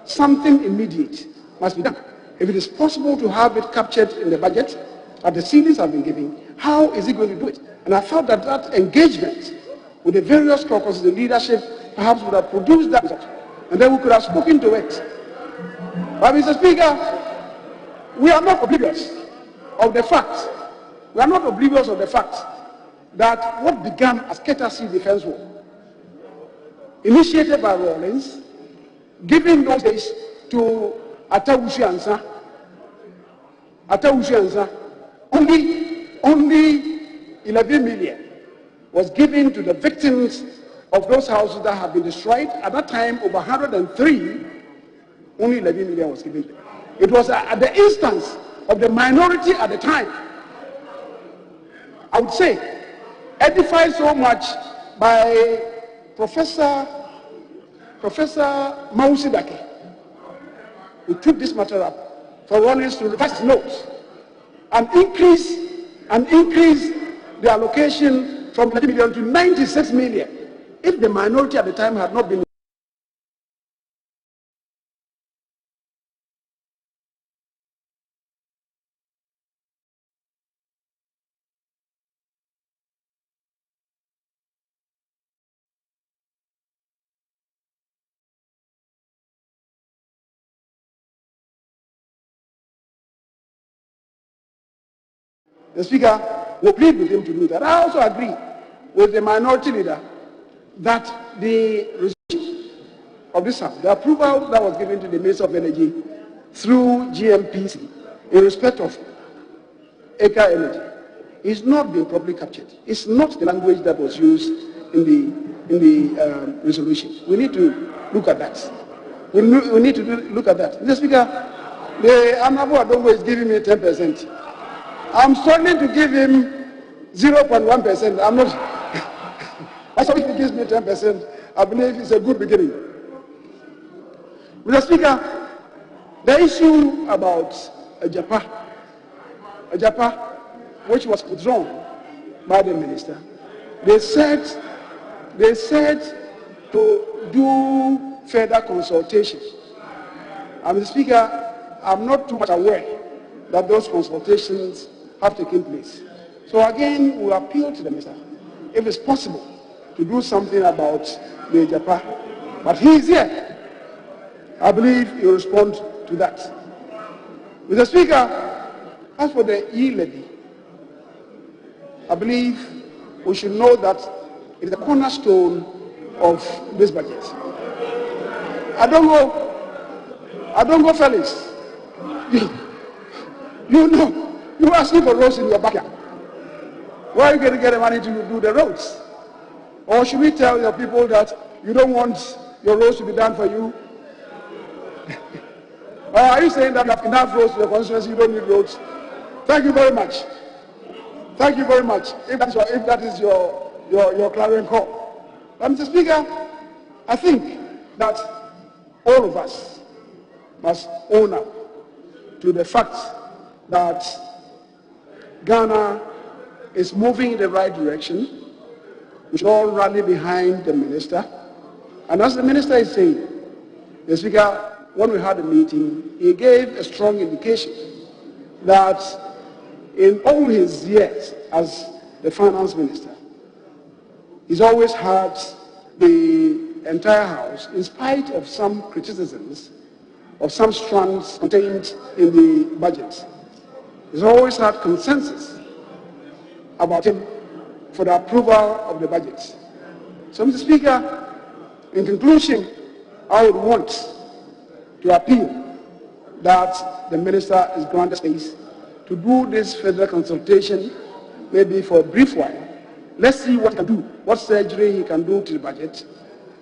something immediate must be done. If it is possible to have it captured in the budget, that the ceilings have been given, how is he going to do it? And I felt that that engagement with the various caucuses, the leadership, perhaps would have produced that result. And then we could have spoken to it. But Mr. Speaker, we are not oblivious of the fact, that what began as Keta Sea Defense War, initiated by Rawlings, given those days to Atawushi Ansa, only 11 million was given to the victims of those houses that had been destroyed. At that time, over 103, only 11 million was given. It was at the instance of the minority at the time, I would say, edified so much by Professor Mausidake, who took this matter up for Rawlings to revise his notes and increase the allocation from 11 million to 96 million. If the minority at the time had not been the Speaker, we agreed with him to do that. I also agree with the minority leader that the resolution of this House, the approval that was given to the Minister of Energy through GMPC in respect of Eka Energy is not being properly captured. It's not the language that was used in the resolution. We need to look at that. We need to look at that. Mr. Speaker, the Honorable Adongo is giving me 10%. I'm struggling to give him 0.1%. I'm not. That's why he gives me 10%. I believe it's a good beginning. Mr. Speaker, the issue about Ajapa, which was withdrawn by the minister, they said to do further consultation. And Mr. Speaker, I'm not too much aware that those consultations have taken place. So again, we appeal to the minister, if it's possible, to do something about the Japa. But he is here. I believe he will respond to that. Mr. Speaker, as for the E-levy, I believe we should know that it is the cornerstone of this budget. I don't go, Felix. You know. You're asking for roads in your backyard. Where are you going to get the money to do the roads? Or should we tell your people that you don't want your roads to be done for you? Or are you saying that you have enough roads to your constituency, you don't need roads? Thank you very much. Thank you very much. If that is your clarion call. But Mr. Speaker, I think that all of us must own up to the fact that Ghana is moving in the right direction. We should all rally behind the minister. And as the minister is saying, the Speaker, when we had a meeting, he gave a strong indication that in all his years as the finance minister, he's always had the entire House, in spite of some criticisms of some strands contained in the budget, he's always had consensus about him for the approval of the budget. So, Mr. Speaker, in conclusion, I would want to appeal that the minister is granted space to do this further consultation, maybe for a brief while. Let's see what he can do, what surgery he can do to the budget,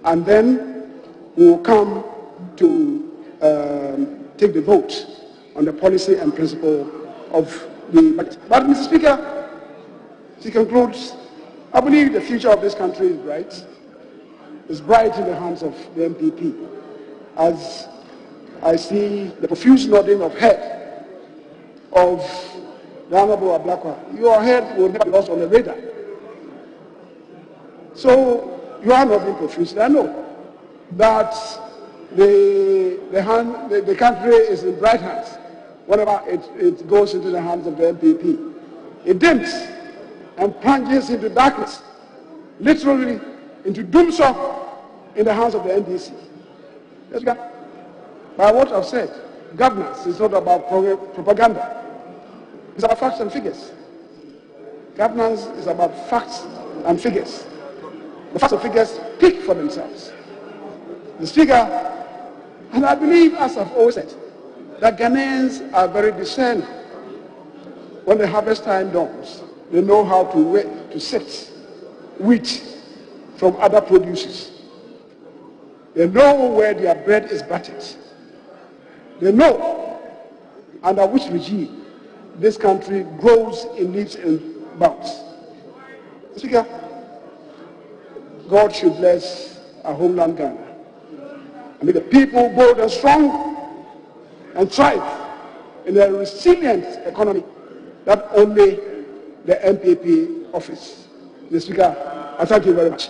and then we'll come to take the vote on the policy and principle of the budget. But, Mr. Speaker, to conclude, I believe the future of this country is bright. It's bright in the hands of the MPP. As I see the profuse nodding of head of the Honorable Ablakwa, your head will never be lost on the radar. So you are not being profuse. I know that the country is in bright hands whenever it goes into the hands of the MPP. It dims and plunges into darkness, literally into doomsday in the hands of the NDC. Yes, by what I've said, governance is not about propaganda. It's about facts and figures. Governance is about facts and figures. The facts and figures speak for themselves. The Speaker, and I believe, as I've always said, that Ghanaians are very discerning. When the harvest time dawns, they know how to sift wheat from other produces. They know where their bread is buttered. They know under which regime this country grows in leaps and bounds. Speaker, God should bless our homeland Ghana and make the people bold and strong and thrive in a resilient economy that only the MPP offers. Mr. Speaker, I thank you very much.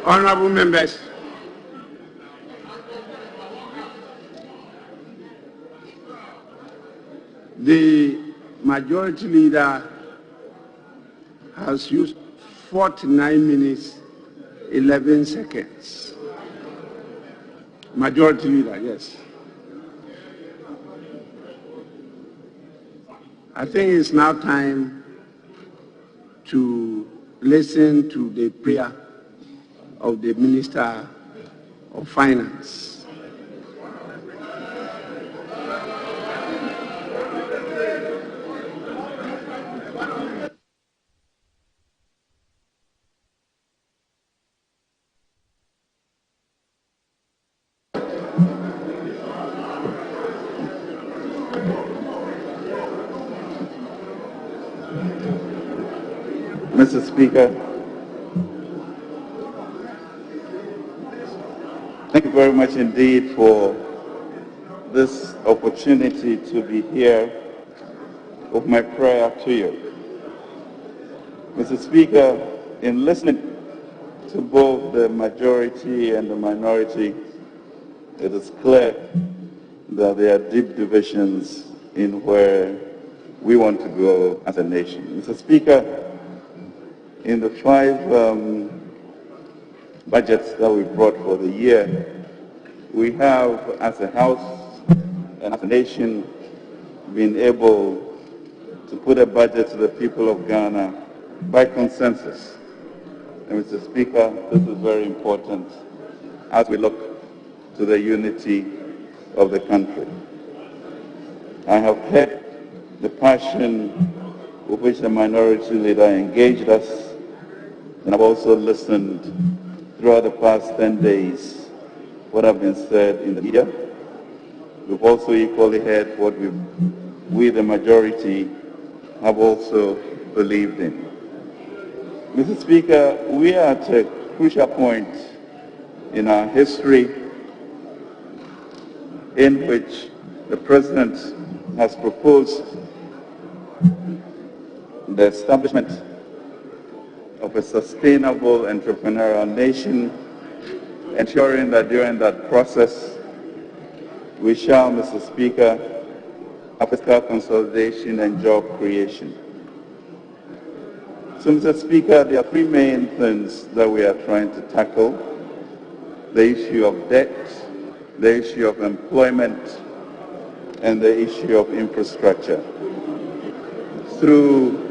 Honorable members, the majority leader has used 49 minutes, 11 seconds. Majority leader, yes. I think it's now time to listen to the prayer of the Minister of Finance. Mr. Speaker, thank you very much indeed for this opportunity to be here with my prayer to you. Mr. Speaker, in listening to both the majority and the minority, it is clear that there are deep divisions in where we want to go as a nation. Mr. Speaker, in the 5 budgets that we brought for the year, we have, as a House and as a nation, been able to put a budget to the people of Ghana by consensus. And Mr. Speaker, this is very important as we look to the unity of the country. I have heard the passion with which the minority leader engaged us, and I've also listened throughout the past 10 days what have been said in the media. We've also equally heard what we, the majority, have also believed in. Mr. Speaker, we are at a crucial point in our history in which the President has proposed the establishment of a sustainable entrepreneurial nation, ensuring that during that process we shall, Mr. Speaker, have fiscal consolidation and job creation. So, Mr. Speaker, there are three main things that we are trying to tackle: the issue of debt, the issue of employment, and the issue of infrastructure through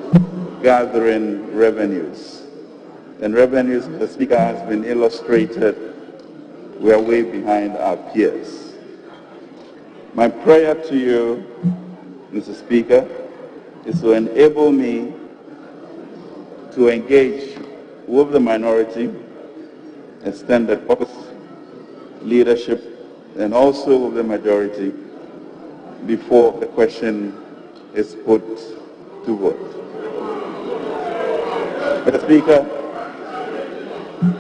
gathering revenues. And revenues, Mr. Speaker, has been illustrated, we are way behind our peers. My prayer to you, Mr. Speaker, is to enable me to engage with the minority, extended caucus, leadership, and also with the majority before the question is put to vote. Mr. Speaker,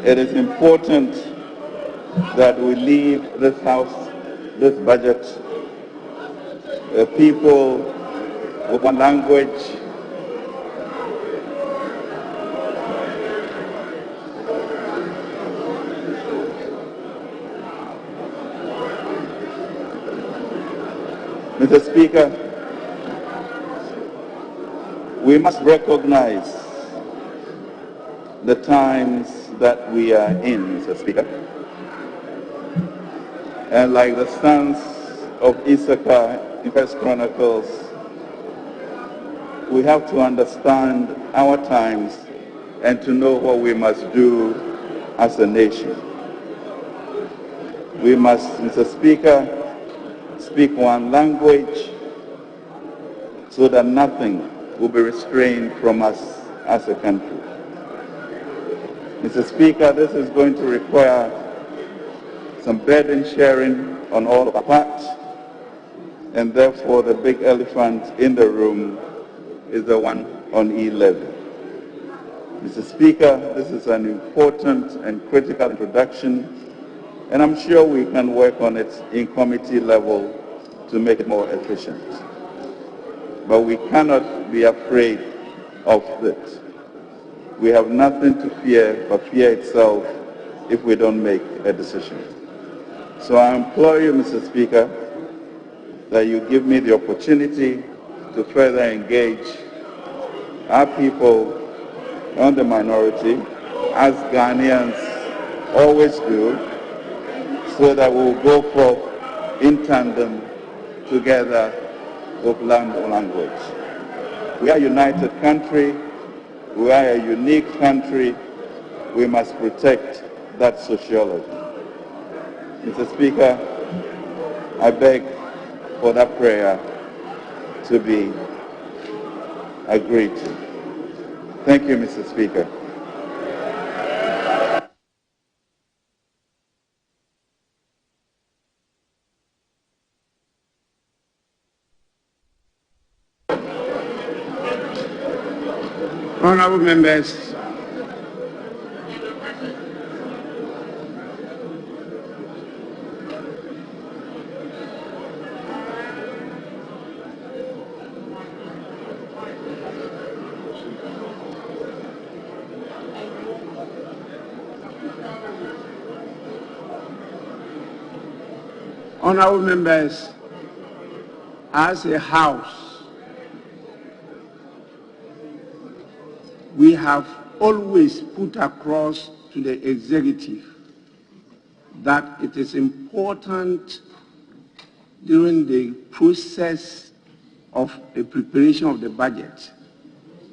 it is important that we leave this House, this budget, people with one language, Mr. Speaker, we must recognize the times that we are in, Mr. Speaker. And like the sons of Issachar in 1 Chronicles, we have to understand our times and to know what we must do as a nation. We must, Mr. Speaker, speak one language so that nothing will be restrained from us as a country. Mr. Speaker, this is going to require some burden sharing on all of our parts, and therefore the big elephant in the room is the one on E-levy. Mr. Speaker, this is an important and critical introduction, and I'm sure we can work on it in committee level to make it more efficient. But we cannot be afraid of it. We have nothing to fear but fear itself if we don't make a decision. So I implore you, Mr. Speaker, that you give me the opportunity to further engage our people on the minority, as Ghanaians always do, so that we will go forth in tandem together with language. We are a united country. We are a unique country. We must protect that sociology. Mr. Speaker, I beg for that prayer to be agreed to. Thank you, Mr. Speaker. Honorable members, as a House, we have always put across to the executive that it is important during the process of the preparation of the budget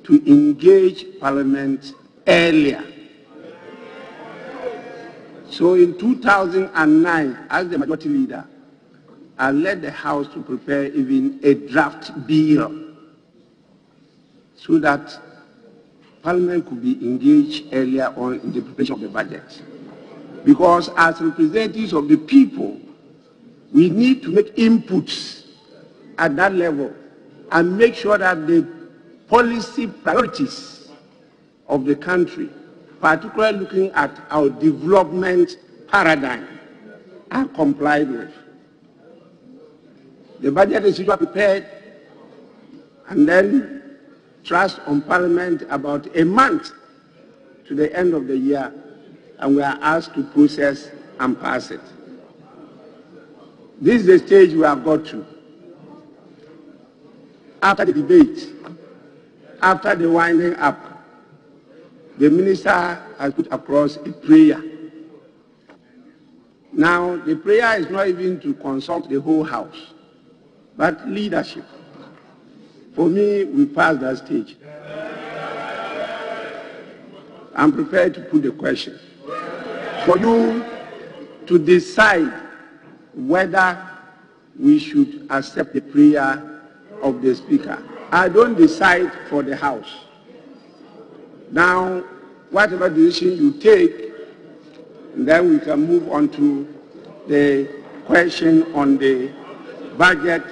to engage Parliament earlier. So in 2009, as the majority leader, I led the House to prepare even a draft bill so that Parliament could be engaged earlier on in the preparation of the budget. Because as representatives of the people, we need to make inputs at that level and make sure that the policy priorities of the country, particularly looking at our development paradigm, are complied with. The budget is usually prepared and then thrust on Parliament about a month to the end of the year, and we are asked to process and pass it. This is the stage we have got to. After the debate, after the winding up, the minister has put across a prayer. Now, the prayer is not even to consult the whole House, but leadership. For me, we passed that stage. I'm prepared to put the question for you to decide whether we should accept the prayer of the Speaker. I don't decide for the House. Now, whatever decision you take, then we can move on to the question on the budget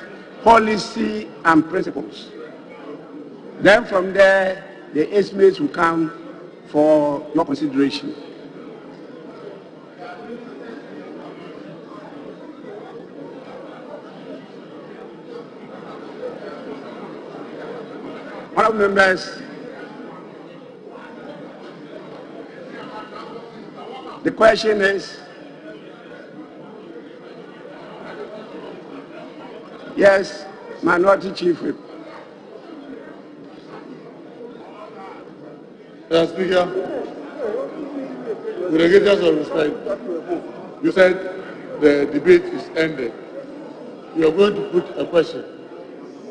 policy and principles. Then from there, the estimates will come for your consideration. Honourable members, the question is, yes, Minority Chief Whip. Mr. Speaker, with the greatest of respect, you said the debate is ended. We are going to put a question.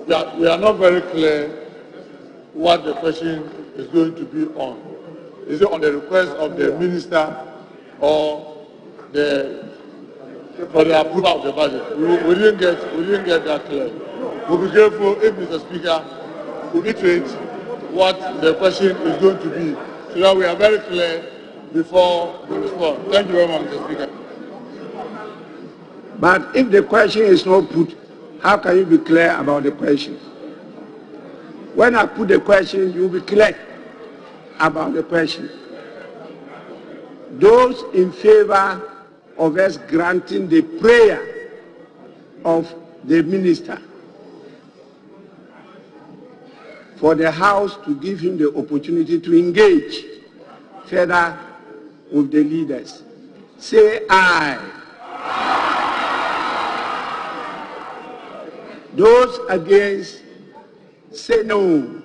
We are not very clear what the question is going to be on. Is it on the request of the minister or for the approval of the budget? We didn't get that clear. We'll be careful if Mr. Speaker will iterate what the question is going to be, so that we are very clear before we respond. Thank you very much, Mr. Speaker. But if the question is not put, how can you be clear about the question? When I put the question, you will be clear about the question. Those in favor of us granting the prayer of the minister for the House to give him the opportunity to engage further with the leaders, say aye. Those against, say no.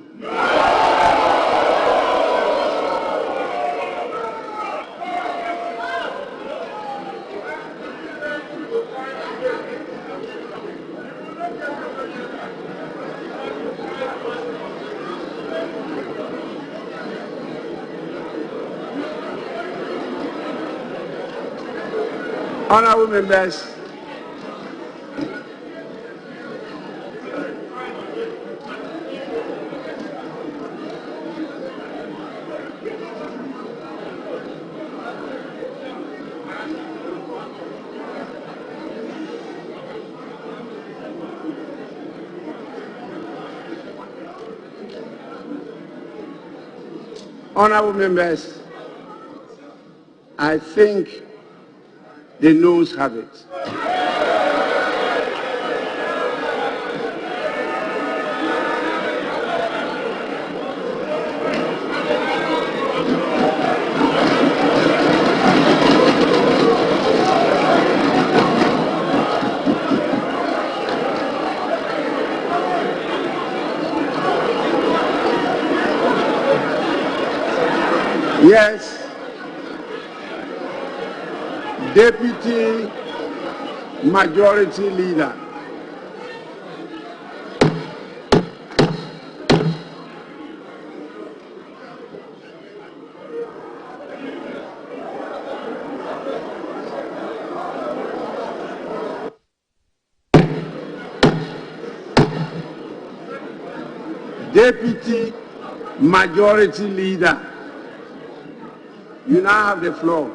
Honourable members, I think the noes have it. Yes, Deputy Majority Leader. Deputy Majority Leader, you now have the floor.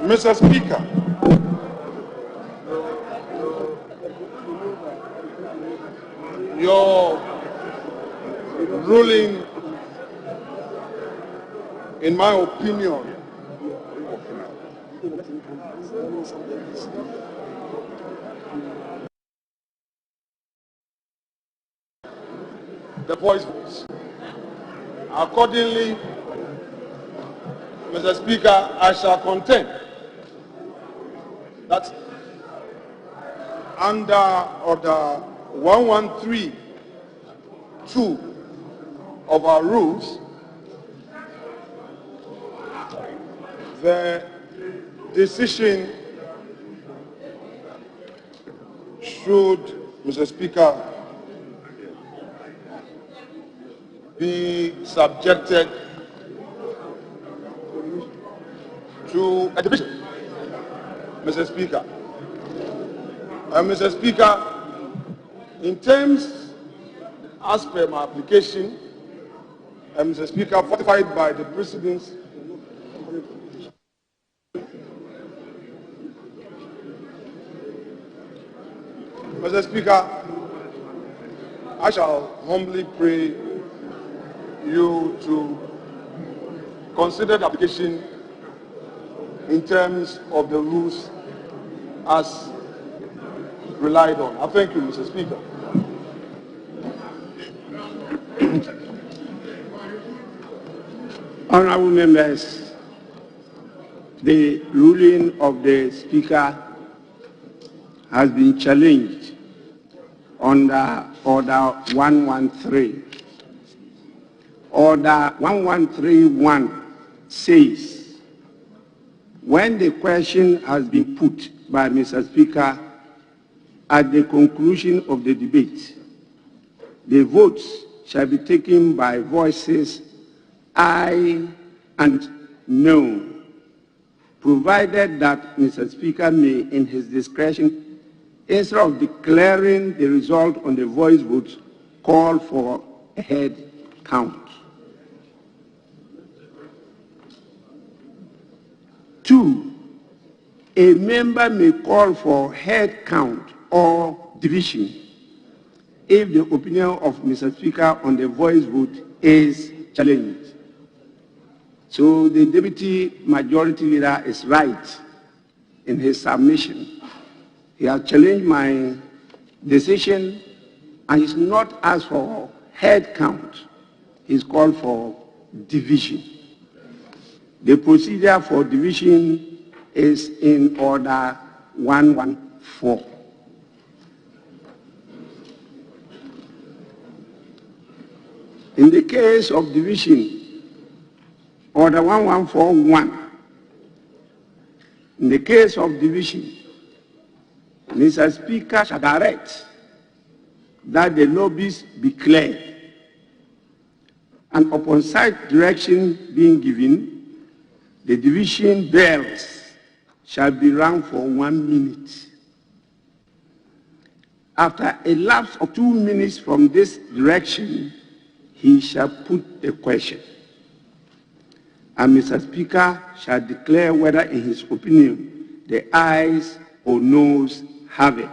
Mr. Speaker, your ruling, in my opinion, the voice votes. Accordingly, Mr. Speaker, I shall contend that under Order 1132 of our rules, the decision should, Mr. Speaker, be subjected to a division, Mr. Speaker. Mr. Speaker, in terms, as per my application, Mr. Speaker, fortified by the precedents, Mr. Speaker, I shall humbly pray you to consider the application in terms of the rules as relied on. I thank you, Mr. Speaker. Honorable members, the ruling of the Speaker has been challenged under Order 113. Order 1131 says, when the question has been put by Mr. Speaker at the conclusion of the debate, the votes shall be taken by voices aye and no, provided that Mr. Speaker may, in his discretion, instead of declaring the result on the voice vote, call for a head count. 2, a member may call for head count or division if the opinion of Mr. Speaker on the voice vote is challenged. So the Deputy Majority Leader is right in his submission. He has challenged my decision and he's not asked for head count. He's called for division. The procedure for division is in Order 114. In the case of division, Order 1141, in the case of division, Mr. Speaker shall direct that the lobbies be cleared, and upon such direction being given, the division bells shall be rung for 1 minute. After a lapse of 2 minutes from this direction, he shall put the question, and Mr. Speaker shall declare whether in his opinion the ayes or noes have it.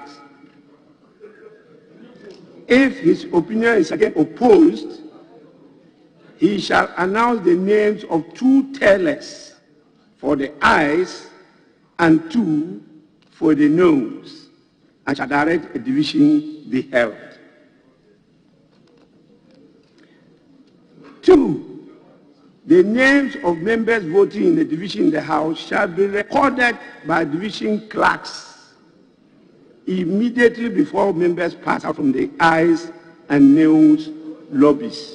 If his opinion is again opposed, he shall announce the names of 2 tellers for the ayes and 2 for the noes, and shall direct a division be held. 2, the names of members voting in the division in the House shall be recorded by division clerks immediately before members pass out from the ayes and noes lobbies.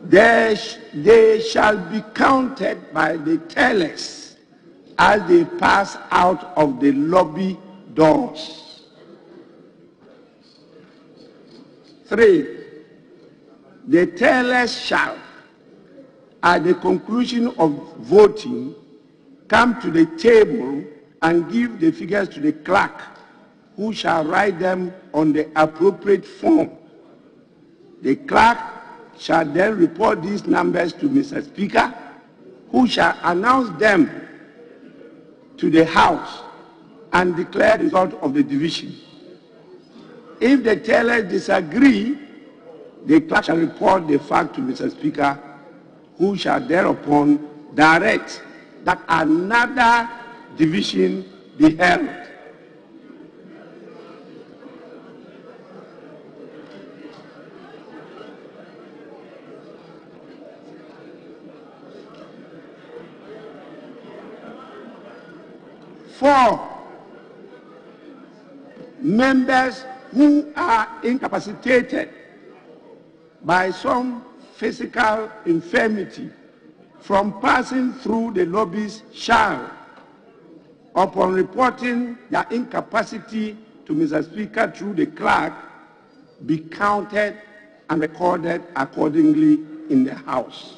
They shall be counted by the tellers as they pass out of the lobby doors. 3, the tellers shall, at the conclusion of voting, come to the table and give the figures to the clerk who shall write them on the appropriate form. The clerk shall then report these numbers to Mr. Speaker, who shall announce them to the House and declare the result of the division. If the tellers disagree, the clerk shall report the fact to Mr. Speaker, who shall thereupon direct that another division be held. For members who are incapacitated by some physical infirmity from passing through the lobbies shall, upon reporting their incapacity to Mr. Speaker through the clerk, be counted and recorded accordingly in the House.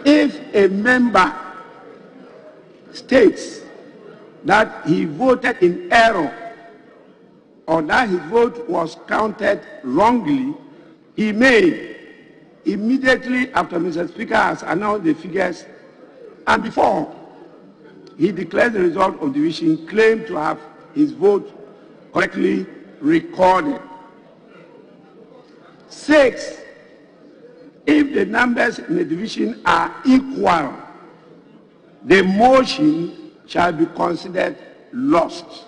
If a member states that he voted in error or that his vote was counted wrongly, he may, immediately after Mr. Speaker has announced the figures and before he declares the result of division, claim to have his vote correctly recorded. 6, if the numbers in the division are equal, the motion shall be considered lost.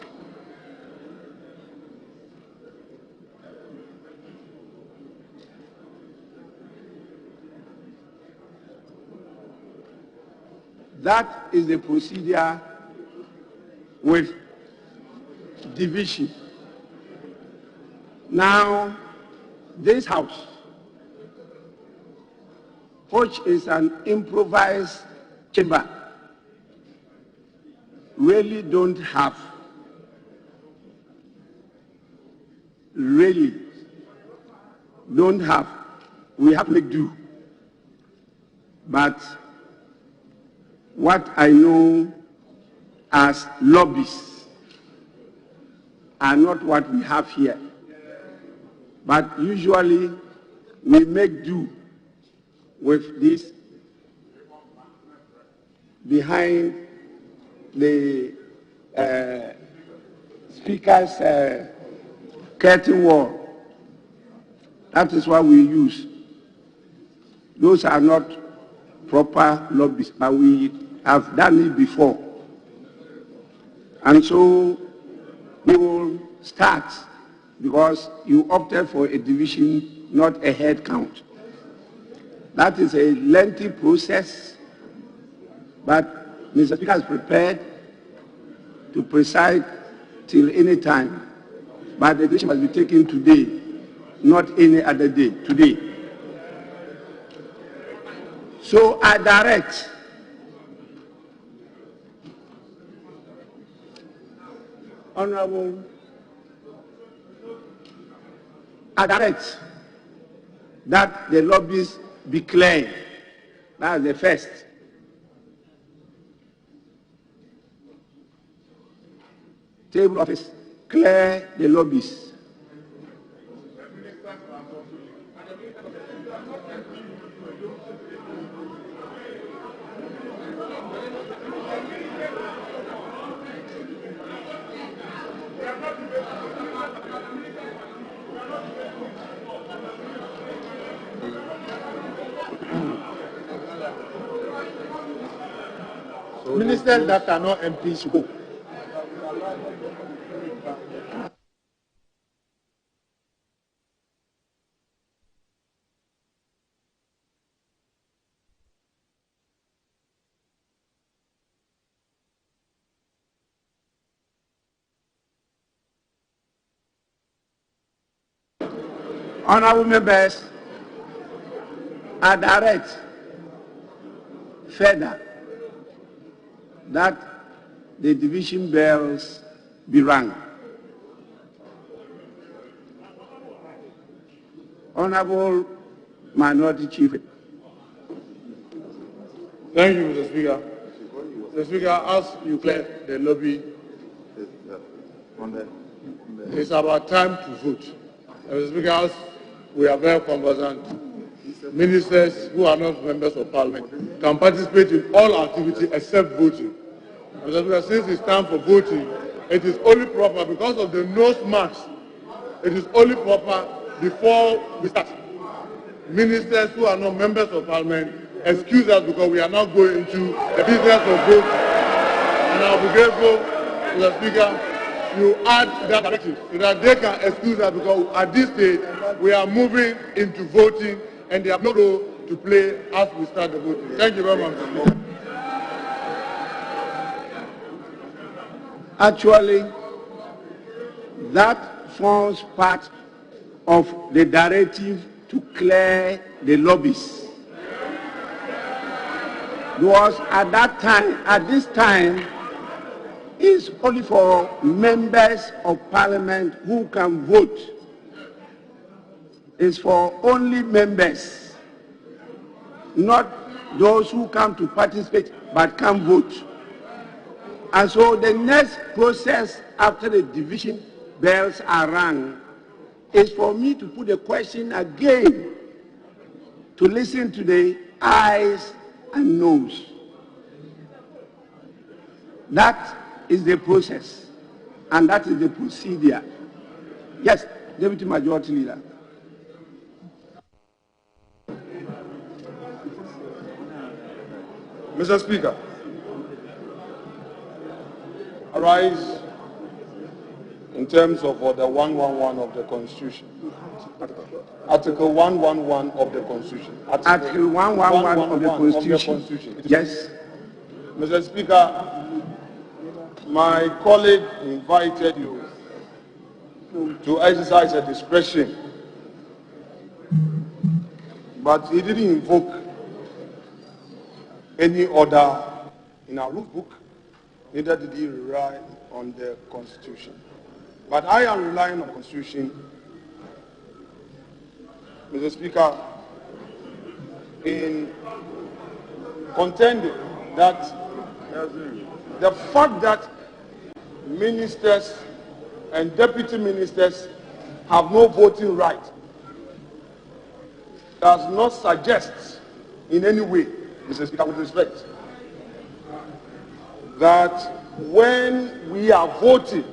That is the procedure with division. Now, this House, which is an improvised chamber, really don't have, we have to make do. But what I know as lobbies are not what we have here. But usually we make do with this behind the Speaker's curtain wall. That is what we use. Those are not proper lobbies, but we have done it before. And so we will start because you opted for a division, not a head count. That is a lengthy process, but Mr. Speaker is prepared to preside till any time. But the decision must be taken today, not any other day, today. So I direct Honorable, I direct that the lobbies be clear. That's the first. Table office, clear the lobbies. Ministers that are not MPs go. Honorable members, I direct further that the division bells be rung. Honorable Minority Chief. Thank you, Mr. Speaker. Mr. Speaker, as you clear the lobby, It's about time to vote. Mr. Speaker, as we are very conversant, ministers who are not members of parliament can participate in all activities except voting. Mr. Speaker, since it's time for voting, it is only proper, because of the nose marks, it is only proper before we start. Ministers who are not members of parliament, excuse us because we are now going into the business of voting. And I'll be grateful, Mr. Speaker, you add that directive so that they can excuse us because at this stage we are moving into voting and they have no role to play as we start the voting. Thank you very much. Actually, that forms part of the directive to clear the lobbies. Because at this time, it's only for members of parliament who can vote. It's for only members, not those who come to participate but can't vote. And so the next process after the division bells are rung is for me to put the question again to listen to the ayes and noes. That is the process, and that is the procedure. Yes, Deputy Majority Leader. Mr. Speaker, arise in terms of Order 111 of the Constitution. Article 111 of the Constitution. Article 111 of the Constitution. Yes. Mr. Speaker, my colleague invited you to exercise a discretion, but he didn't invoke any order in our rule book, neither did he rely on the Constitution. But I am relying on the Constitution, Mr. Speaker, in contending that the fact that ministers and deputy ministers have no voting right does not suggest in any way, Mr. Speaker, with respect, that when we are voting,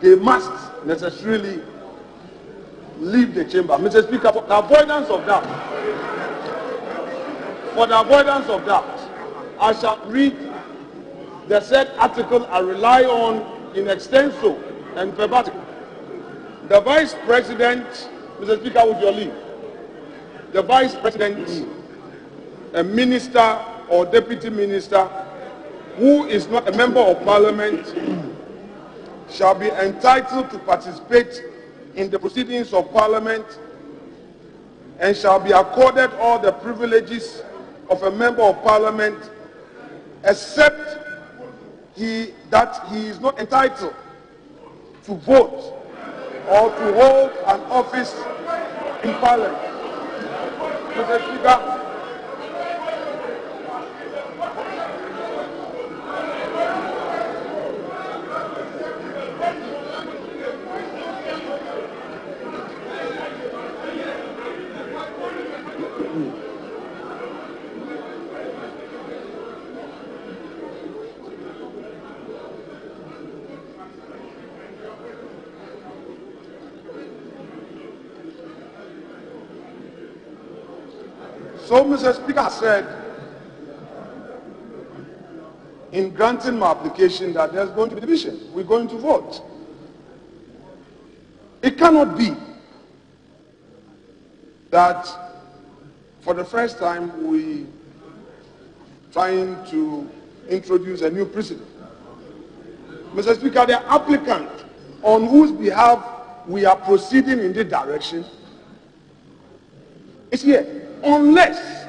they must necessarily leave the chamber. Mr. Speaker, for the avoidance of doubt, I shall read the said article I rely on in extenso and verbatim. The Vice President, Mr. Speaker, with your leave, the Vice President, a minister or deputy minister who is not a member of Parliament shall be entitled to participate in the proceedings of Parliament and shall be accorded all the privileges of a member of Parliament except that he is not entitled to vote or to hold an office in Parliament. Mr. Speaker, so Mr. Speaker said in granting my application that there's going to be division. We're going to vote. It cannot be that for the first time we trying to introduce a new precedent. Mr. Speaker, the applicant on whose behalf we are proceeding in this direction is here. Unless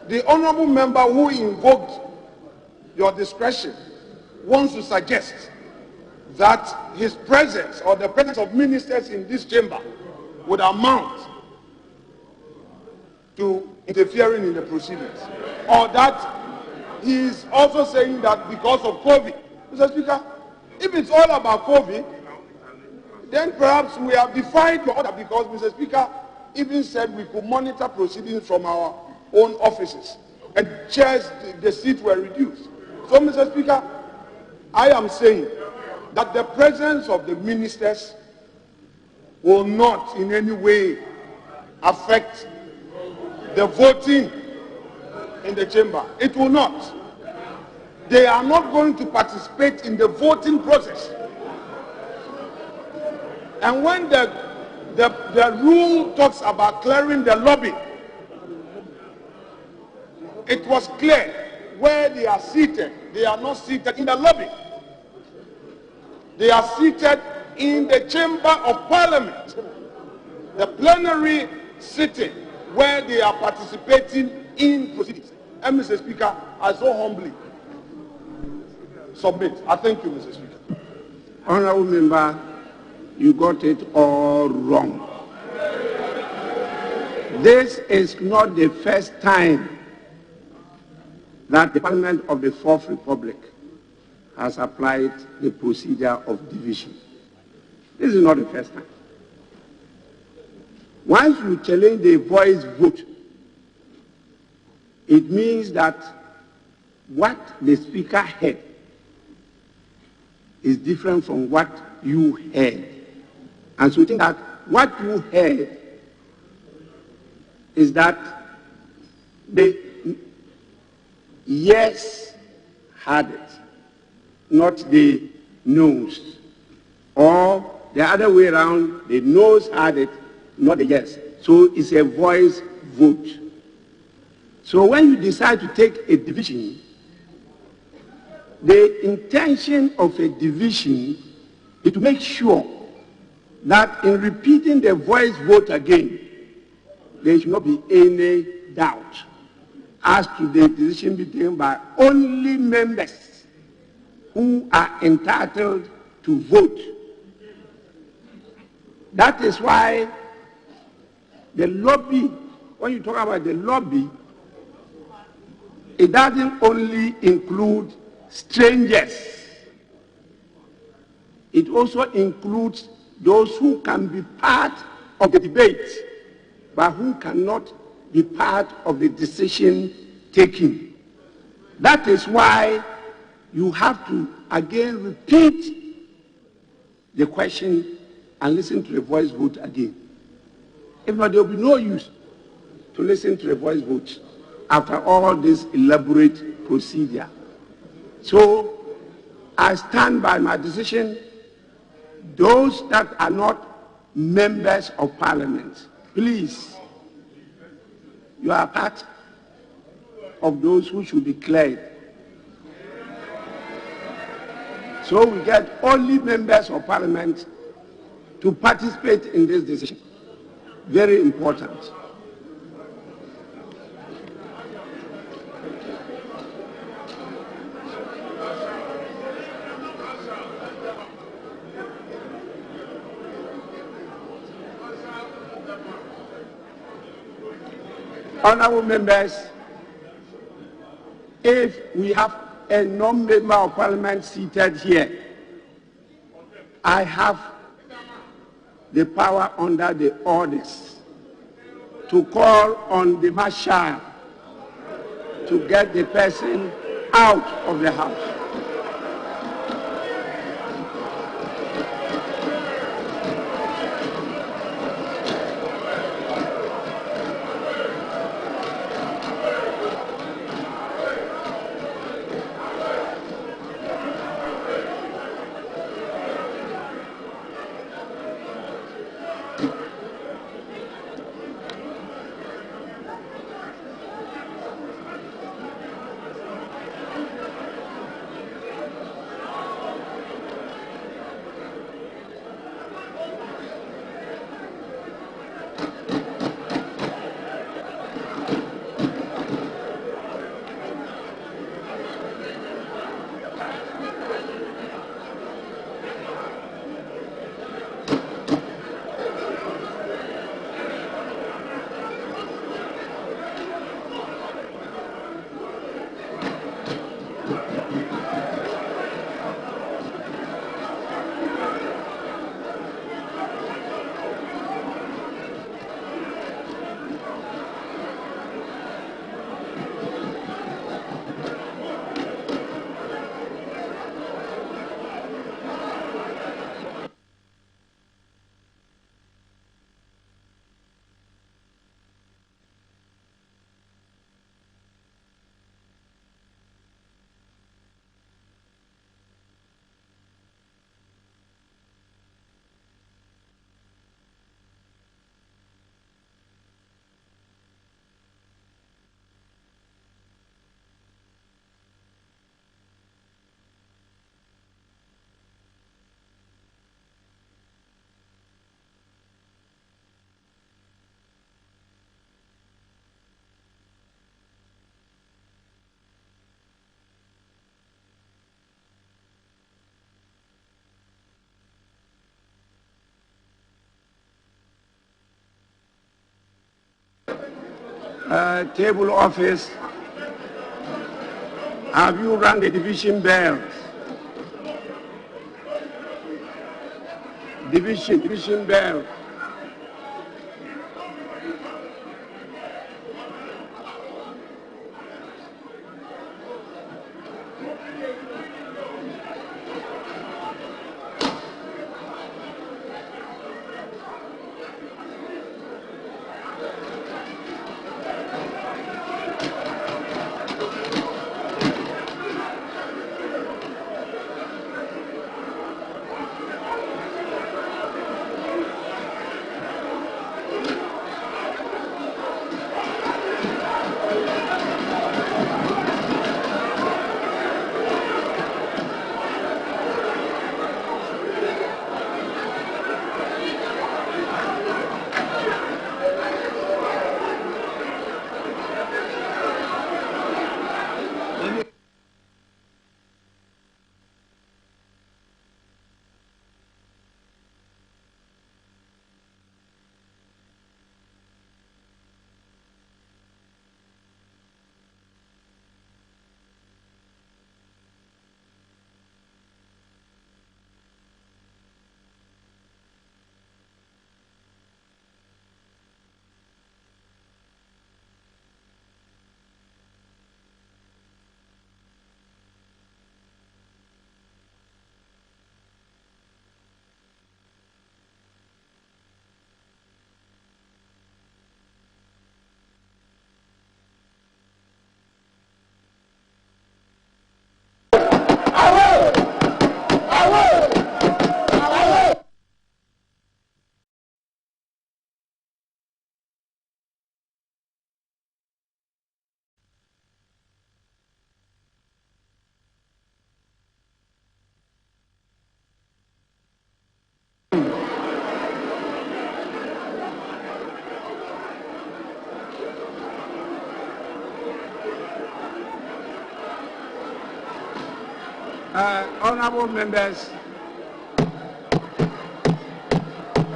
the honorable member who invoked your discretion wants to suggest that his presence or the presence of ministers in this chamber would amount to interfering in the proceedings, or that he is also saying that because of COVID. Mr. Speaker, If it's all about COVID, then perhaps we have defied your order, because Mr. Speaker even said we could monitor proceedings from our own offices, and chairs, the seats were reduced. So, Mr. Speaker, I am saying that the presence of the ministers will not in any way affect the voting in the chamber. It will not. They are not going to participate in the voting process. And when the rule talks about clearing the lobby, it was clear where they are seated. They are not seated in the lobby. They are seated in the chamber of parliament, the plenary sitting where they are participating in proceedings. And Mr. Speaker, I so humbly submit. I thank you, Mr. Speaker. Honorable member, you got it all wrong. This is not the first time that the Parliament of the Fourth Republic has applied the procedure of division. This is not the first time. Once you challenge the voice vote, it means that what the Speaker heard is different from what you heard. And so you think that what you heard is that the yes had it, not the noes. Or the other way around, the noes had it, not the yes. So it's a voice vote. So when you decide to take a division, the intention of a division is to make sure that in repeating the voice vote again, there should not be any doubt as to the decision being taken by only members who are entitled to vote. That is why the lobby, when you talk about the lobby, it doesn't only include strangers. It also includes those who can be part of the debate, but who cannot be part of the decision taking. That is why you have to again repeat the question and listen to the voice vote again. If not, there will be no use to listen to the voice vote after all this elaborate procedure. So I stand by my decision. Those that are not members of parliament, please, you are part of those who should be cleared. So we get only members of parliament to participate in this decision. Very important. Honorable members, if we have a non-member of parliament seated here, I have the power under the orders to call on the marshal to get the person out of the house. table office, have you rang the division bells? Division bell. Honorable members,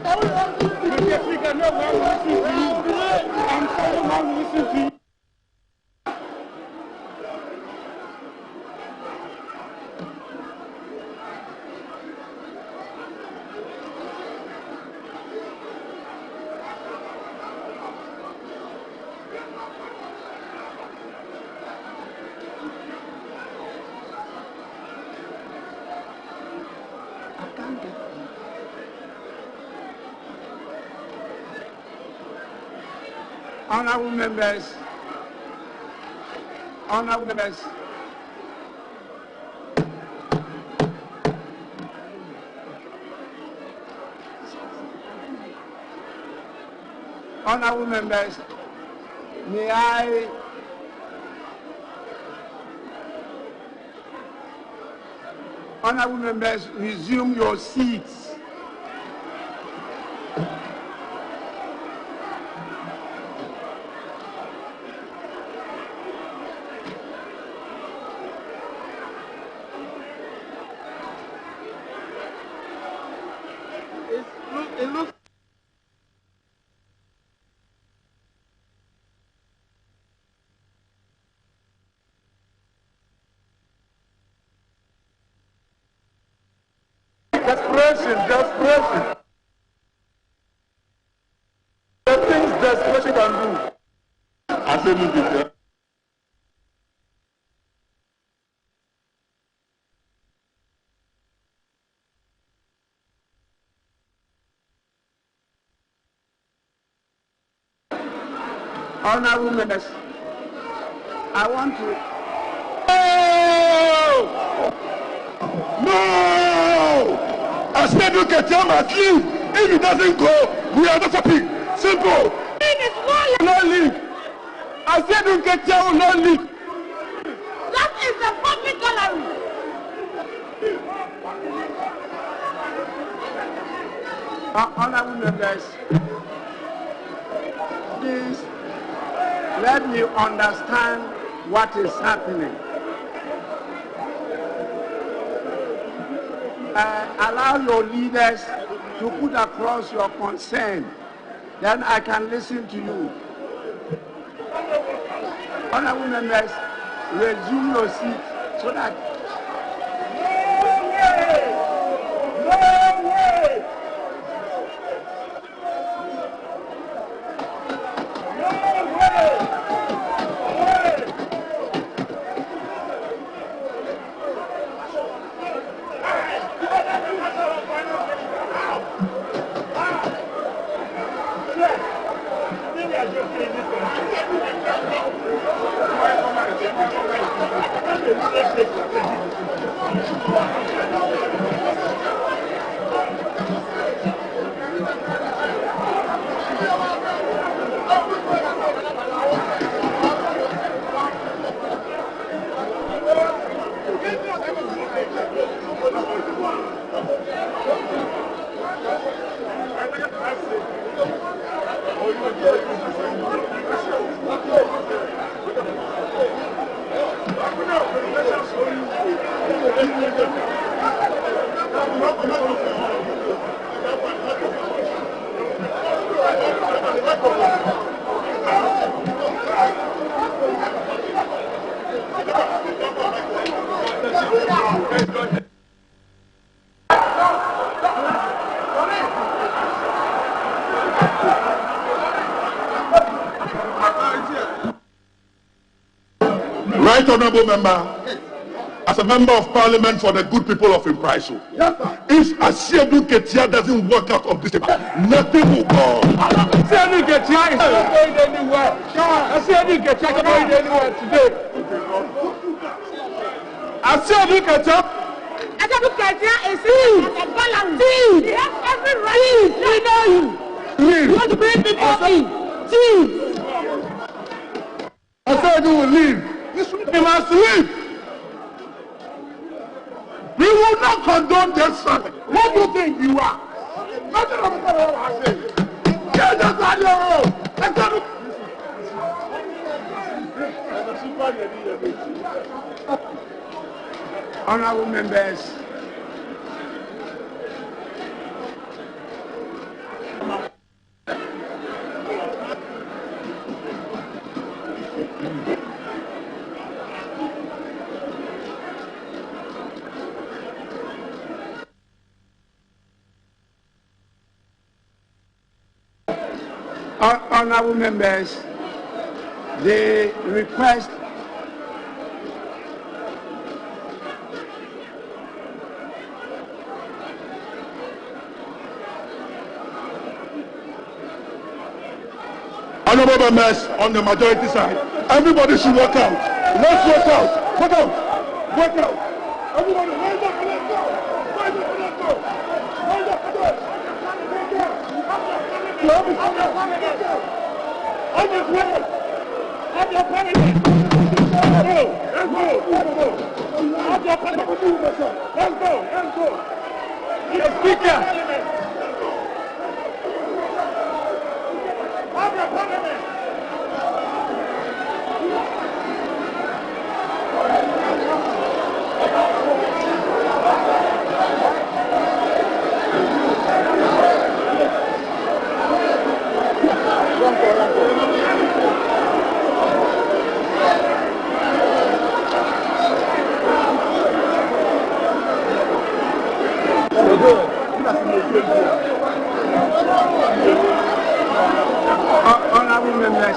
Mr. Speaker, no one will listen to you. I'm sorry, no one will listen to you. honorable members, honorable members, honorable members, may I honorable members resume your seats. It looks desperation. The things desperation can do. I said it. Honorable members, I want to. No! I said you can tell my sleep. If it doesn't go, we are not happy. Simple. No leak. I said you can tell no leak. That is the public gallery. Honorable members, please let me understand what is happening. Allow your leaders to put across your concern, then I can listen to you. Honorable members, resume your seat so that. Right Honourable Member, as a member of Parliament for the good people of Impraiso, if Asiedu Ketia doesn't work out of this paper, nothing will go. Asiedu Ketia is not going anywhere. Asiedu Ketia is not going anywhere today. Asiedu Ketia is thief. A balance. Thief. He has every right. We know you. Leave. You want to bring people in. Thief. Asiedu will leave. He must leave. We will not condone this family. What do you think you are? Nothing of what I say. Get us out of your room. Let's go. Honorable members, honorable members, the request Honorable members on the majority side, everybody should walk out. Let's walk out. Walk out. Walk out. Everybody, rise up and let's go. Rise up and let's go. Rise up and let's go. I'm just winning. I'm your president. Let's go. Let's go. Let's go. I'm your president. Let's go. Let's go. Yes, Speaker. I'm your president. honorable members,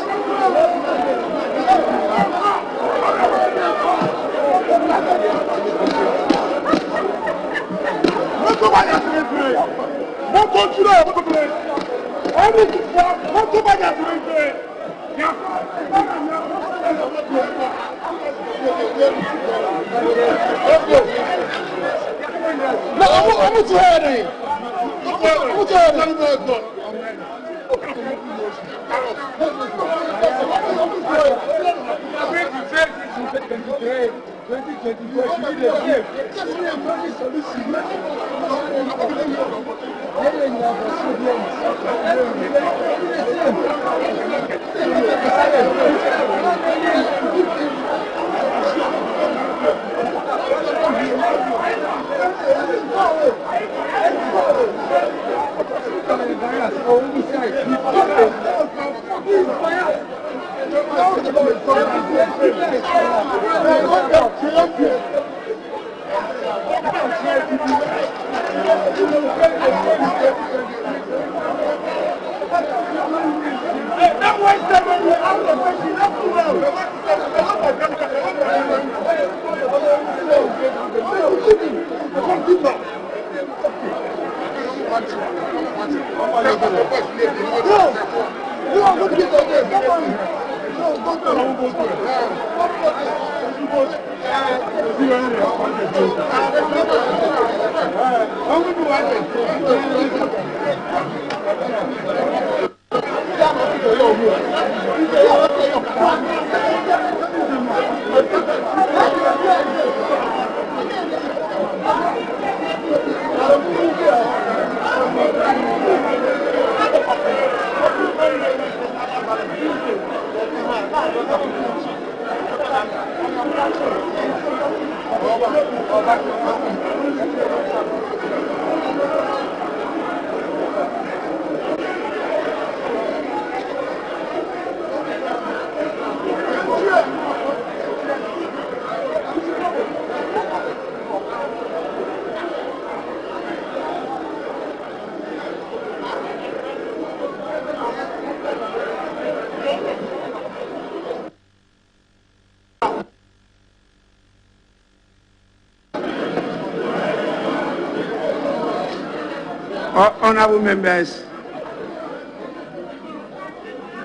Honorable members,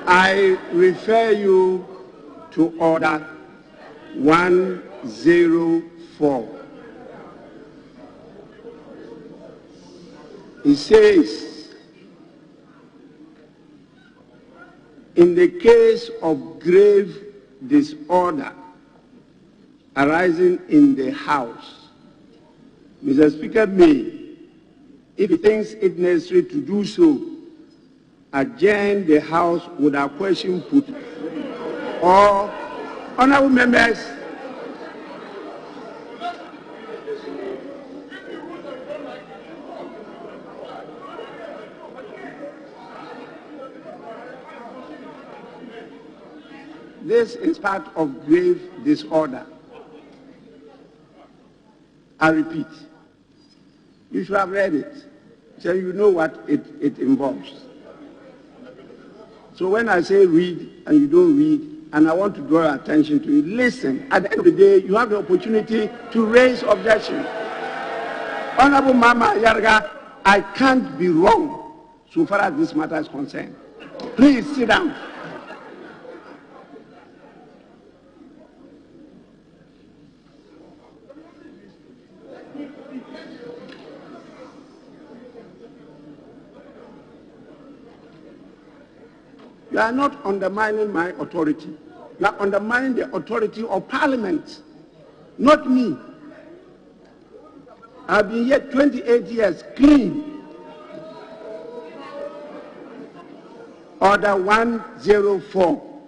I refer you to Order 104. It says, in the case of grave disorder arising in the House, Mr. Speaker may, if he thinks it necessary to do so, adjourn the House without question put. Or, honorable members, this is part of grave disorder. I repeat, you should have read it, so you know what it involves. So when I say read and you don't read, and I want to draw your attention to it, listen. At the end of the day, you have the opportunity to raise objection. Honorable Mama Yarga, I can't be wrong so far as this matter is concerned. Please sit down. You are not undermining my authority. You are undermining the authority of Parliament, not me. I've been here 28 years, clean. Order 104.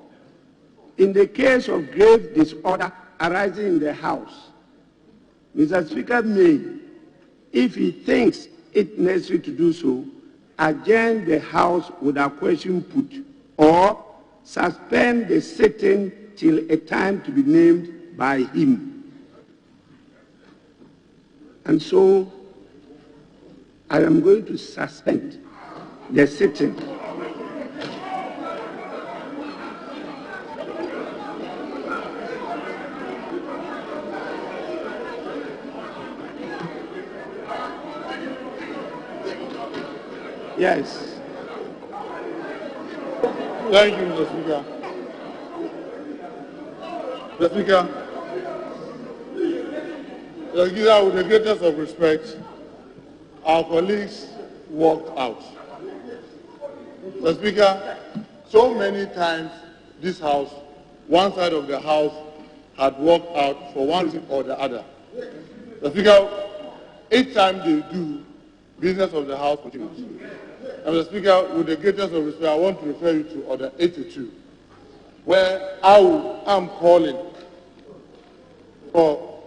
In the case of grave disorder arising in the House, Mr. Speaker may, if he thinks it necessary to do so, adjourn the House without question put, or suspend the sitting till a time to be named by him. And so, I am going to suspend the sitting. Yes. Thank you, Mr. Speaker. Mr. Speaker, with the greatest of respect, our colleagues walked out. Mr. Speaker, so many times this House, one side of the House had walked out for one reason or the other. Mr. Speaker, each time they do, business of the House continues. And Mr. Speaker, with the greatest of respect, I want to refer you to Order 82, where I am calling for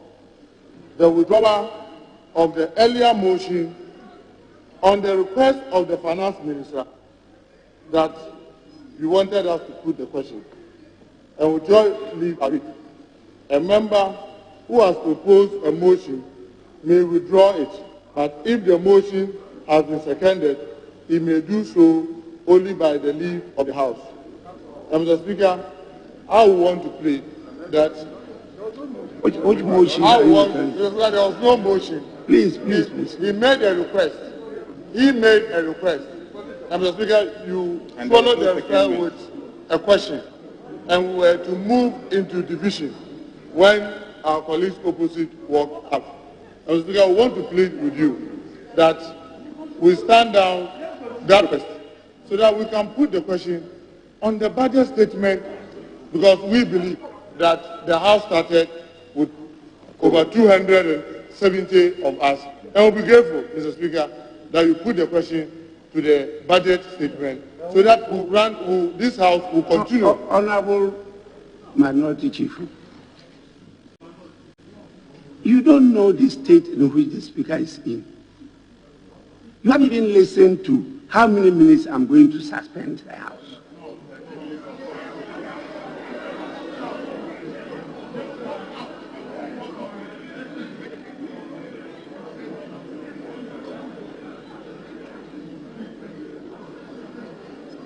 the withdrawal of the earlier motion on the request of the Finance Minister that you wanted us to put the question. And withdraw leave a member who has proposed a motion may withdraw it, but if the motion has been seconded, he may do so only by the leave of the House. Mr. Speaker, I want to plead that Which motion I are you want, referring to? there was no motion. Please. He made a request. He made a request. Mr. Speaker, you followed the request with a question, and we were to move into division when our colleagues opposite walked up. Mr. Speaker, I want to plead with you that we stand down that request so that we can put the question on the budget statement, because we believe that the House started with over 270 of us. And we'll be grateful, Mr. Speaker, that you put the question to the budget statement so that this House will continue. Honorable Minority Chief, you don't know the state in which the Speaker is in. You haven't even listened to how many minutes I'm going to suspend the House.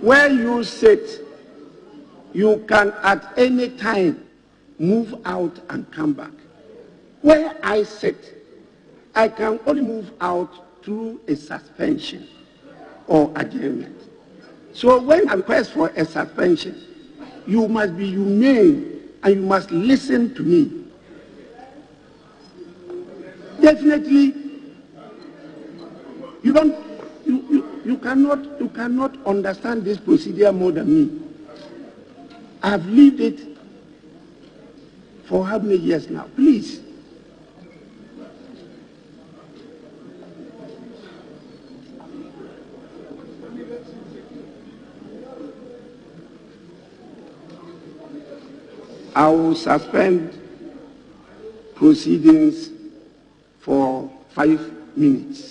Where you sit, you can at any time move out and come back. Where I sit, I can only move out through a suspension or adjournment. So when I request for a suspension, you must be humane and you must listen to me. Definitely, you cannot understand this procedure more than me. I've lived it for how many years now? Please. I will suspend proceedings for 5 minutes.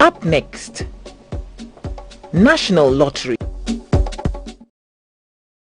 Up next, National Lottery.